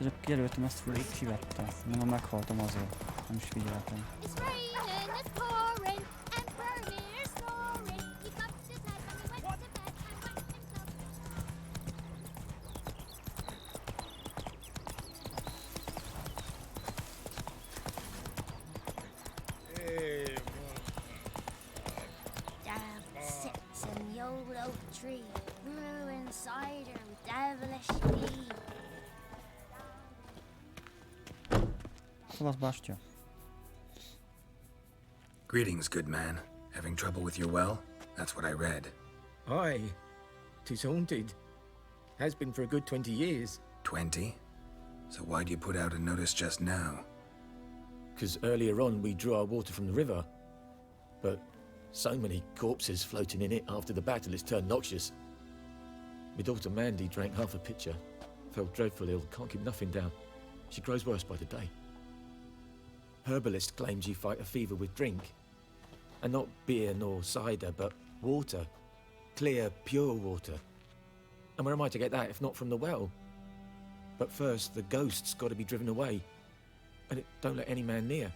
A: Csak kijelöltem, ezt kivette. Nem, meghaltam azért. Nem is figyeltem. Szobasz bástya.
C: Greetings, good man. Having trouble with your well? That's what I read.
N: Aye, 'tis haunted. Has been for a good 20 years.
C: 20? So why'd you put out a notice just now?
N: 'Cause earlier on we drew our water from the river. But so many corpses floating in it after the battle, it's turned noxious. My daughter Mandy drank half a pitcher. Fell dreadful ill, can't keep nothing down. She grows worse by the day. Herbalist claims you fight a fever with drink. And not beer nor cider, but water. Clear, pure water. And where am I to get that if not from the well? But first, the ghost's got to be driven away. And it don't let any man near.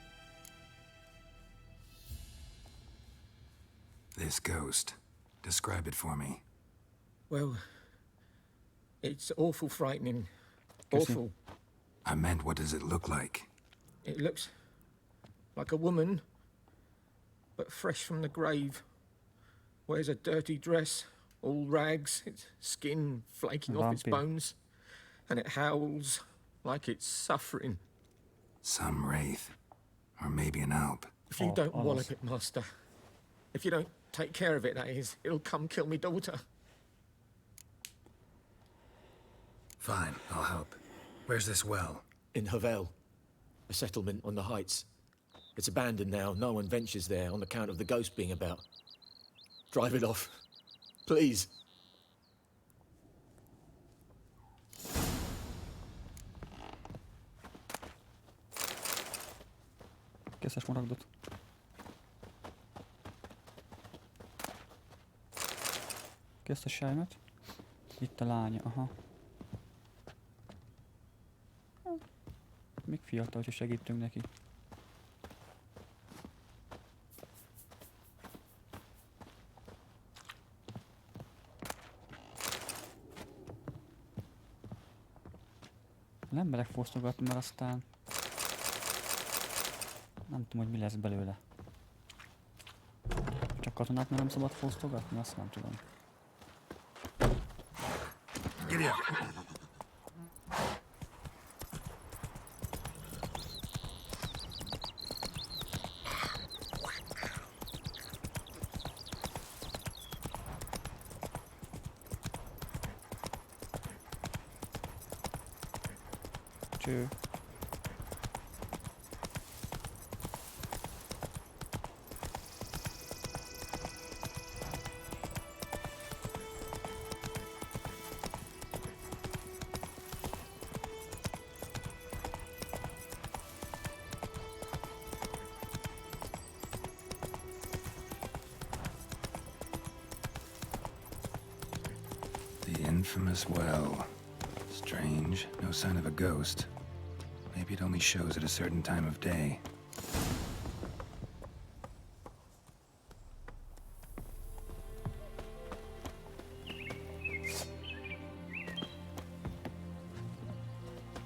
C: This ghost. Describe it for me.
N: Well, it's awful frightening. Awful.
C: I meant, what does it look like?
N: It looks like a woman, but fresh from the grave. Wears a dirty dress, all rags, its skin flaking off its bones. And it howls like it's suffering.
C: Some wraith. Or maybe an alp.
N: If you don't wallop it, Master. If you don't take care of it, that is, it'll come kill me daughter.
C: Fine, I'll help. Where's this well?
N: In Havel, a settlement on the heights. It's abandoned now. No one ventures there on account of the ghost being about. Drive it off. Please.
A: Készes maragdot. Kész a sejmet. Itt a lánya, aha. Még fiatal, hogyha segítünk neki. Nem merek fosztogatni, mert aztán nem tudom, hogy mi lesz belőle. Csak katonát nem szabad fosztogatni, azt nem tudom.
C: Giddy up.
A: Cső.
C: The infamous well. Strange. No sign of a ghost. Maybe it only shows at a certain time of day.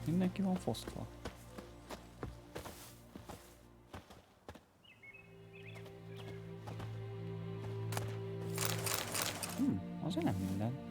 A: Mindenki van fosztva. Azért nem minden.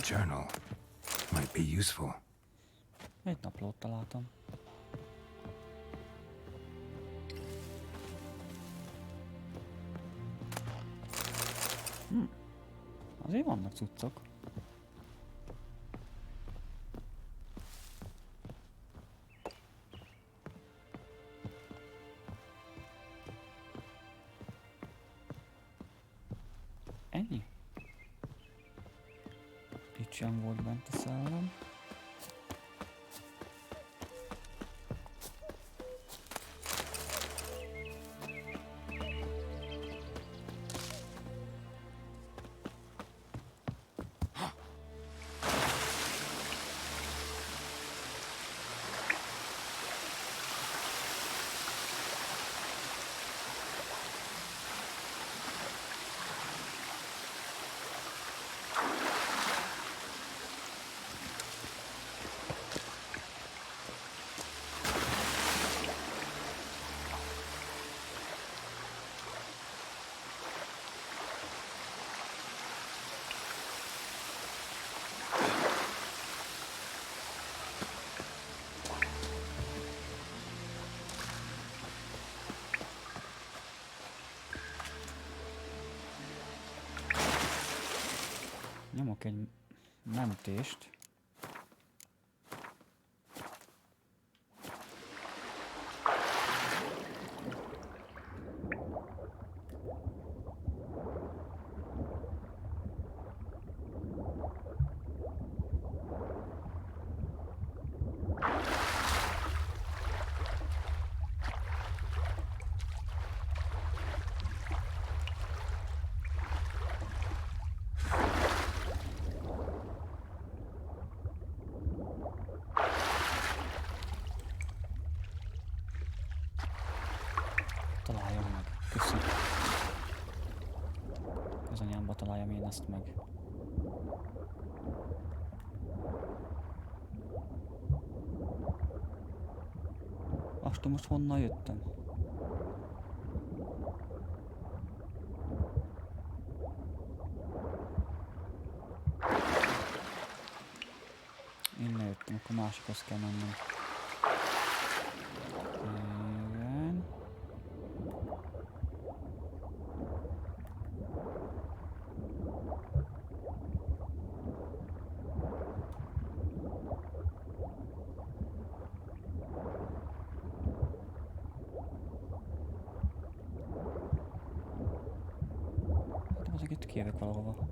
C: Journal. Might be useful.
A: Egy naplót találtam. Azért vannak cuccok. Ennyi? Itt sem volt bent a szellem. nyomok egy mentést. Találjam meg. Köszönöm. Az anyámba találjam én ezt meg. Azt most honnan jöttem? Innen jöttem, akkor másikhoz kell mennem. Igen. Hát azok itt kijövök valahova.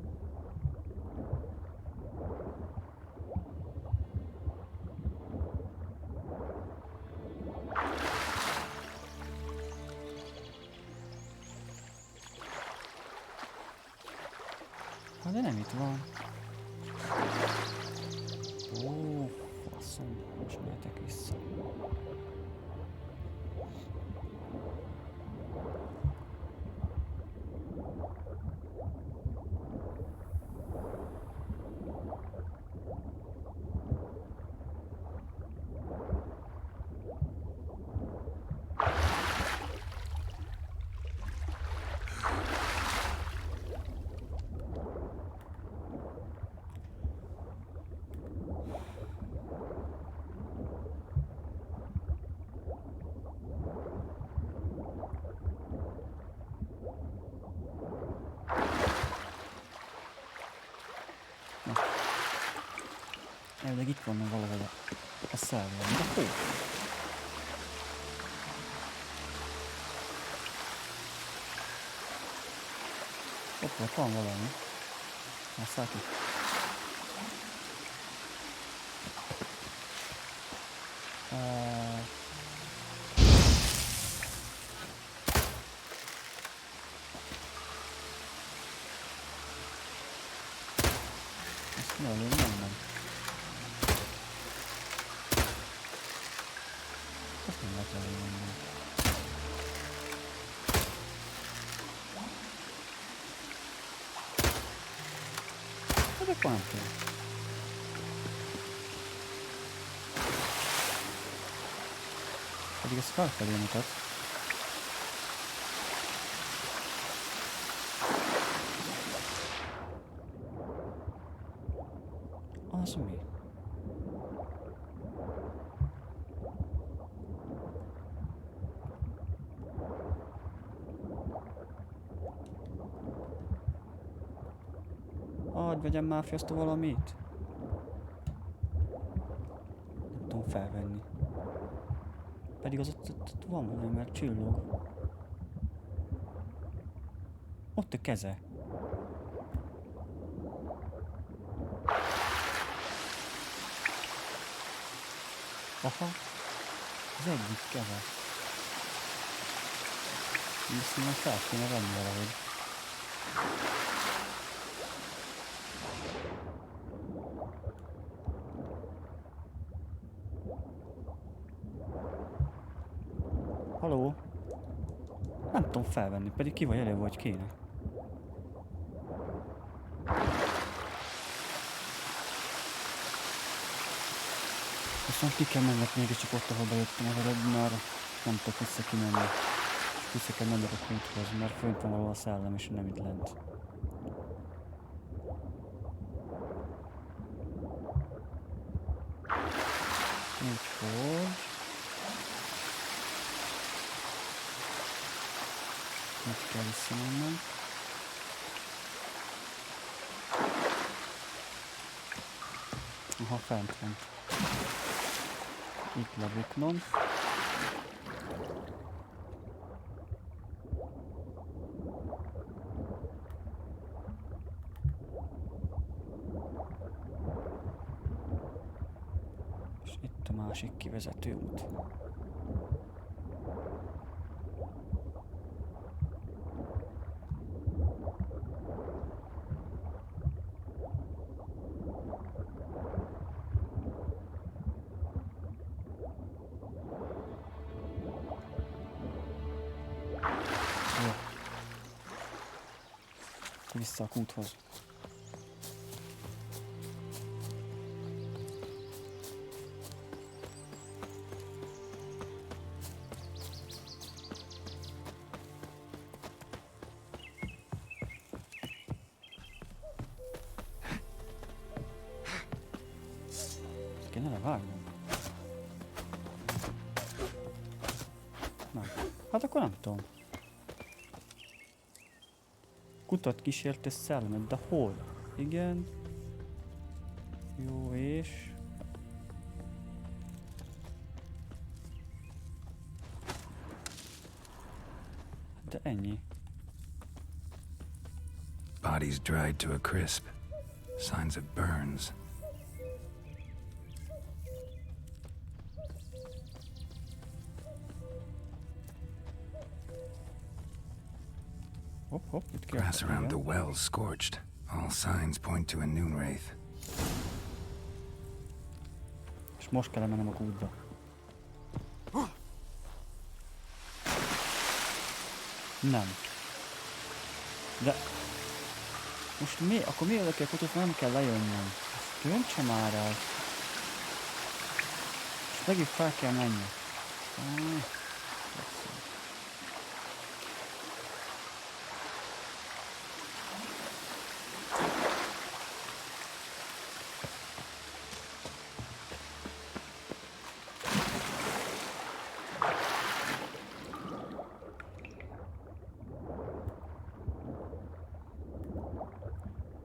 A: Hát de nem itt van. Ó, faszom, most mehetek vissza. Elvileg itt vannak valahol a szerver, de hol? Ott van valami. Lássák itt. Ezt ne lőn, nem. Ezt nem lehet elérni. Ez akkor nem kell. Pedig ez felfelé mutat. Az mi? Hadd vegyem már fel azt a valamit. Nem tudom felvenni. Pedig az ott van valami, mert csillog. Ott a keze. Aha. Az egyik keze. Viszont fel kéne venni valahogy. Haló? Nem tudom felvenni, pedig ki vagy elő, vagy kéne. Viszont ki kell mennek mégiscsak ott, ahol bejöttem az előbb, mert nem tudok vissza kimenni. És vissza kell mennek a kúthoz, mert fönt van valahol a szellem, és nem itt lent. Úgyhogy... Itt kell visszamennem. Ha fent van. Itt lebuknom. És itt a másik kivezető út. Vissza a kúthoz. Ezt kéne levágnom. Nem. Hát akkor nem tudom. Kutat kísérte szellemet, de hol? Igen. Jó, és... De ennyi.
C: Bodies dried to a crisp. Signs of burns.
A: Hopp, hopp, itt kell.
C: Grass around the well scorched. All signs point to a noon wraith.
A: És most kell mennem a kútba. Nem. De... Most mi? Akkor mi oda kell kutatni, nem kell lejönnöm. Ezt döntse már el. És megint fel kell menni.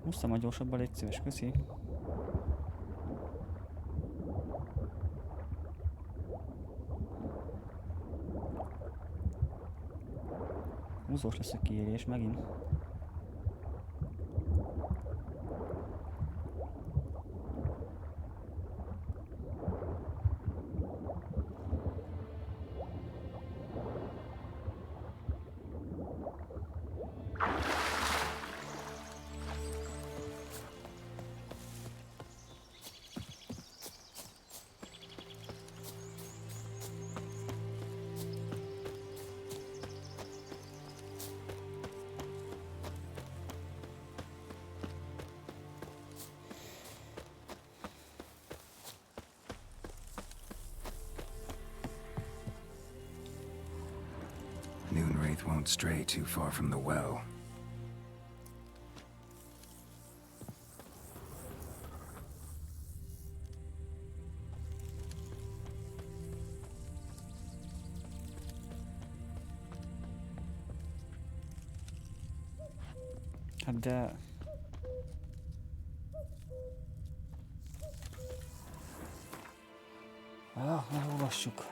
A: Musztam majd gyorsabban, légy szíves, köszi. Húzós lesz a kiérés megint.
C: Noon wraith won't stray too far from the well.
A: Hát de... Elolvassuk.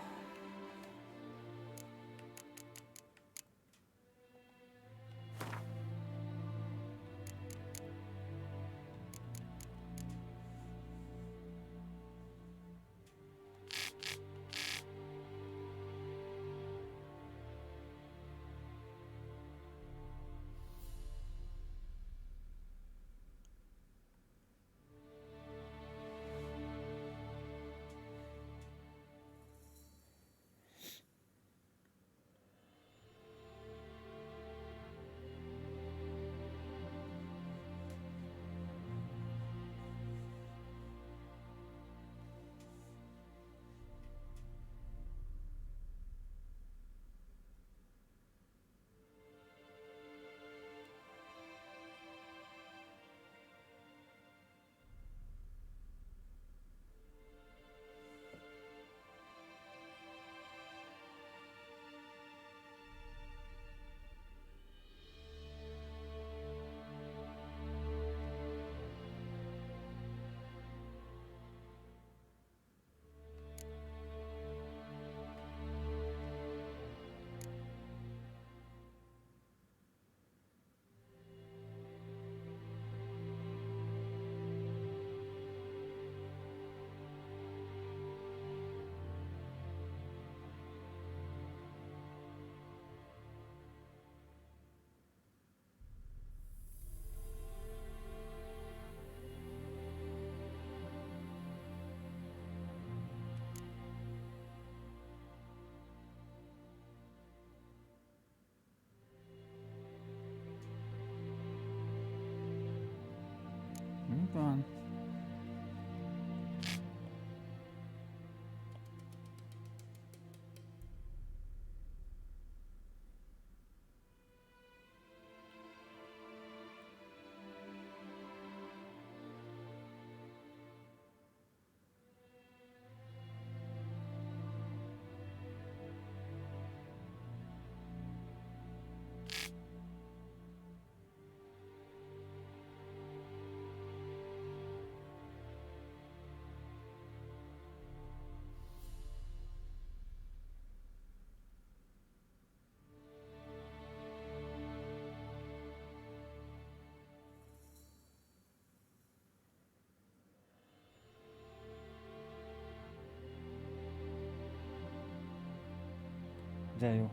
A: De jó.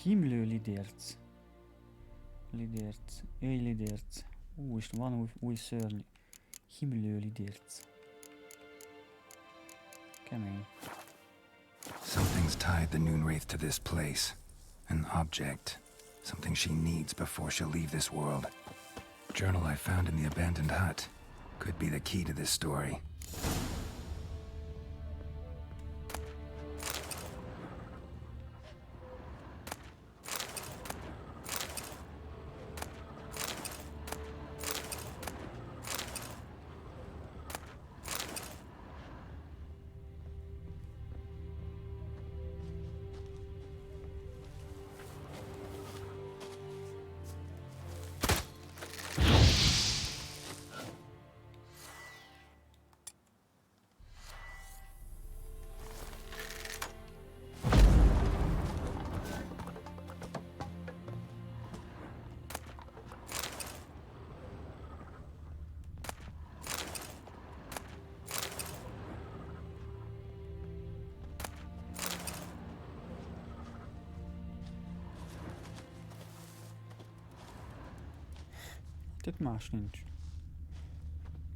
A: Himlő lidérc. Lidérc. Lidérc. És van új szörny. Himlő lidérc. Kemény.
C: Something's tied the Noonwraith to this place. An object. Something she needs before she'll leave this world. Journal I found in the abandoned hut. Could be the key to this story.
A: Itt más nincs.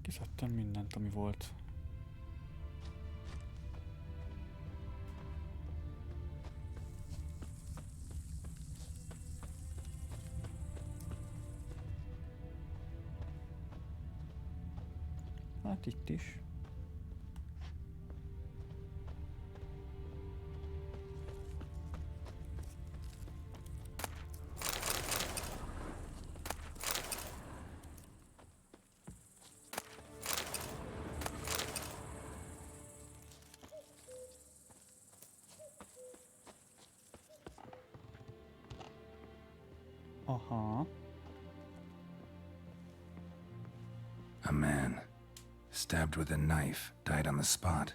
A: Kiszedtem mindent, ami volt. Hát itt is. Aha.
C: A man, stabbed with a knife, died on the spot.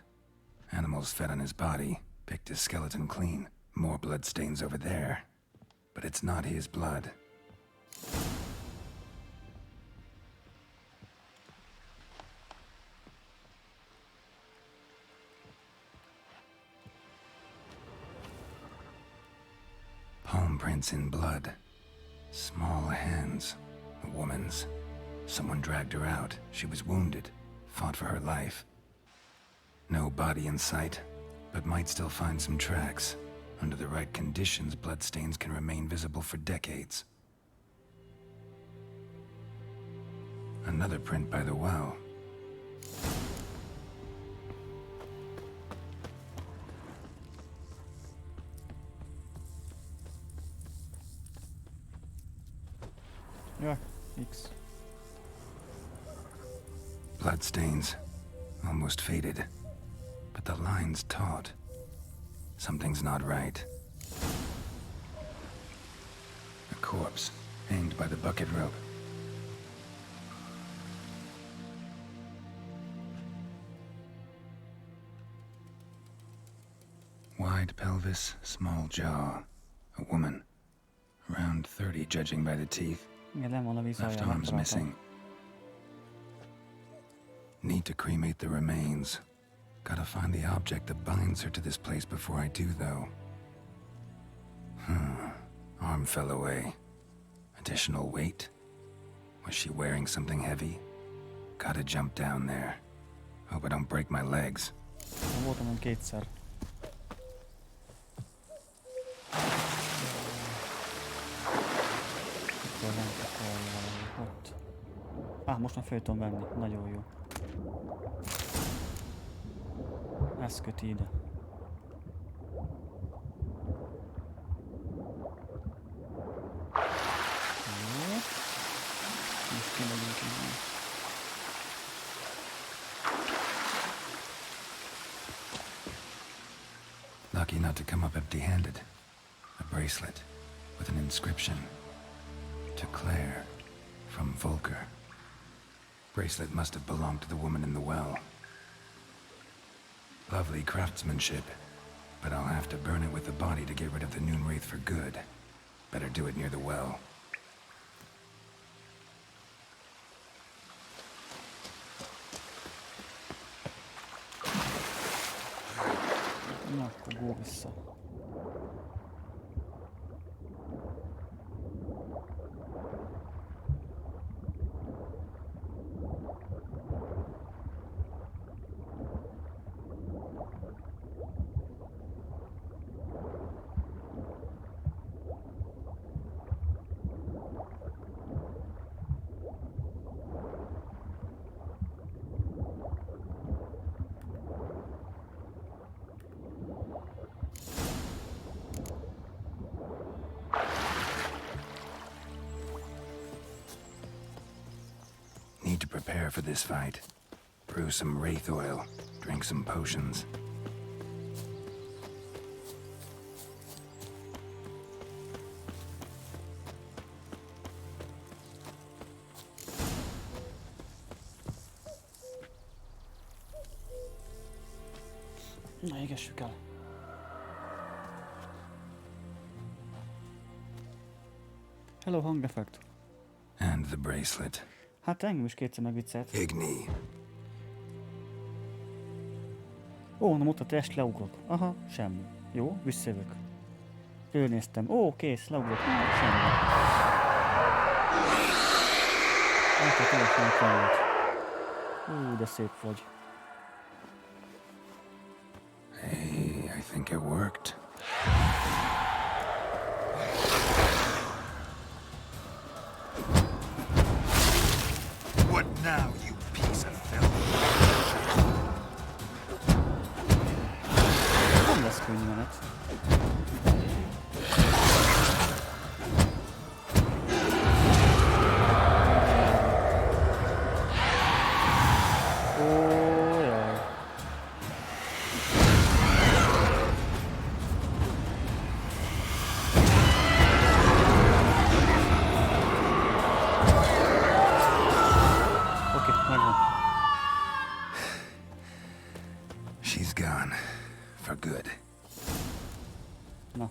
C: Animals fed on his body, picked his skeleton clean. More blood stains over there. But it's not his blood. Palm prints in blood. Small hands. A woman's. Someone dragged her out. She was wounded. Fought for her life. No body in sight, but might still find some tracks. Under the right conditions, bloodstains can remain visible for decades. Another print by the well.
A: Yeah, X.
C: Bloodstains. Almost faded. But the line's taut. Something's not right. A corpse, hanged by the bucket rope. Wide pelvis, small jaw. A woman. Around 30, judging by the teeth. Left arm's missing. Need to cremate the remains. Gotta find the object that binds her to this place before I do, though. Arm fell away. Additional weight? Was she wearing something heavy? Gotta jump down there. Hope I don't break my legs.
A: Voltam kétszer. Ott. Most már föl tudom venni. Nagyon jó. Ez köti ide. Jó. Most kimegyünk innen.
C: Lucky not to come up empty-handed. A bracelet with an inscription. To Claire, from Volker. Bracelet must have belonged to the woman in the well. Lovely craftsmanship, but I'll have to burn it with the body to get rid of the Noonwraith for good. Better do it near the well.
A: Na, akkor go vissza.
C: Need to prepare for this fight. Brew some wraith oil, drink some potions.
A: Na, égessük el. Hello, hangeffekt.
C: And the bracelet.
A: Hát engem is kétszer megviccelt.
C: Igni.
A: Ó, na ott a test, leugrok. Aha, semmi. Jó, visszajövök. Fölnéztem. Ó, kész, leugrok. Semmi. Hát a teljesen kellett. De szép vagy.
C: Hey, I think it worked. What now, you piece of filth?
A: Nem lesz könnyű menet.
C: She's gone. For good.
A: Na.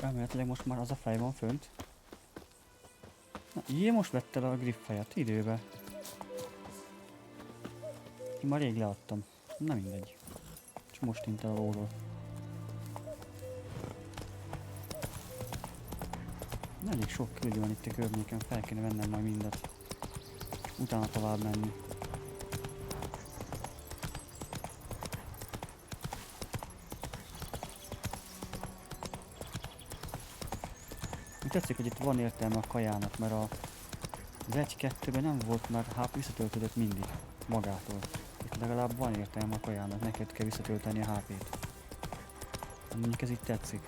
A: Elméletileg most már az a fej van fönt. Na, jé, most vette le a griffejet időbe. Én már rég leadtam. Na mindegy. Csak most tűnt el a lóról. Elég sok küldő van itt a környéken, fel kéne vennem majd mindet. Utána tovább menni. Tetszik, hogy itt van értelme a kajának, mert az 1-2-ben nem volt, mert HP visszatöltődött mindig magától. Itt legalább van értelme a kajának, neked kell visszatölteni a HP-t. Mondjuk ez így tetszik.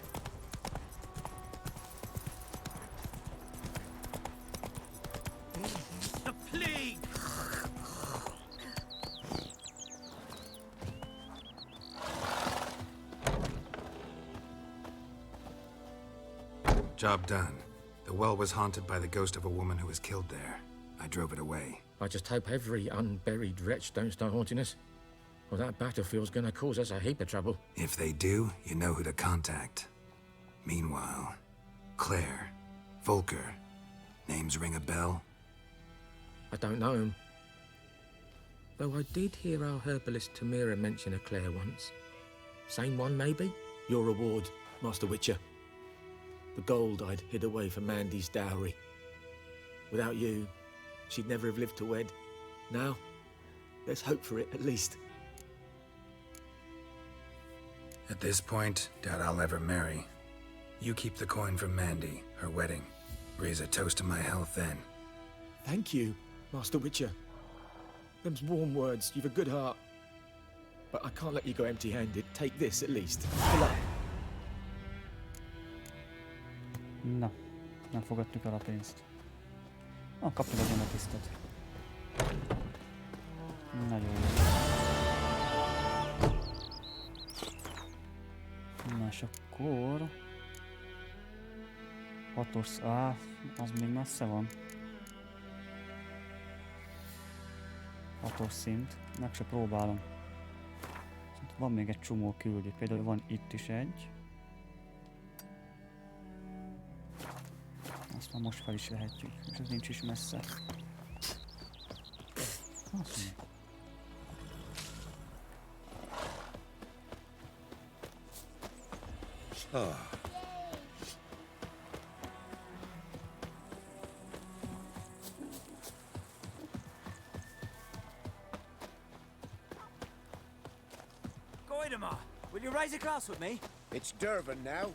C: Job done. The well was haunted by the ghost of a woman who was killed there. I drove it away.
N: I just hope every unburied wretch don't start haunting us. Well, that battlefield's gonna cause us a heap of trouble.
C: If they do, you know who to contact. Meanwhile, Claire, Volker, names ring a bell?
N: I don't know him. Though I did hear our herbalist Tamira mention a Claire once. Same one, maybe? Your reward, Master Witcher. The gold I'd hid away for Mandy's dowry. Without you, she'd never have lived to wed. Now, there's hope for it, at least.
C: At this point, doubt I'll ever marry. You keep the coin from Mandy, her wedding. Raise a toast to my health then.
N: Thank you, Master Witcher. Them's warm words, you've a good heart. But I can't let you go empty-handed. Take this, at least. Good luck.
A: Na, nem fogadtuk el a pénzt. Kapjuk egy ametisztet. Nagyon jó. Na és akkor... 6-os... az még messze van. 6-os szint. Meg se próbálom. Van még egy csomó küldő. Például van itt is egy. Azt már most fel is lehetjük, és ez nincs is messze. Azt mondja.
M: Goidemar, will you raise a glass with me?
K: It's Durban now.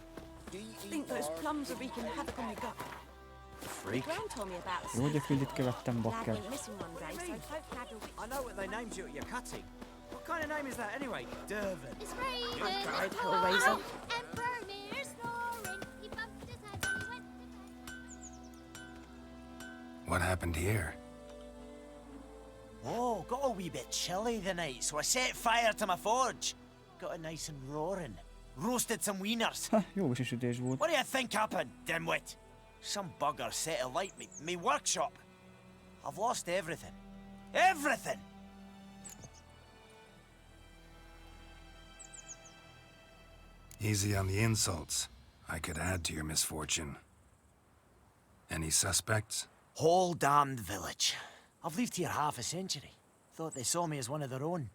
J: I think those plums are wreaking havoc on your gut.
M: Freak.
J: Gran told me about
A: Jó, hogy a küldit követtem, bakker.
M: I know what they named you at your cutting. What kind of name is that anyway? Durban.
F: It's raining.
J: Dried Hellraiser.
F: Emperor Mir snoring. He bumped his head when he went to
C: What happened here?
M: Oh, got a wee bit chilly the night, so I set fire to my forge. Got it nice and roaring. Roasted some wieners.
A: Ha, jó is ütés volt.
M: What do you think happened, dimwit? Some bugger set alight me workshop. I've lost everything. Everything!
C: Easy on the insults. I could add to your misfortune. Any suspects?
M: Whole damned village. I've lived here half a century. Thought they saw me as one of their own.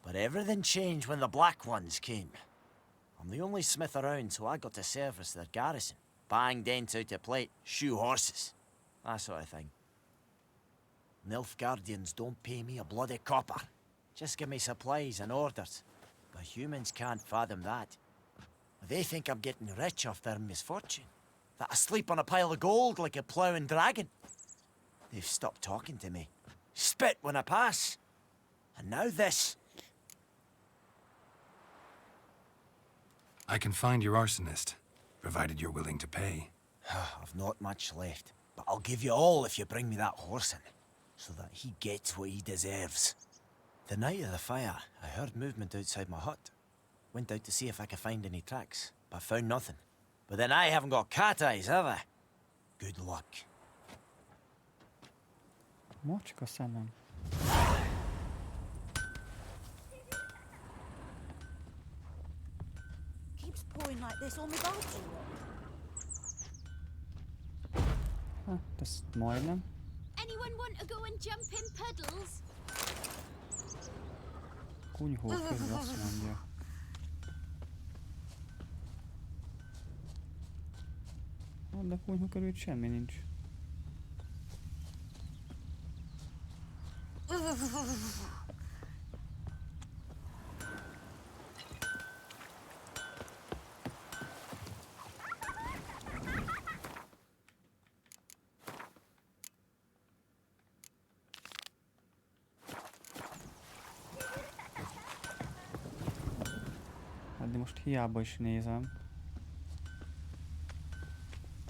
M: But everything changed when the Black Ones came. I'm the only smith around, so I got to service their garrison. Bang dents out of plate, shoe horses. That sort of thing. Nilfgaardians don't pay me a bloody copper. Just give me supplies and orders. But humans can't fathom that. They think I'm getting rich off their misfortune. That I sleep on a pile of gold like a ploughing dragon. They've stopped talking to me. Spit when I pass. And now this.
C: I can find your arsonist, provided you're willing to pay.
M: I've not much left, but I'll give you all if you bring me that horse in, so that he gets what he deserves. The night of the fire, I heard movement outside my hut. Went out to see if I could find any tracks, but found nothing. But then I haven't got cat eyes, have I? Good luck.
A: Macska szemem.
J: Keeps pouring like this on the bathroom.
A: Hát, ezt majdnem.
F: Anyone want to go and jump in puddles?
A: Kunyhó közül azt mondja. De kunyhó körül semmi nincs. Hát de most hiába is nézem.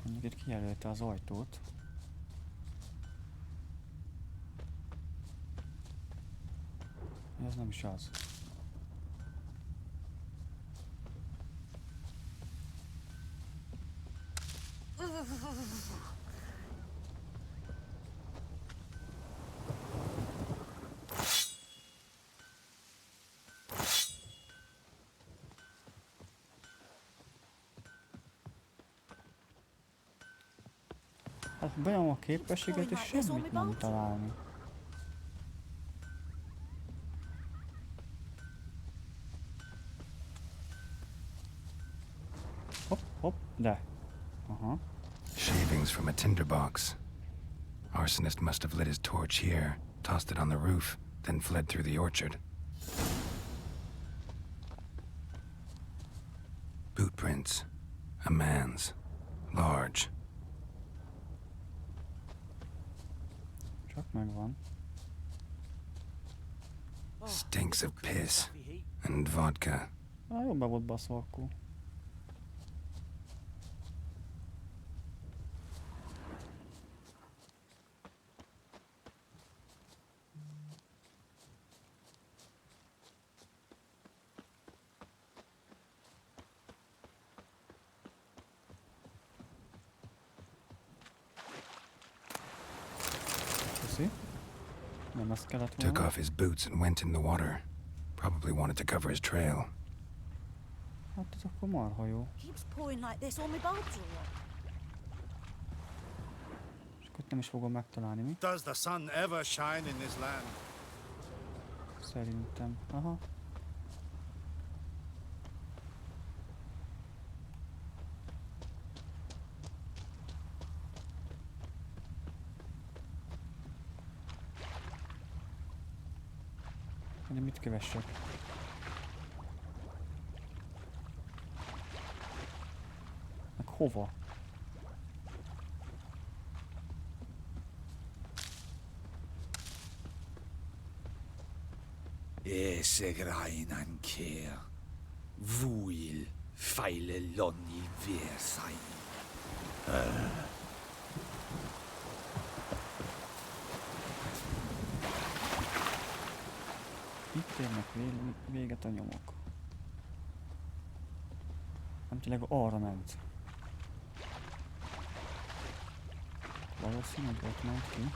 A: Mondjuk itt kijelölte az ajtót. Ez nem is az. Hát benyom a képességet és semmit nem találni. Hopp, hopp, de. Aha.
C: Shavings from a tinderbox. Arsonist must have lit his torch here, tossed it on the roof, then fled through the orchard. Boot prints. A man's. Large.
A: Csak megvan.
C: Stinks of piss. And vodka.
A: Jó be volt baszva akkor.
C: Took off his boots and went in the water. Probably wanted to cover his trail.
A: Hát ez akkor marha jó.
J: Keeps pouring like this on my bathroom.
A: Nem is fogom megtalálni, mi?
D: Does the sun ever shine in this land?
A: Szerintem. Aha. De mit kövessek? Meg hova?
I: Esegrain an Keir. Vuil feile lonni versai.
A: Itt érnek véget a nyomok. Nem tényleg arra ment. Valószínűleg ott ment ki.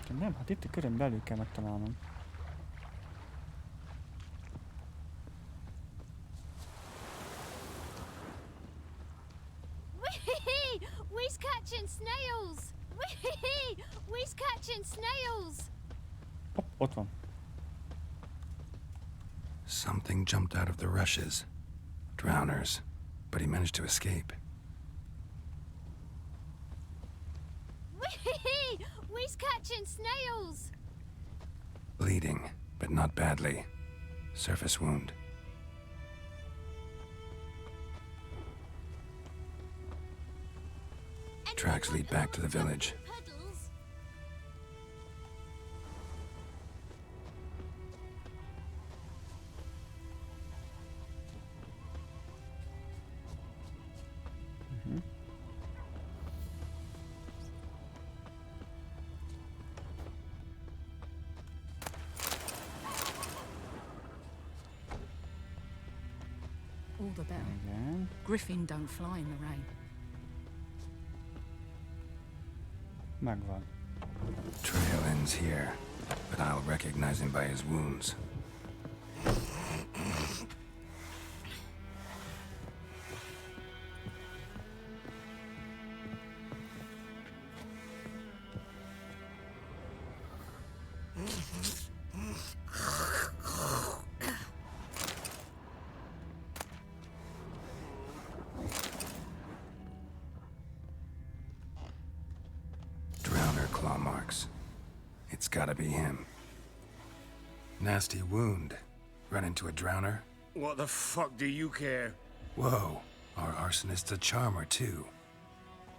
A: De nem, hát itt a körön belül kell megtalálnom.
F: We's catching snails! We's catching snails!
A: Ott van.
C: Something jumped out of the rushes. Drowners. But he managed to escape.
F: We's catching snails!
C: Bleeding, but not badly. Surface wound. Tracks lead back to the village.
V: All the better.
A: Igen.
V: Griffin don't fly in the rain.
A: Megvan.
C: Trail ends here, but I'll recognize him by his wounds. Claw marks. It's gotta be him. Nasty wound. Run into a drowner?
K: What the fuck do you care?
C: Whoa, our arsonist's a charmer too.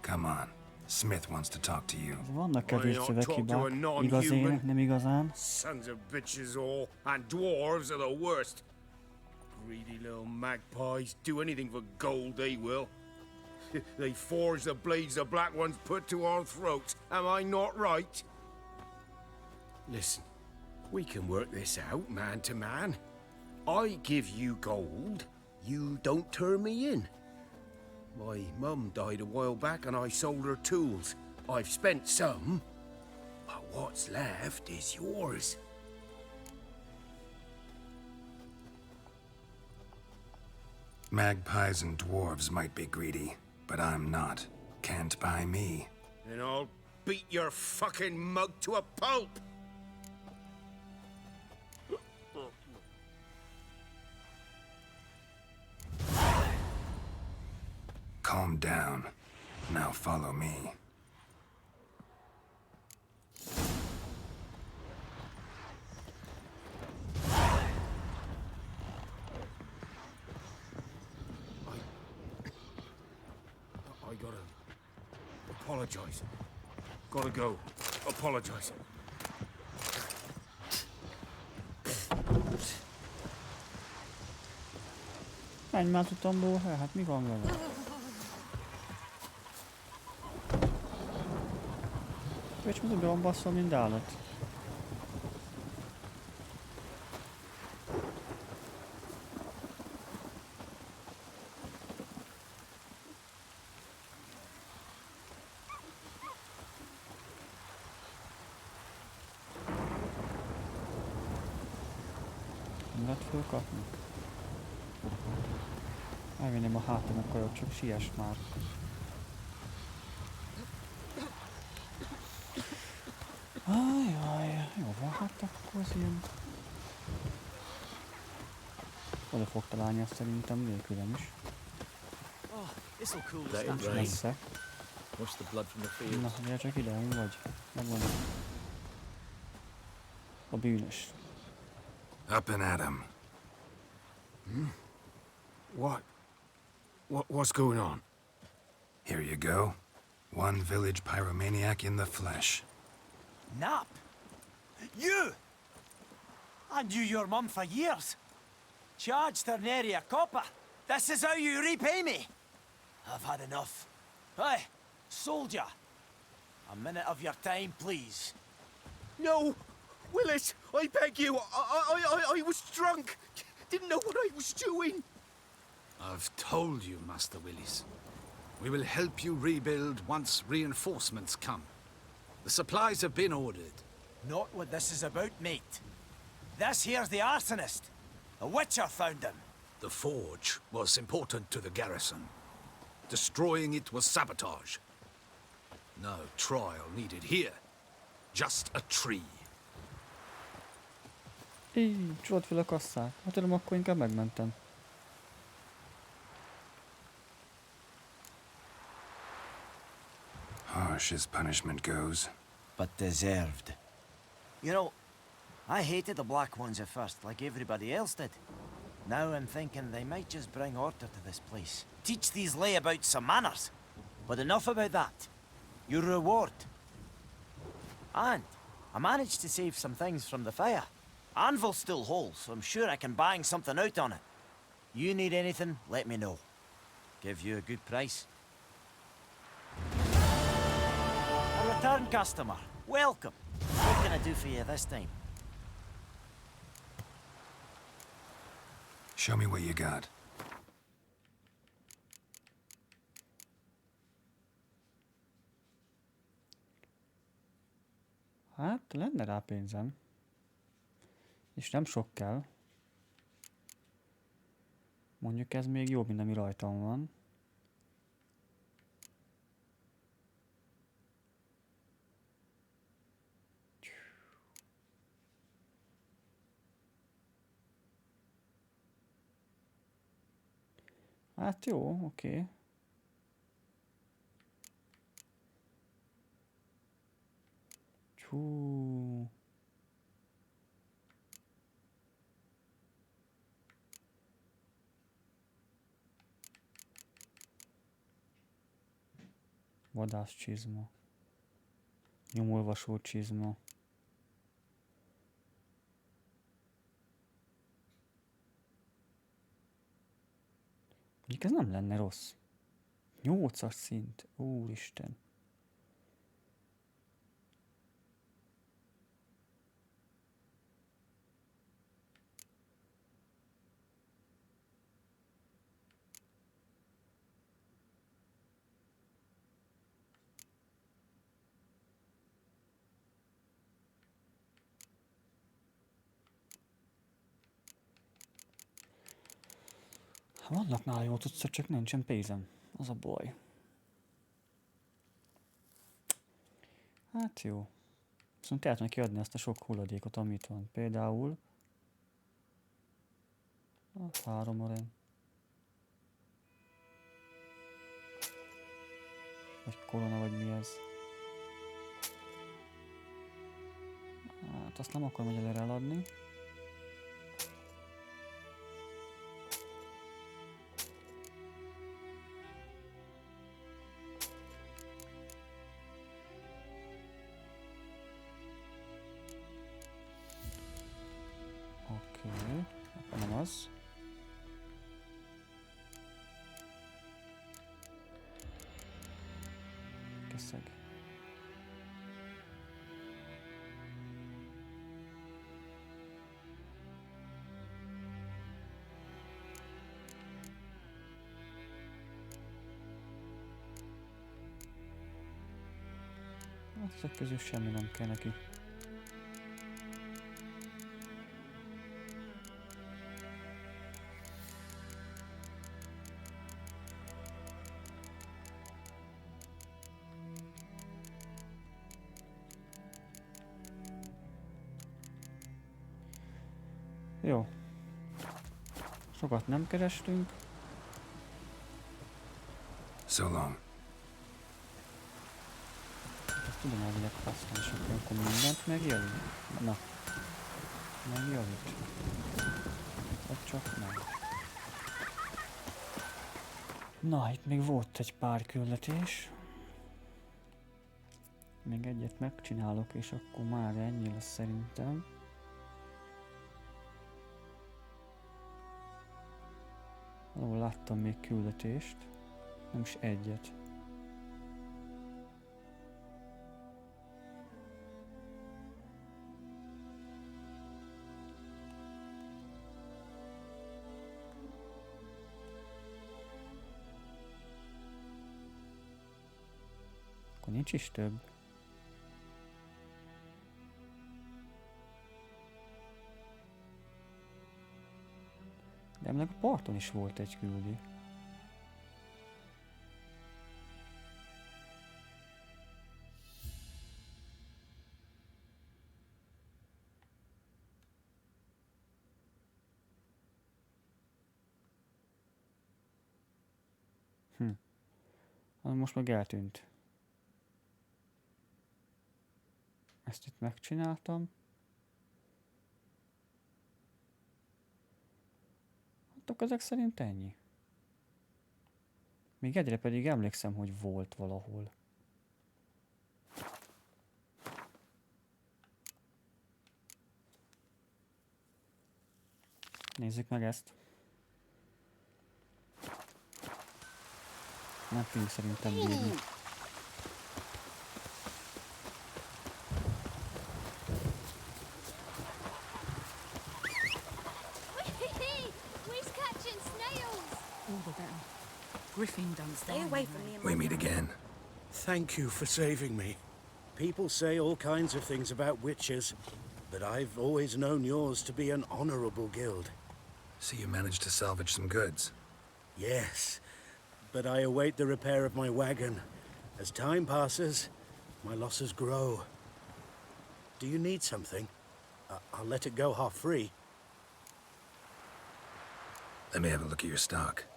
C: Come on, Smith wants to talk to you.
A: Vannak kevés szöveghibák, igaz ének, nem igazán.
K: Sons of bitches all, and dwarves are the worst. Greedy little magpies, do anything for gold, they will. They forge the blades the black ones put to our throats. Am I not right? Listen, we can work this out, man to man. I give you gold, you don't turn me in. My mum died a while back and I sold her tools. I've spent some, but what's left is yours.
C: Magpies and dwarves might be greedy, but I'm not. Can't buy me.
K: Then I'll beat your fucking mug to a pulp!
C: Calm down. Now follow me.
K: I gotta apologize. Gotta go. Apologize.
A: Menj már utamból, hát mi van vele? És mi tudom basszol, mint állat. Nem lehet fölkapni? Elvinném a hátam, akkor csak siess már. Ajaj, jó van, hát akkor az ilyen... Oda fog találni azt szerintem nélkülem is. Nincs messze.
N: Wash the blood from the field.
A: Na, gyere csak ide, mi vagy? Megvan a bűnös.
C: Up and at 'em.
P: What's going on?
C: Here you go. One village pyromaniac in the flesh.
M: Nap? You! I knew your mum for years. Charged her nary a copper. This is how you repay me. I've had enough. Hey, soldier. A minute of your time, please.
K: No! Willis, I beg you. I was drunk. Didn't know what I was doing.
I: I've told you, Master Willis. We will help you rebuild once reinforcements come. The supplies have been ordered.
M: Not what this is about, mate. This here's the arsonist. A witcher found him.
I: The forge was important to the garrison. Destroying it was sabotage. No trial needed here. Just a tree.
A: Így, csolt fel a kasszát. Hát tudom, akkor inkább megmentem.
C: Harsh as punishment goes.
M: But deserved. You know, I hated the Black Ones at first, like everybody else did. Now I'm thinking they might just bring order to this place. Teach these layabouts some manners. But enough about that. Your reward. And I managed to save some things from the fire. Anvil's still whole, so I'm sure I can bang something out on it. You need anything, let me know. Give you a good price. A return customer. Welcome. What can I do for you this time?
C: Show me what you got.
A: Hát, lenne rá pénzem. És nem sok kell. Mondjuk ez még jobb, mint ami rajtam van. Hát jó, oké. Csú. Vadászcsizma. Nyomolvasó csizma. Mondjuk ez nem lenne rossz. 8-as szint. Úristen. Vannak nála jó tudszak, csak nincsen pénzem. Az a baj. Hát jó. Viszont el tudom kiadni azt a sok hulladékot, amit van. Például... a 3 arany. Vagy korona, vagy mi ez. Hát azt nem akarom egyelőre eladni. Oké, akkor nem az. Keszeg. Ezek közül semmi nem kell neki. Jó. Sokat nem kerestünk.
C: So long.
A: Ezt tudom elvileg használni, és akkor mindent megjavít. Na. Megjavít. Vagy csak nem. Na, itt még volt egy pár küldetés. Még egyet megcsinálok, és akkor már ennyi lesz szerintem. Valahol láttam még küldetést. Nem is egyet. Akkor nincs is több. De emlék a parton is volt egy küldi. Most meg eltűnt. Ezt itt megcsináltam. Hát ezek szerint ennyi. Még egyre pedig emlékszem, hogy volt valahol. Nézzük meg ezt. Nem tudjuk szerintem bírni.
T: Stay away from me.
C: We meet again.
G: Thank you for saving me. People say all kinds of things about witches, but I've always known yours to be an honorable guild.
C: So you managed to salvage some goods?
G: Yes, but I await the repair of my wagon. As time passes, my losses grow. Do you need something? I'll let it go half free.
C: Let me have a look at your stock.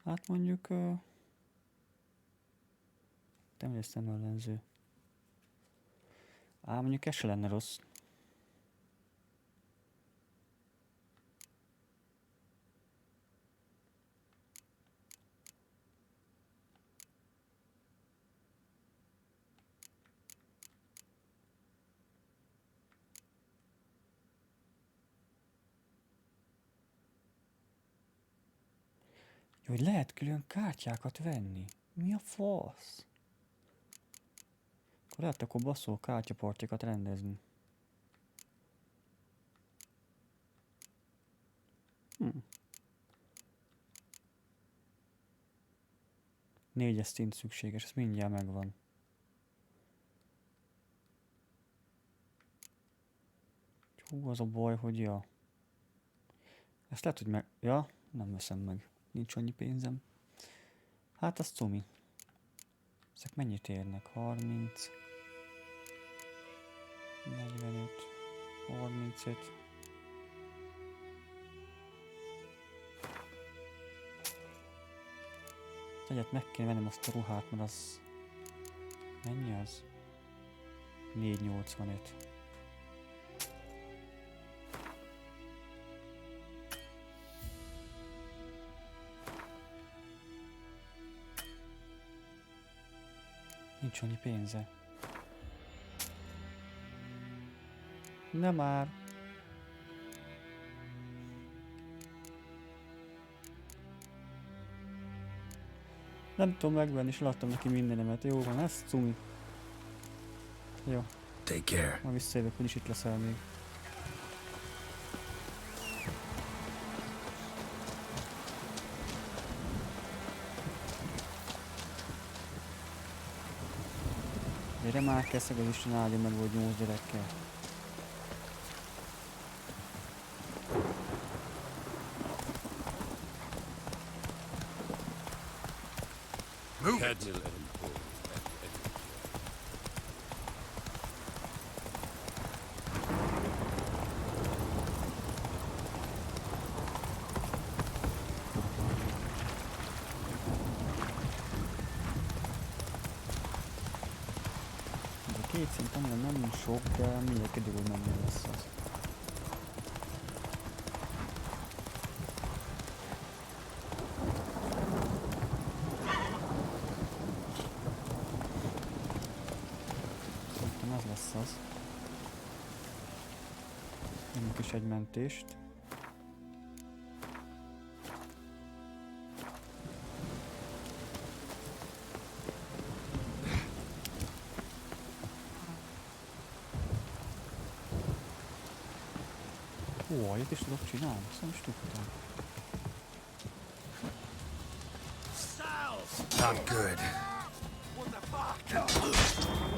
A: Hát mondjuk... nem ellenző. Mondjuk ez se lenne rossz. Jó, hogy lehet külön kártyákat venni. Mi a fasz? Akkor lehet akkor baszó kártyapartyakat rendezni. Négyes szint szükséges, ez mindjárt megvan. Hú, az a baj, hogy ja. Ezt lehet, hogy meg... Ja, nem veszem meg. Nincs annyi pénzem. Hát az cumi. Ezek mennyit érnek? 30... 45... 35... Egyet meg kéne vennem azt a ruhát, mert az... Mennyi az? 485. Nincs annyi pénze. Nem már. Nem tudom megvenni, és láttam neki mindenemet. Jó van, ez cumi. Jó.
C: Take care.
A: Ma visszajövök, hogy is itt leszel még. Gyere már, keszeg az Isten áldja meg, hogy 8 gyerekkel.
Q: Move it!
A: 2 szint annyira nem sok, de mindjárt kiderül mennyi lesz az. Szerintem ez lesz az. Nyomjuk is egy mentést. Ó, ilyet is tudok csinálni, ezt nem is tudtam.
C: Not good.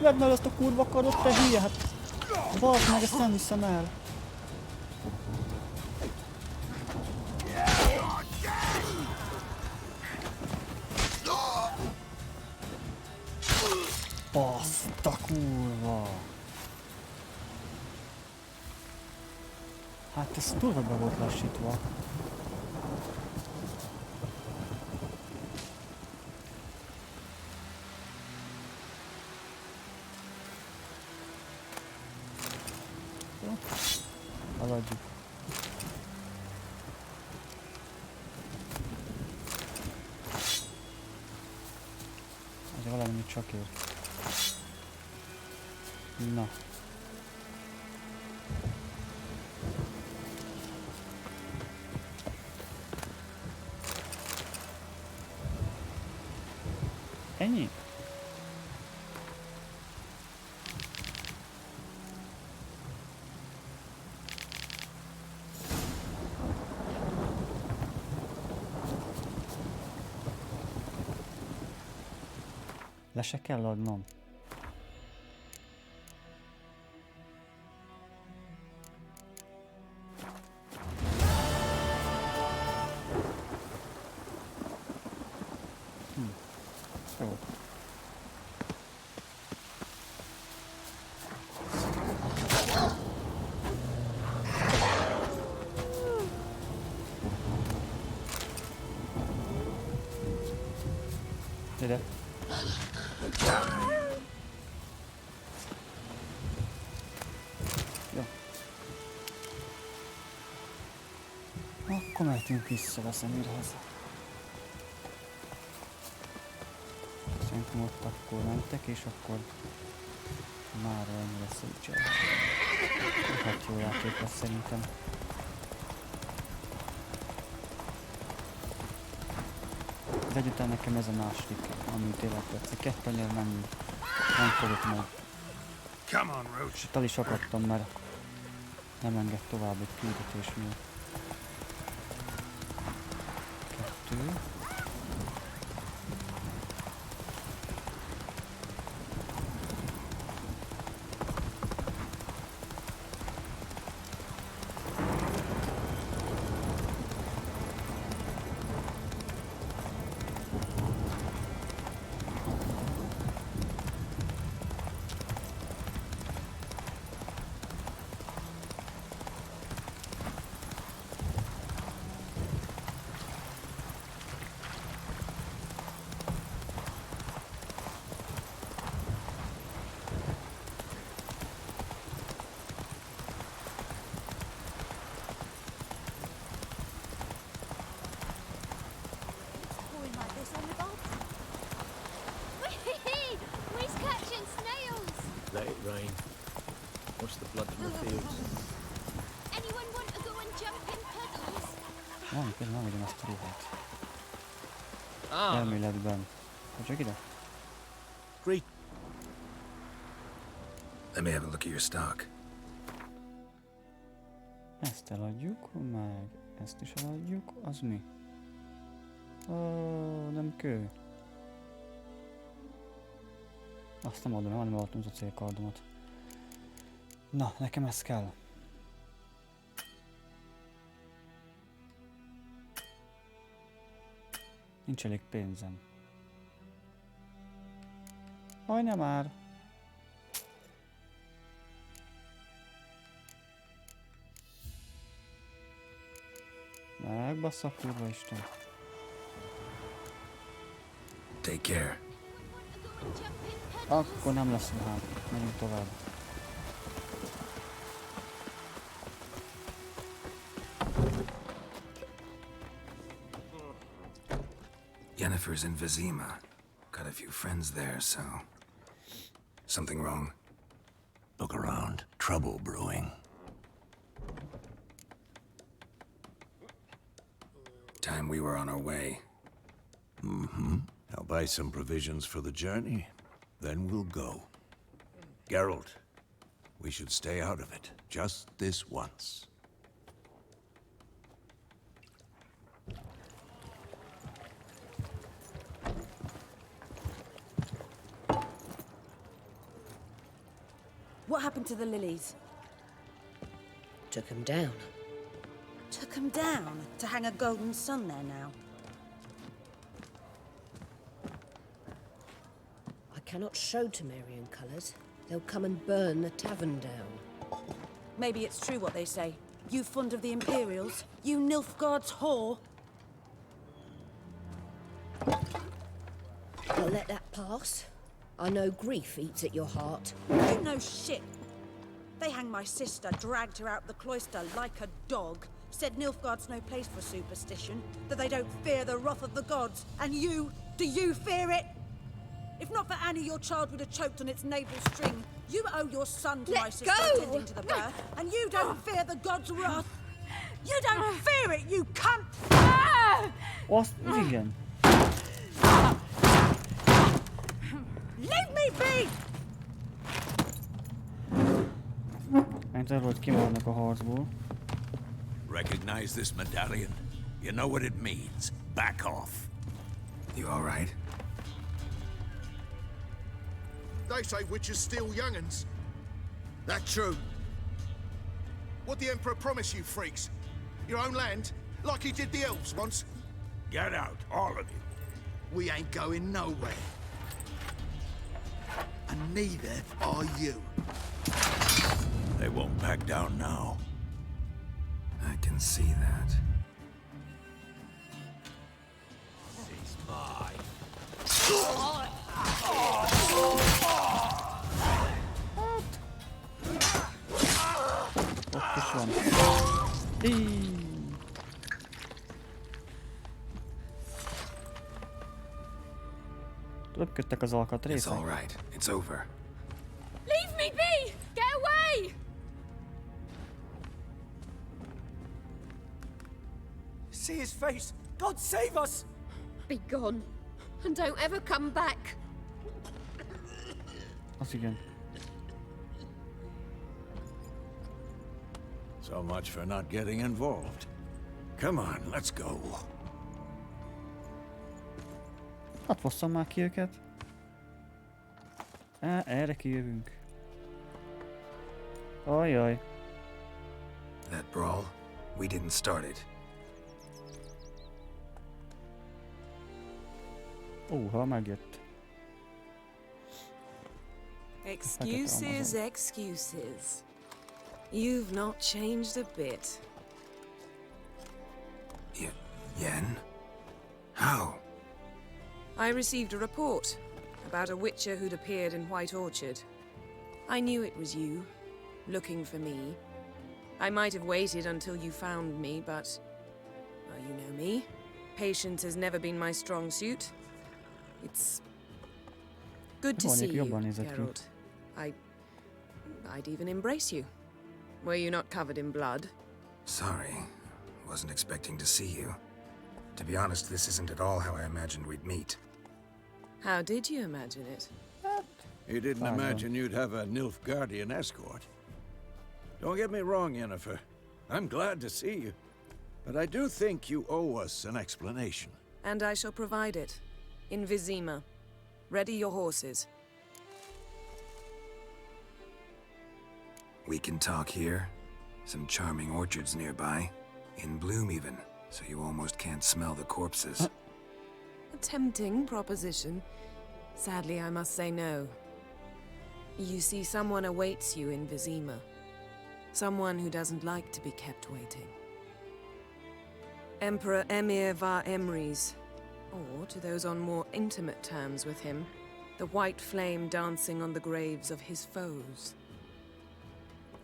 A: Vedd el ezt a kurva karot, te hülye, hát... Bazd meg, ezt nem hiszem el. Baszta kurva. Hát ez durva be volt lassítva. Haladjuk. Ez valami csak ér. Na. Ennyi? Le se kell adnom. Jó. Ide. Jó. Akkor mehetünk vissza Vezemirhez. Szerintem ott akkor mentek, és akkor már ennyi lesz a ügyel. Hát jó játék lesz szerintem. De egyután nekem ez a második, ami tényleg tetszik. Kettőnél nem fogok meg. Itt el is akadtam, mert nem enged tovább egy küldetésnél. 2.
N: Let it rain. Watch the blood from the fields.
F: Anyone want to go and jump in puddles?
A: Nem, közben nem ugyanazt a ruhát.
O: Ah.
A: Elméletben. Csak ide.
G: Great.
C: Let me have a look at your stock.
A: Ezt eladjuk, meg ezt is eladjuk. Az mi? Nem kő. Azt nem adom, hanem eladtam az acélkardomat. Na, nekem ez kell. Nincs elég pénzem. Aj, nem már. Megbassza a kurva Isten.
C: Take care.
F: Jump in puddles?
A: Akkor nem lesz vám. Menjünk tovább.
C: Yennefer's in Vizima. Got a few friends there, so... Something wrong?
E: Look around. Trouble brewing.
C: Time we were on our way.
E: Mm-hmm. I'll buy some provisions for the journey. Then we'll go. Geralt, we should stay out of it. Just this once.
J: What happened to the lilies?
H: Took him down.
J: Took them down to hang a golden sun there now.
H: I cannot show Temerian colours. They'll come and burn the tavern down.
J: Maybe it's true what they say. You fond of the Imperials? You Nilfgaard's whore?
H: I'll let that pass. I know grief eats at your heart.
J: You know shit. They hanged my sister, dragged her out the cloister like a dog. Said Nilfgaard's no place for superstition, that they don't fear the wrath of the gods. And you, do you fear it? If not for Annie, your child would have choked on its navel string. You owe your son to my sister attending to the birth, and you don't fear the gods' wrath. You don't fear it, you cunt!
A: What's this again?
J: Leave me be!
A: Enter hogy kimaradnak a harcból.
E: Recognize this medallion? You know what it means. Back off.
C: You all right?
K: They say witches steal young'uns. That true? What'd the Emperor promise you, freaks? Your own land? Like he did the elves once?
E: Get out, all of you.
K: We ain't going nowhere. And neither are you.
E: They won't back down now.
C: I can see that.
K: He's mine.
A: Ott is van. Íj. Röpködtek az
C: It's
A: alkatrészek.
C: all right. It's over.
L: Leave me be! Get away!
M: See his face! God save us!
L: Be gone. And don't ever come back.
A: Az igen.
E: So much for not getting involved. Come on, let's go.
A: Hát fosszam már ki őket. Erre kijövünk. Ajaj.
C: That brawl, we didn't start it.
A: Ha megjött.
J: Excuses, excuses. You've not changed a bit.
C: Yen? How?
J: I received a report about a witcher who'd appeared in White Orchard. I knew it was you, looking for me. I might have waited until you found me, but... well, you know me. Patience has never been my strong suit. It's... good to see you, Geralt. I'd even embrace you. Were you not covered in blood?
C: Sorry. Wasn't expecting to see you. To be honest, this isn't at all how I imagined we'd meet.
J: How did you imagine it?
E: You didn't imagine you'd have a Nilfgaardian escort. Don't get me wrong, Yennefer. I'm glad to see you. But I do think you owe us an explanation.
J: And I shall provide it. In Vizima. Ready your horses.
C: We can talk here. Some charming orchards nearby. In bloom even, so you almost can't smell the corpses.
J: A tempting proposition. Sadly, I must say no. You see, someone awaits you in Vizima. Someone who doesn't like to be kept waiting. Emperor Emir var Emrys, or to those on more intimate terms with him,
R: The white flame dancing on the graves of his foes.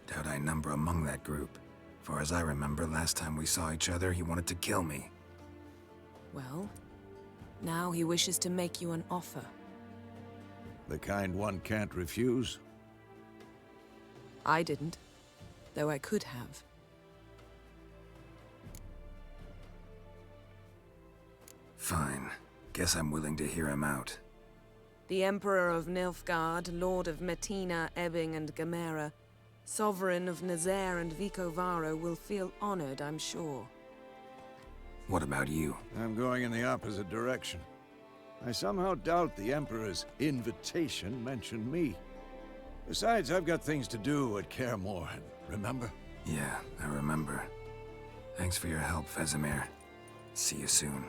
C: Doubt I number among that group. Far as I remember, last time we saw each other, he wanted to kill me.
R: Well, now he wishes to make you an offer.
E: The kind one can't refuse?
R: I didn't, though I could have.
C: Fine. Guess I'm willing to hear him out.
R: The Emperor of Nilfgaard, Lord of Metina, Ebbing, and Gamera, Sovereign of Nazaire and Vicovaro will feel honored, I'm sure.
C: What about you?
E: I'm going in the opposite direction. I somehow doubt the Emperor's invitation mentioned me. Besides, I've got things to do at Kaer Morhen, remember?
C: Yeah, I remember. Thanks for your help, Vesemir. See you soon.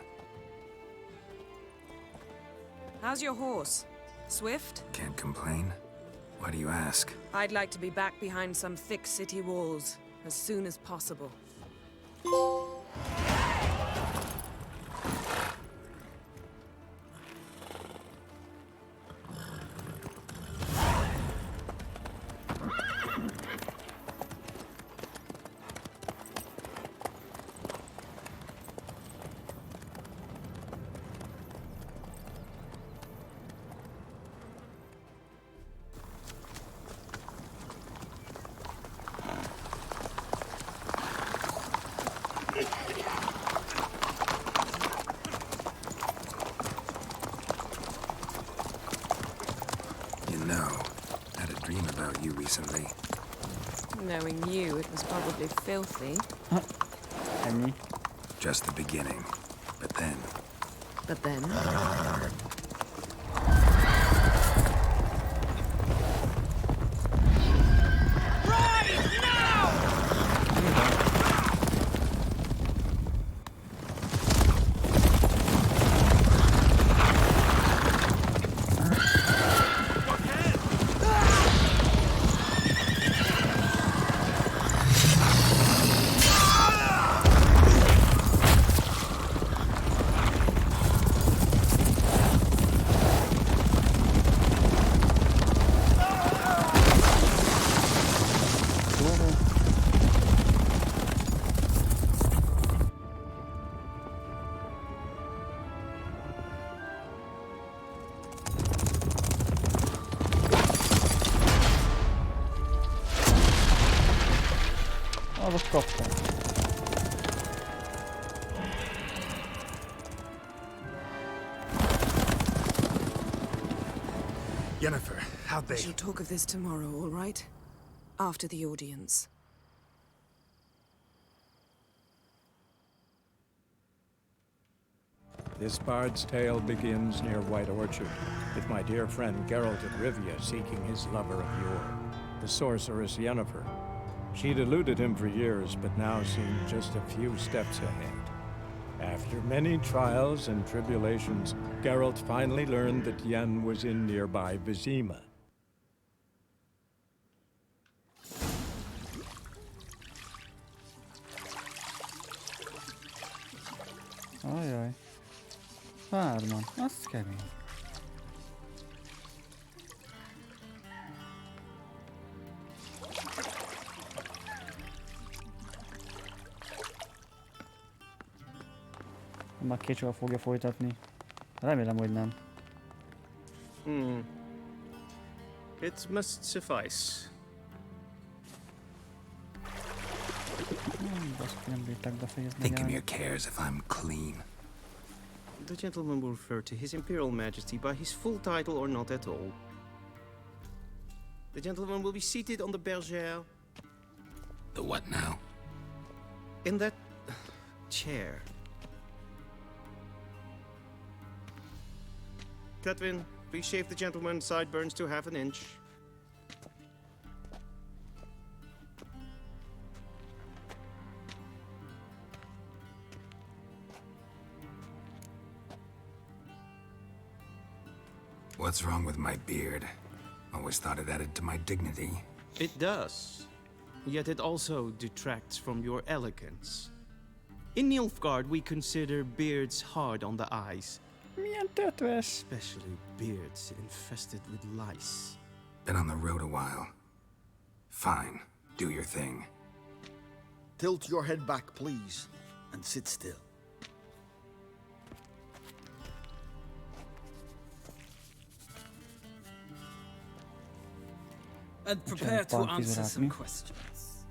R: How's your horse? Swift?
C: Can't complain. Why do you ask?
R: I'd like to be back behind some thick city walls as soon as possible.
C: Recently.
R: Knowing you, it was probably filthy.
A: Any?
C: Just the beginning. But then...
R: But then?
A: Azt kaptam.
C: Yennefer, how'd they...
R: We shall talk of this tomorrow, all right? After the audience.
S: This bard's tale begins near White Orchard, with my dear friend Geralt of Rivia seeking his lover of yore, the sorceress Yennefer. She'd eluded him for years, but now seemed just a few steps ahead. After many trials and tribulations, Geralt finally learned that Yen was in nearby Vizima.
A: Ajaj. Hárman, az kemény. Már Kécsóval fogja folytatni. Remélem, hogy nem.
O: It must suffice.
C: Think Ymir cares if I'm clean.
O: The gentleman will refer to His Imperial Majesty by his full title or not at all. The gentleman will be seated on the bergère.
C: The what now?
O: In that chair. Cletwin, please shave the gentleman's sideburns to half an inch.
C: What's wrong with my beard? Always thought it added to my dignity.
O: It does. Yet it also detracts from your elegance. In Nilfgaard, we consider beards hard on the eyes.
A: Milyen tötves!
B: Especially beards infested with lice.
C: Been on the road a while. Fine, do your thing.
B: Tilt your head back, please, and sit still.
O: And prepare to answer some questions.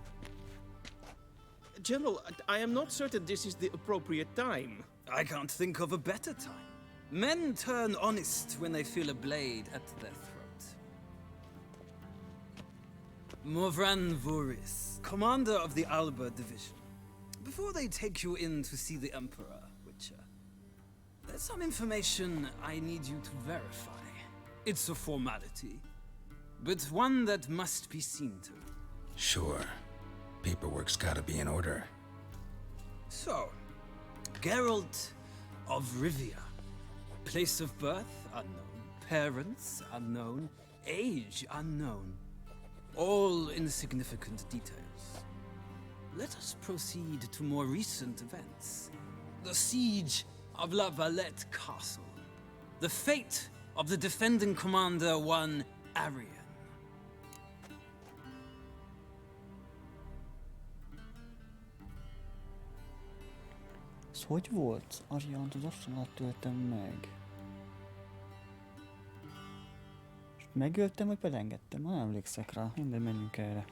U: General, I am not certain this is the appropriate time.
O: I can't think of a better time. Men turn honest when they feel a blade at their throat. Morvran Voris, commander of the Alba Division. Before they take you in to see the Emperor, Witcher, there's some information I need you to verify. It's a formality, but one that must be seen to.
C: Sure. Paperwork's gotta be in order.
O: So, Geralt of Rivia. Place of birth unknown, parents unknown, age unknown. All insignificant details. Let us proceed to more recent events. The siege of La Valette Castle. The fate of the defending commander, one Arian.
A: Ez hogy volt? Ariant az azt alatt töltem meg. És megöltem, vagy belengedtem? Nem emlékszek rá. Minden menjünk erre.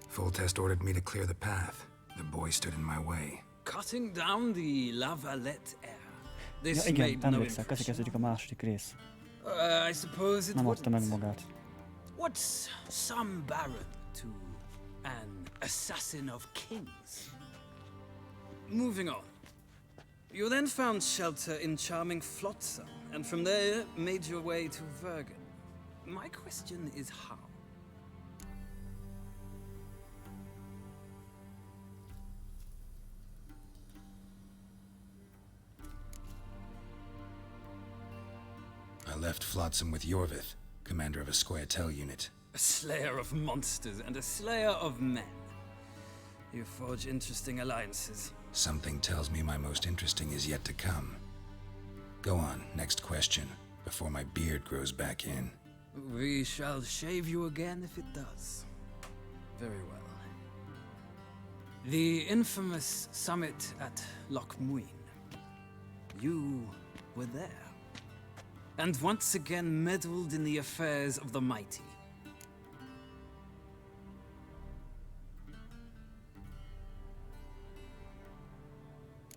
C: Foltest ordered me to clear the path. The boy stood in my way.
O: Cutting down the La Valette air. This
A: Ja igen,
O: made no
A: emlékszek, ezek kezdődik a második rész.
O: I suppose it
A: Nem adta meg
O: wouldn't.
A: magát.
O: What's some baron to an assassin of kings? Moving on. You then found shelter in charming Flotsam, and from there made your way to Vergen. My question is how?
C: I left Flotsam with Yorvith, commander of a Scoia'tael unit.
O: A slayer of monsters and a slayer of men. You forge interesting alliances.
C: Something tells me my most interesting is yet to come. Go on, next question, before my beard grows back in.
O: We shall shave you again if it does. Very well. The infamous summit at Loch Muin. You were there. And once again meddled in the affairs of the mighty.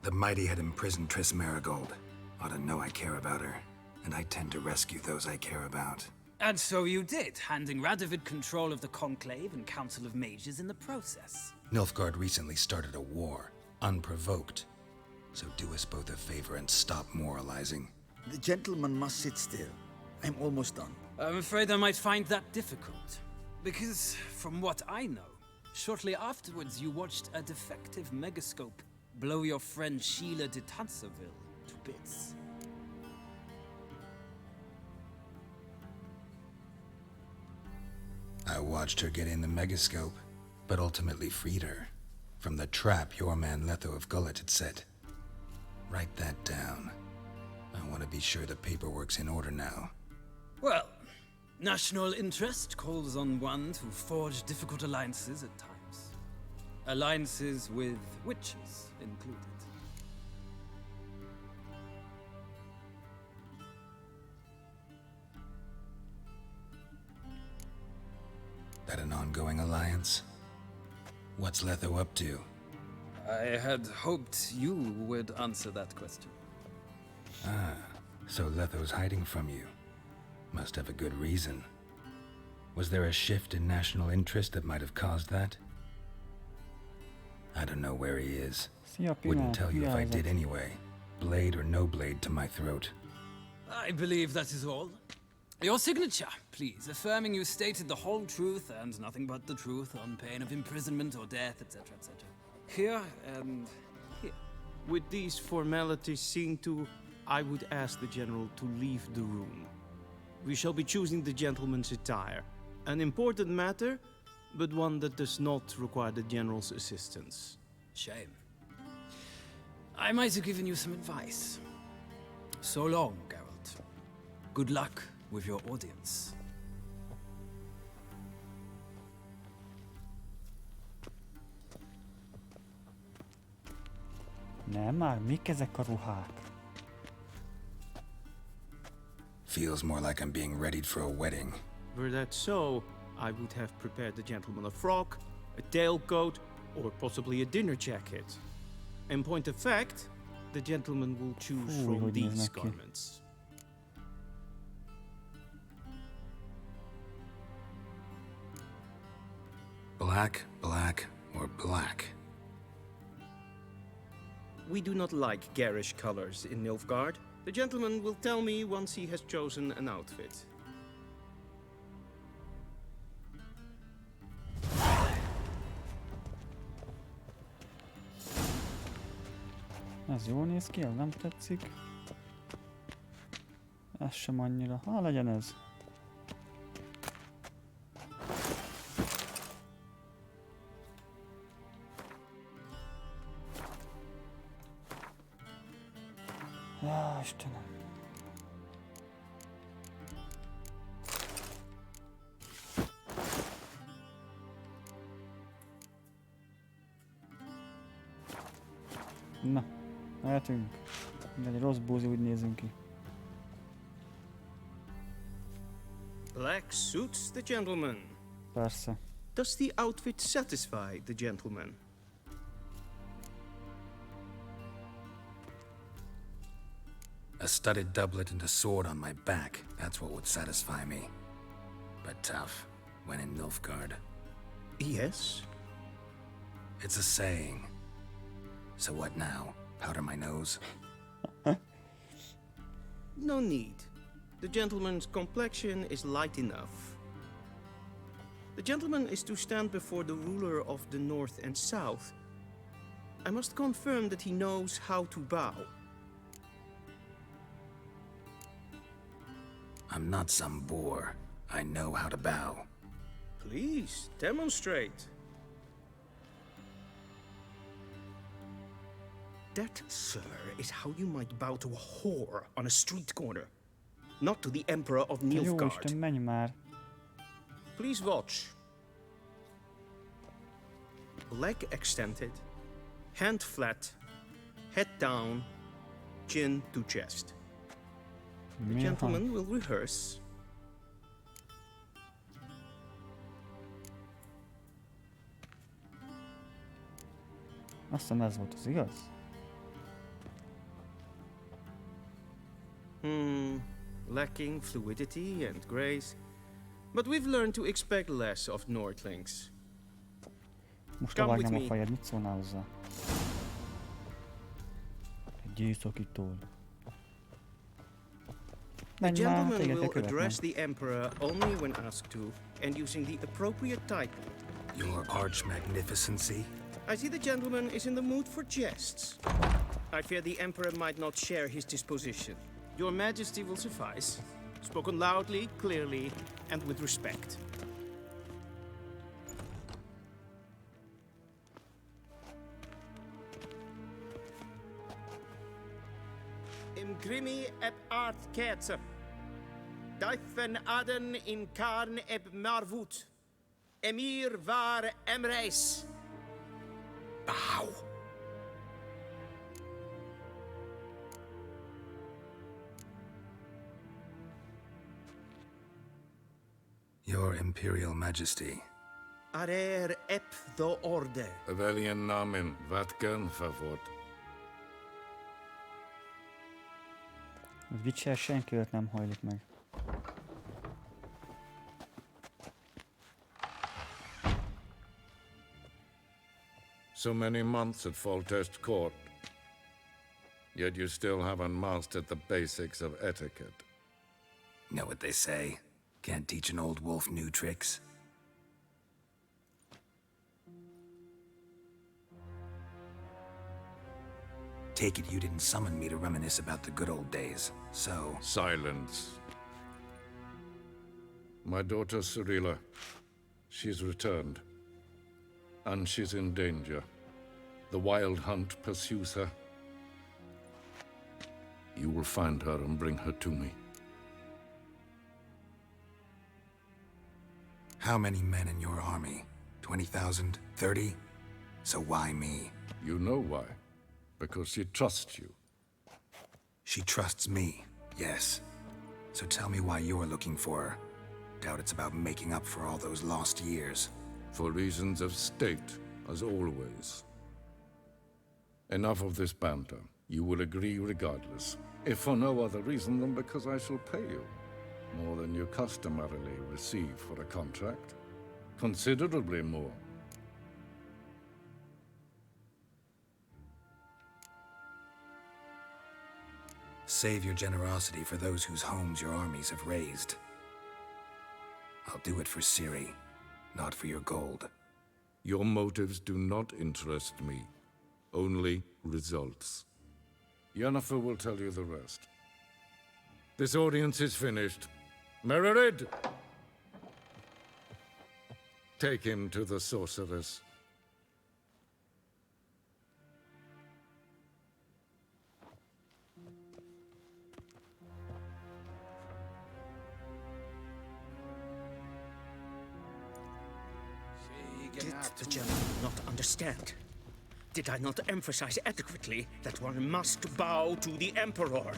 C: The mighty had imprisoned Triss Marigold. Ought to know I care about her, and I tend to rescue those I care about.
O: And so you did, handing Radovid control of the Conclave and Council of Mages in the process.
C: Nilfgaard recently started a war, unprovoked. So do us both a favor and stop moralizing.
B: The gentleman must sit still. I'm almost done.
O: I'm afraid I might find that difficult. Because, from what I know, shortly afterwards you watched a defective megascope blow your friend Sheila de Tanserville to bits.
C: I watched her get in the megascope, but ultimately freed her from the trap your man Letho of Gullet had set. Write that down. I want to be sure the paperwork's in order now.
O: Well, national interest calls on one to forge difficult alliances at times. Alliances with witches included.
C: That an ongoing alliance? What's Letho up to?
O: I had hoped you would answer that question.
C: Ah, so Letho's hiding from you. Must have a good reason. Was there a shift in national interest that might have caused that? I don't know where he is. Wouldn't tell you if I did anyway. Blade or no blade to my throat.
O: I believe that is all. Your signature, please, affirming you stated the whole truth and nothing but the truth on pain of imprisonment or death, etc., etc. Here and here.
U: With these formalities seen to, I would ask the general to leave the room. We shall be choosing the gentleman's attire. An important matter, but one that does not require the general's assistance.
O: Shame. I might have given you some advice. So long, Geralt. Good luck with your audience.
A: Nem már, mik ezek a ruhák?
C: Feels more like I'm being readied for a wedding.
U: Were that so, I would have prepared the gentleman a frock, a tailcoat, or possibly a dinner jacket. In point of fact, the gentleman will choose from these garments.
C: Black, black, or black?
U: We do not like garish colors in Nilfgaard. The gentleman will tell me once he has chosen an outfit.
A: Ez jól néz ki, ez nem tetszik. Ez sem annyira. Ha legyen ez. Ja, Istenem. Na, mehetünk. Egy rossz búzi, úgy nézünk ki.
U: Black suits the gentleman.
A: Persze.
U: Does the outfit satisfy the gentleman?
C: A studded doublet and a sword on my back, that's what would satisfy me. But tough, when in Nilfgaard.
U: Yes?
C: It's a saying. So what now? Powder my nose?
U: No need. The gentleman's complexion is light enough. The gentleman is to stand before the ruler of the North and South. I must confirm that he knows how to bow.
C: I'm not some boor. I know how to bow.
U: Please, demonstrate. That, sir, is how you might bow to a whore on a street corner. Not to the Emperor of Nilfgaard.
A: Jó Isten, menj már.
U: Please watch. Leg extended, hand flat, head down, chin to chest. The gentleman will rehearse.
A: Azt hiszem ez volt az, igaz?
U: Lacking fluidity and grace. But we've learned to expect less of Nordlings.
A: Most levágnám a fejed, mit szólnál hozzá? Egy északitól.
U: The gentleman will address the Emperor only when asked to, and using the appropriate title.
C: Your Arch Magnificency?
U: I see the gentleman is in the mood for jests. I fear the Emperor might not share his disposition. Your Majesty will suffice. Spoken loudly, clearly, and with respect. Imgrimi eb art ketzer. Duifen aden in karn eb marvut. Emir var emreis.
C: Bow. Your Imperial Majesty.
U: Arer ep the orde.
E: Weljen namen, vatken favort.
A: Az Witcher senkivel nem hajlik meg.
E: So many months at Foltest Court, yet you still haven't mastered the basics of etiquette.
C: Know what they say? Can't teach an old wolf new tricks. Take it you didn't summon me to reminisce about the good old days, so...
E: Silence. My daughter Cyrilla, she's returned. And she's in danger. The Wild Hunt pursues her. You will find her and bring her to me.
C: How many men in your army? 20,000? 30? So why me?
D: You know why. Because she trusts you.
C: She trusts me, yes. So tell me why you're looking for her. Doubt it's about making up for all those lost years.
D: For reasons of state, as always. Enough of this banter. You will agree regardless. If for no other reason than because I shall pay you. More than you customarily receive for a contract. Considerably more.
C: Save your generosity for those whose homes your armies have razed. I'll do it for Ciri, not for your gold.
D: Your motives do not interest me. Only results. Yennefer will tell you the rest. This audience is finished. Mererid! Take him to the sorceress.
V: Did the gentleman not understand? Did I not emphasize adequately that one must bow to the Emperor?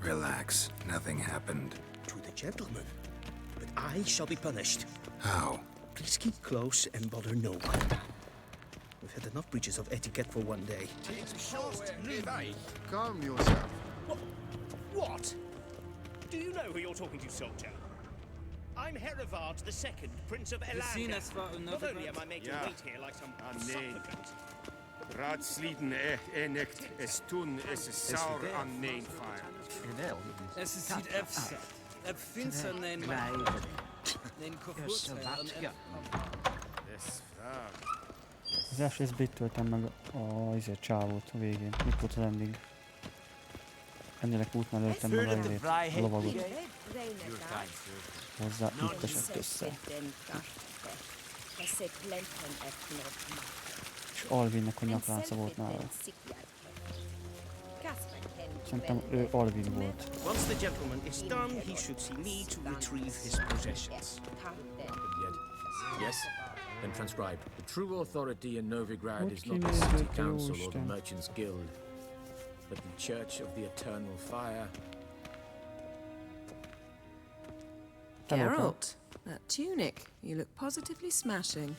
C: Relax. Nothing happened.
V: To the gentleman. But I shall be punished.
C: How?
V: Please keep close and bother no one. We've had enough breaches of etiquette for one day.
K: Calm yourself.
V: What? Do you know who you're talking to, soldier? I'm Herivard II, Prince of Elanga. Not only am I making weight here like some supplicant.
P: Raadsliden echt es tun es saur an nein fire.
O: Es ist siet efsat. Eb finster nein nein kofurtel.
A: Az első részben itt töltem meg a csávót a végén. Mit volt az ending? Ennél útnál öltem meg a lovagot. Hozzá itt esett össze. És Alvinnek a nyaklánca volt nála. Szerintem ő Alvin volt.
V: Once the gentleman is done, he should see me to retrieve his possessions.
N: Yes? Then transcribe. The true authority in Novigrad is not the city council or the merchants' guild, but the Church of the Eternal Fire.
R: Geralt, that tunic. You look positively smashing.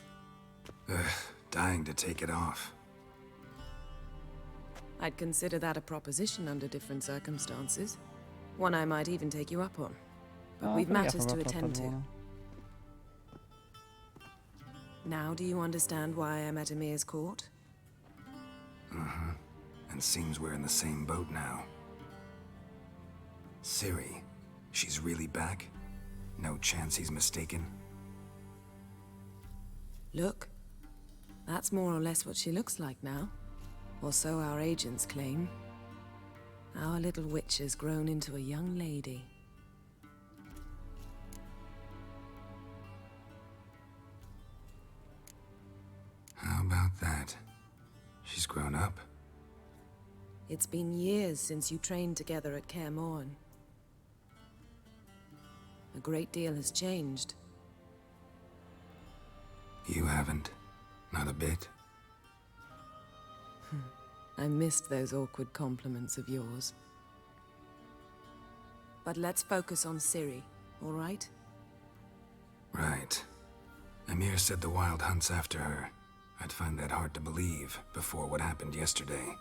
C: Dying to take it off.
R: I'd consider that a proposition under different circumstances. One I might even take you up on. But we've matters to attend to. Now do you understand why I'm at Emir's court?
C: Mm-hmm. And seems we're in the same boat now. Ciri, she's really back? No chance he's mistaken?
R: Look, that's more or less what she looks like now. Or so our agents claim. Our little witch has grown into a young lady.
C: How about that? She's grown up?
R: It's been years since you trained together at Kaer Morhen. A great deal has changed.
C: You haven't? Not a bit?
R: I missed those awkward compliments of yours. But let's focus on Ciri, all right?
C: Right. Emir said the Wild Hunt's after her. I'd find that hard to believe before what happened yesterday.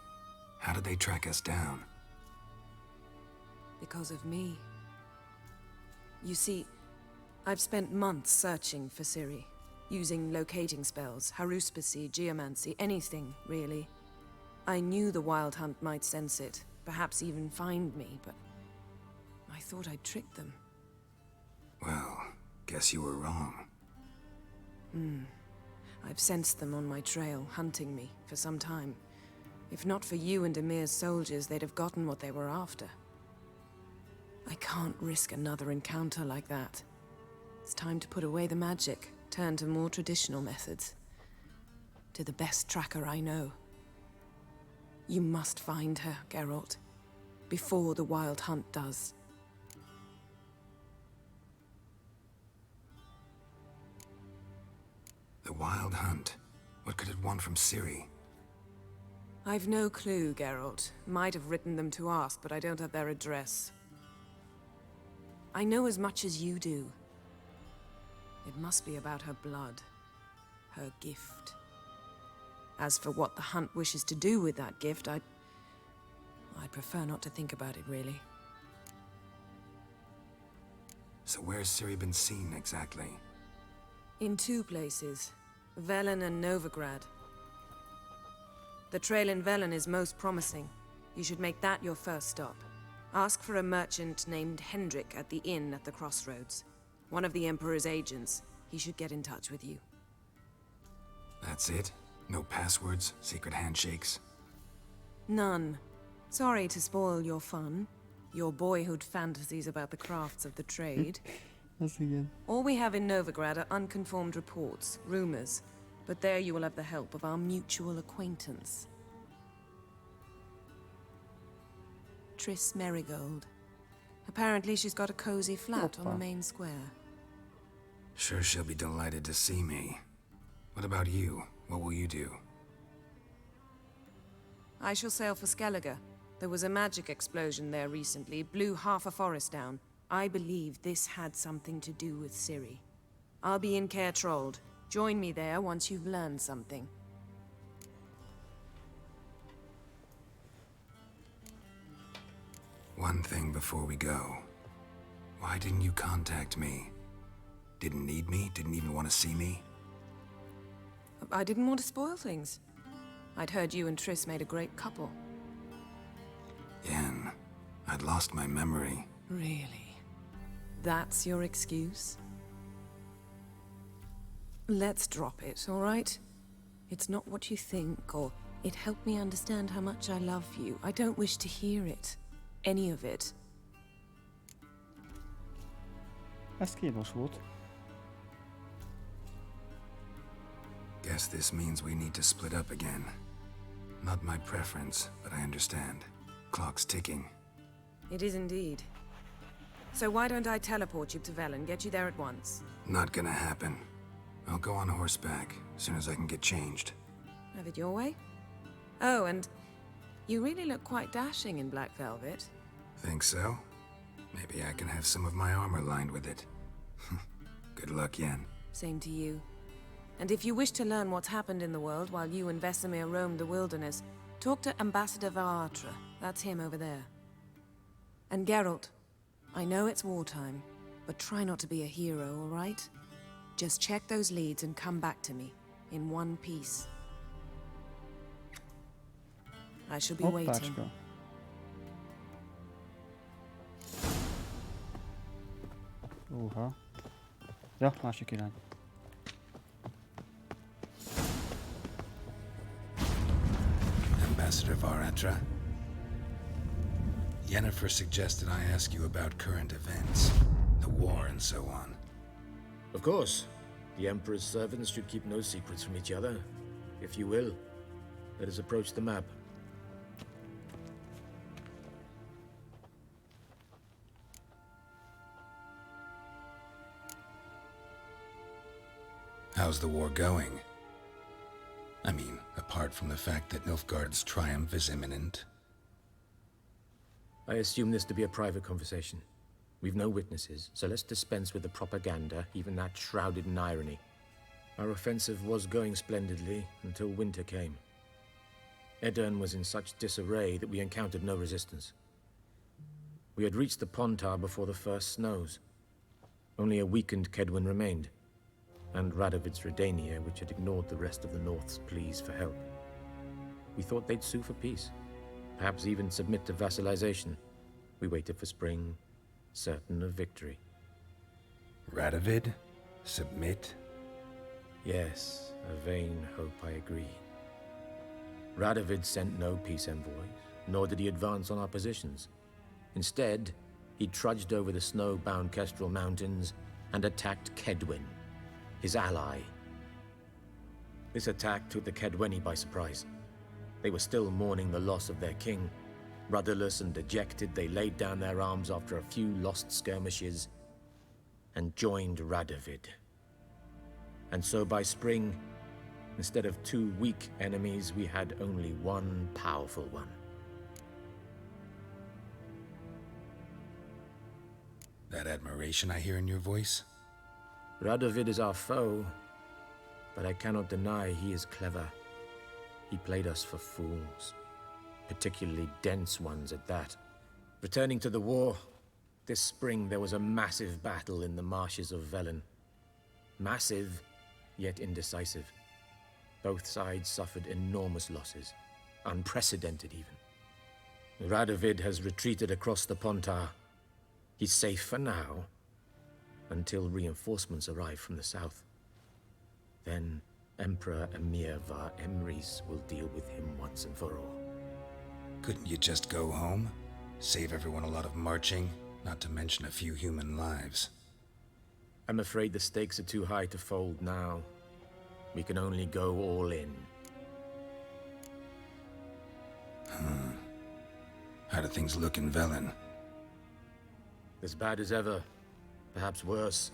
C: How did they track us down?
R: Because of me. You see, I've spent months searching for Ciri, using locating spells, haruspicy, geomancy, anything, really. I knew the Wild Hunt might sense it, perhaps even find me, but I thought I'd tricked them.
C: Well, guess you were wrong.
R: I've sensed them on my trail, hunting me, for some time. If not for you and Emir's soldiers, they'd have gotten what they were after. I can't risk another encounter like that. It's time to put away the magic, turn to more traditional methods. To the best tracker I know. You must find her, Geralt, before the Wild Hunt does.
C: The Wild Hunt. What could it want from Ciri?
R: I've no clue, Geralt. Might have written them to ask, but I don't have their address. I know as much as you do. It must be about her blood. Her gift. As for what the Hunt wishes to do with that gift, I'd prefer not to think about it, really.
C: So where's Ciri been seen, exactly?
R: In 2 places. Velen and Novigrad. The trail in Velen is most promising. You should make that your first stop. Ask for a merchant named Hendrik at the inn at the crossroads. One of the Emperor's agents. He should get in touch with you.
C: That's it? No passwords, secret handshakes?
R: None. Sorry to spoil your fun. Your boyhood fantasies about the crafts of the trade.
A: That's again.
R: All we have in Novigrad are unconfirmed reports, rumors. But there you will have the help of our mutual acquaintance. Triss Merigold. Apparently she's got a cozy flat on the main square.
C: Sure she'll be delighted to see me. What about you? What will you do?
R: I shall sail for Skellige. There was a magic explosion there recently, blew half a forest down. I believe this had something to do with Ciri. I'll be in Caer Trold. Join me there once you've learned something.
C: One thing before we go. Why didn't you contact me? Didn't need me? Didn't even want to see me?
R: I didn't want to spoil things. I'd heard you and Triss made a great couple.
C: Yen, I'd lost my memory.
R: Really? That's your excuse? Let's drop it, all right? It's not what you think, or it helped me understand how much I love you. I don't wish to hear it. Any of it.
A: Ez kínos volt.
C: Guess this means we need to split up again. Not my preference, but I understand. Clock's ticking.
R: It is indeed. So why don't I teleport you to Velen, get you there at once?
C: Not gonna happen. I'll go on horseback, as soon as I can get changed.
R: Have it your way? Oh, and you really look quite dashing in black velvet.
C: Think so? Maybe I can have some of my armor lined with it. Good luck, Yen.
R: Same to you. And if you wish to learn what's happened in the world while you and Vesemir roamed the wilderness, talk to Ambassador Varatra. That's him over there. And Geralt, I know it's wartime, but try not to be a hero, all right? Just check those leads and come back to me, in one piece. I shall be waiting.
A: Hoppácska. Ja, másik irány.
C: Ambassador Varatra. Yennefer suggested I ask you about current events, the war and so on.
N: Of course. The Emperor's servants should keep no secrets from each other. If you will, let us approach the map.
C: How's the war going? I mean, apart from the fact that Nilfgaard's triumph is imminent.
N: I assume this to be a private conversation. We've no witnesses, so let's dispense with the propaganda, even that shrouded in irony. Our offensive was going splendidly until winter came. Edirn was in such disarray that we encountered no resistance. We had reached the Pontar before the first snows. Only a weakened Kedwen remained, and Radovid's Redania, which had ignored the rest of the North's pleas for help. We thought they'd sue for peace, perhaps even submit to vassalization. We waited for spring, certain of victory.
C: Radovid? Submit?
N: Yes, a vain hope, I agree. Radovid sent no peace envoys, nor did he advance on our positions. Instead, he trudged over the snow-bound Kestrel Mountains and attacked Kedwen, his ally. This attack took the Kedweni by surprise. They were still mourning the loss of their king. Rudderless and dejected, they laid down their arms after a few lost skirmishes and joined Radovid. And so by spring, instead of 2 weak enemies, we had only 1 powerful one.
C: That admiration I hear in your voice?
N: Radovid is our foe, but I cannot deny he is clever. He played us for fools, particularly dense ones at that. Returning to the war, this spring there was a massive battle in the marshes of Velen. Massive, yet indecisive. Both sides suffered enormous losses, unprecedented even. Radovid has retreated across the Pontar. He's safe for now, until reinforcements arrive from the south. Then Emperor Emir var Emrys will deal with him once and for all.
C: Couldn't you just go home? Save everyone a lot of marching, not to mention a few human lives.
N: I'm afraid the stakes are too high to fold now. We can only go all in.
C: How do things look in Velen?
N: As bad as ever, perhaps worse.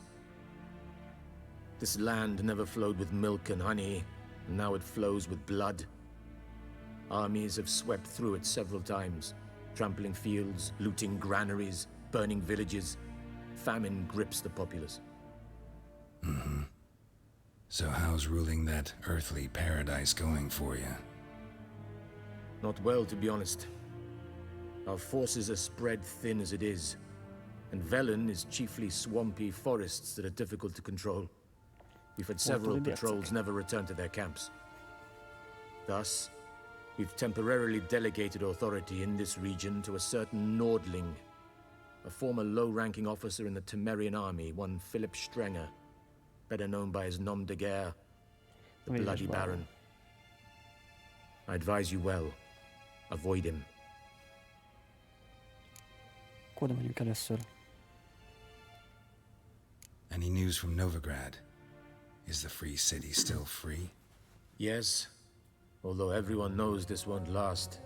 N: This land never flowed with milk and honey, and now it flows with blood. Armies have swept through it several times, trampling fields, looting granaries, burning villages. Famine grips the populace.
C: So how's ruling that earthly paradise going for you?
N: Not well, to be honest. Our forces are spread thin as it is, and Velen is chiefly swampy forests that are difficult to control. We've had several patrols never return to their camps. Thus, we've temporarily delegated authority in this region to a certain Nordling, a former low-ranking officer in the Temerian army, one Philip Strenger, better known by his nom de guerre, the Bloody Baron. I advise you well. Avoid him.
A: Oda megyünk először.
C: Any news from Novigrad? Is the free city still free?
N: Yes, although everyone knows this won't last.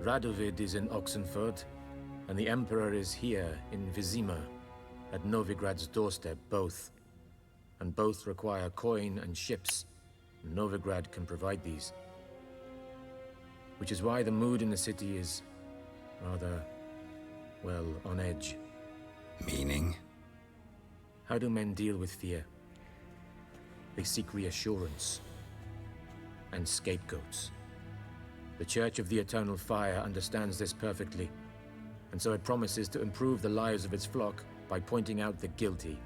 N: Radovid is in Oxenfurt, and the Emperor is here in Vizima, at Novigrad's doorstep, both. And both require coin and ships. Novigrad can provide these. Which is why the mood in the city is rather, well, on edge.
C: Meaning?
N: How do men deal with fear? They seek reassurance and scapegoats. The Church of the Eternal Fire understands this perfectly, and so it promises to improve the lives of its flock by pointing out the guilty.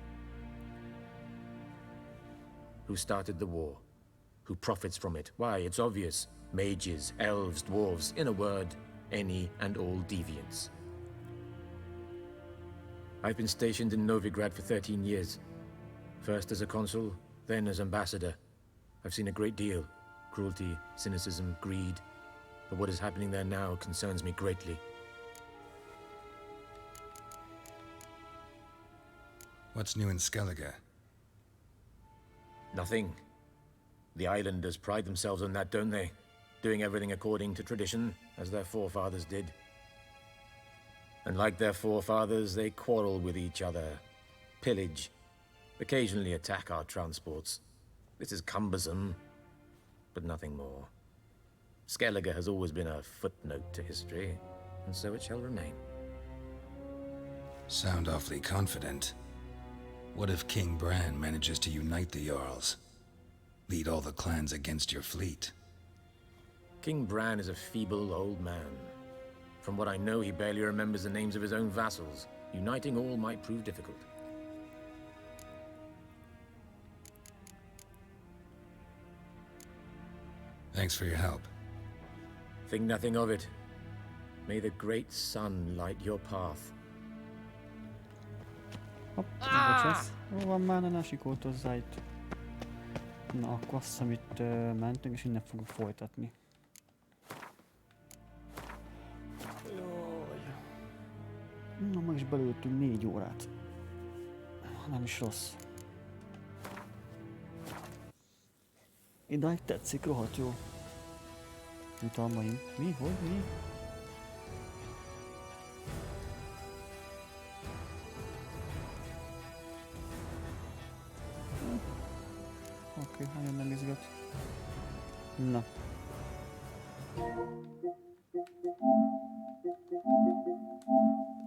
N: Who started the war? Who profits from it? Why, it's obvious. Mages, elves, dwarves, in a word, any and all deviants. I've been stationed in Novigrad for 13 years. First as a consul, then as ambassador. I've seen a great deal. Cruelty, cynicism, greed. But what is happening there now concerns me greatly.
C: What's new in Skellige?
N: Nothing. The islanders pride themselves on that, don't they? Doing everything according to tradition, as their forefathers did. And like their forefathers, they quarrel with each other, pillage, occasionally attack our transports. This is cumbersome, but nothing more. Skellige has always been a footnote to history, and so it shall remain.
C: Sound awfully confident. What if King Bran manages to unite the Jarls? Lead all the clans against your fleet?
N: King Bran is a feeble old man. From what I know, he barely remembers the names of his own vassals. Uniting all might prove difficult.
C: Thanks for your help.
N: Think nothing of it. May the great sun light your path.
A: Hopp, bocsász. Hol van már, ne sikolt hozzá itt. Na, akkor azt hiszem itt mentünk, és innen fogjuk folytatni. Jaj. Na, meg is belőttünk 4 órát. Nem is rossz. Idáig tetszik, rohadt jó. Jutalmaim. Mi? Hogy? Mi? Oké, nagyon nem izgat. Na.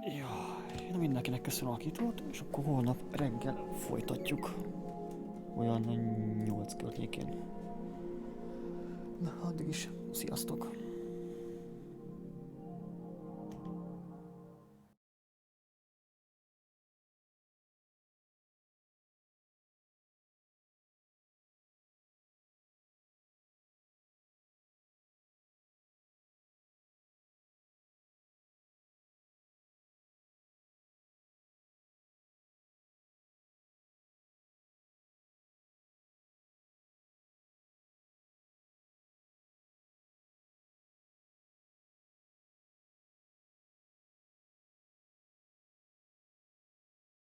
A: Jaj, na mindenkinek köszönöm a kitót, és akkor holnap reggel folytatjuk. Olyan 8 környékén. Na, addig is, sziasztok!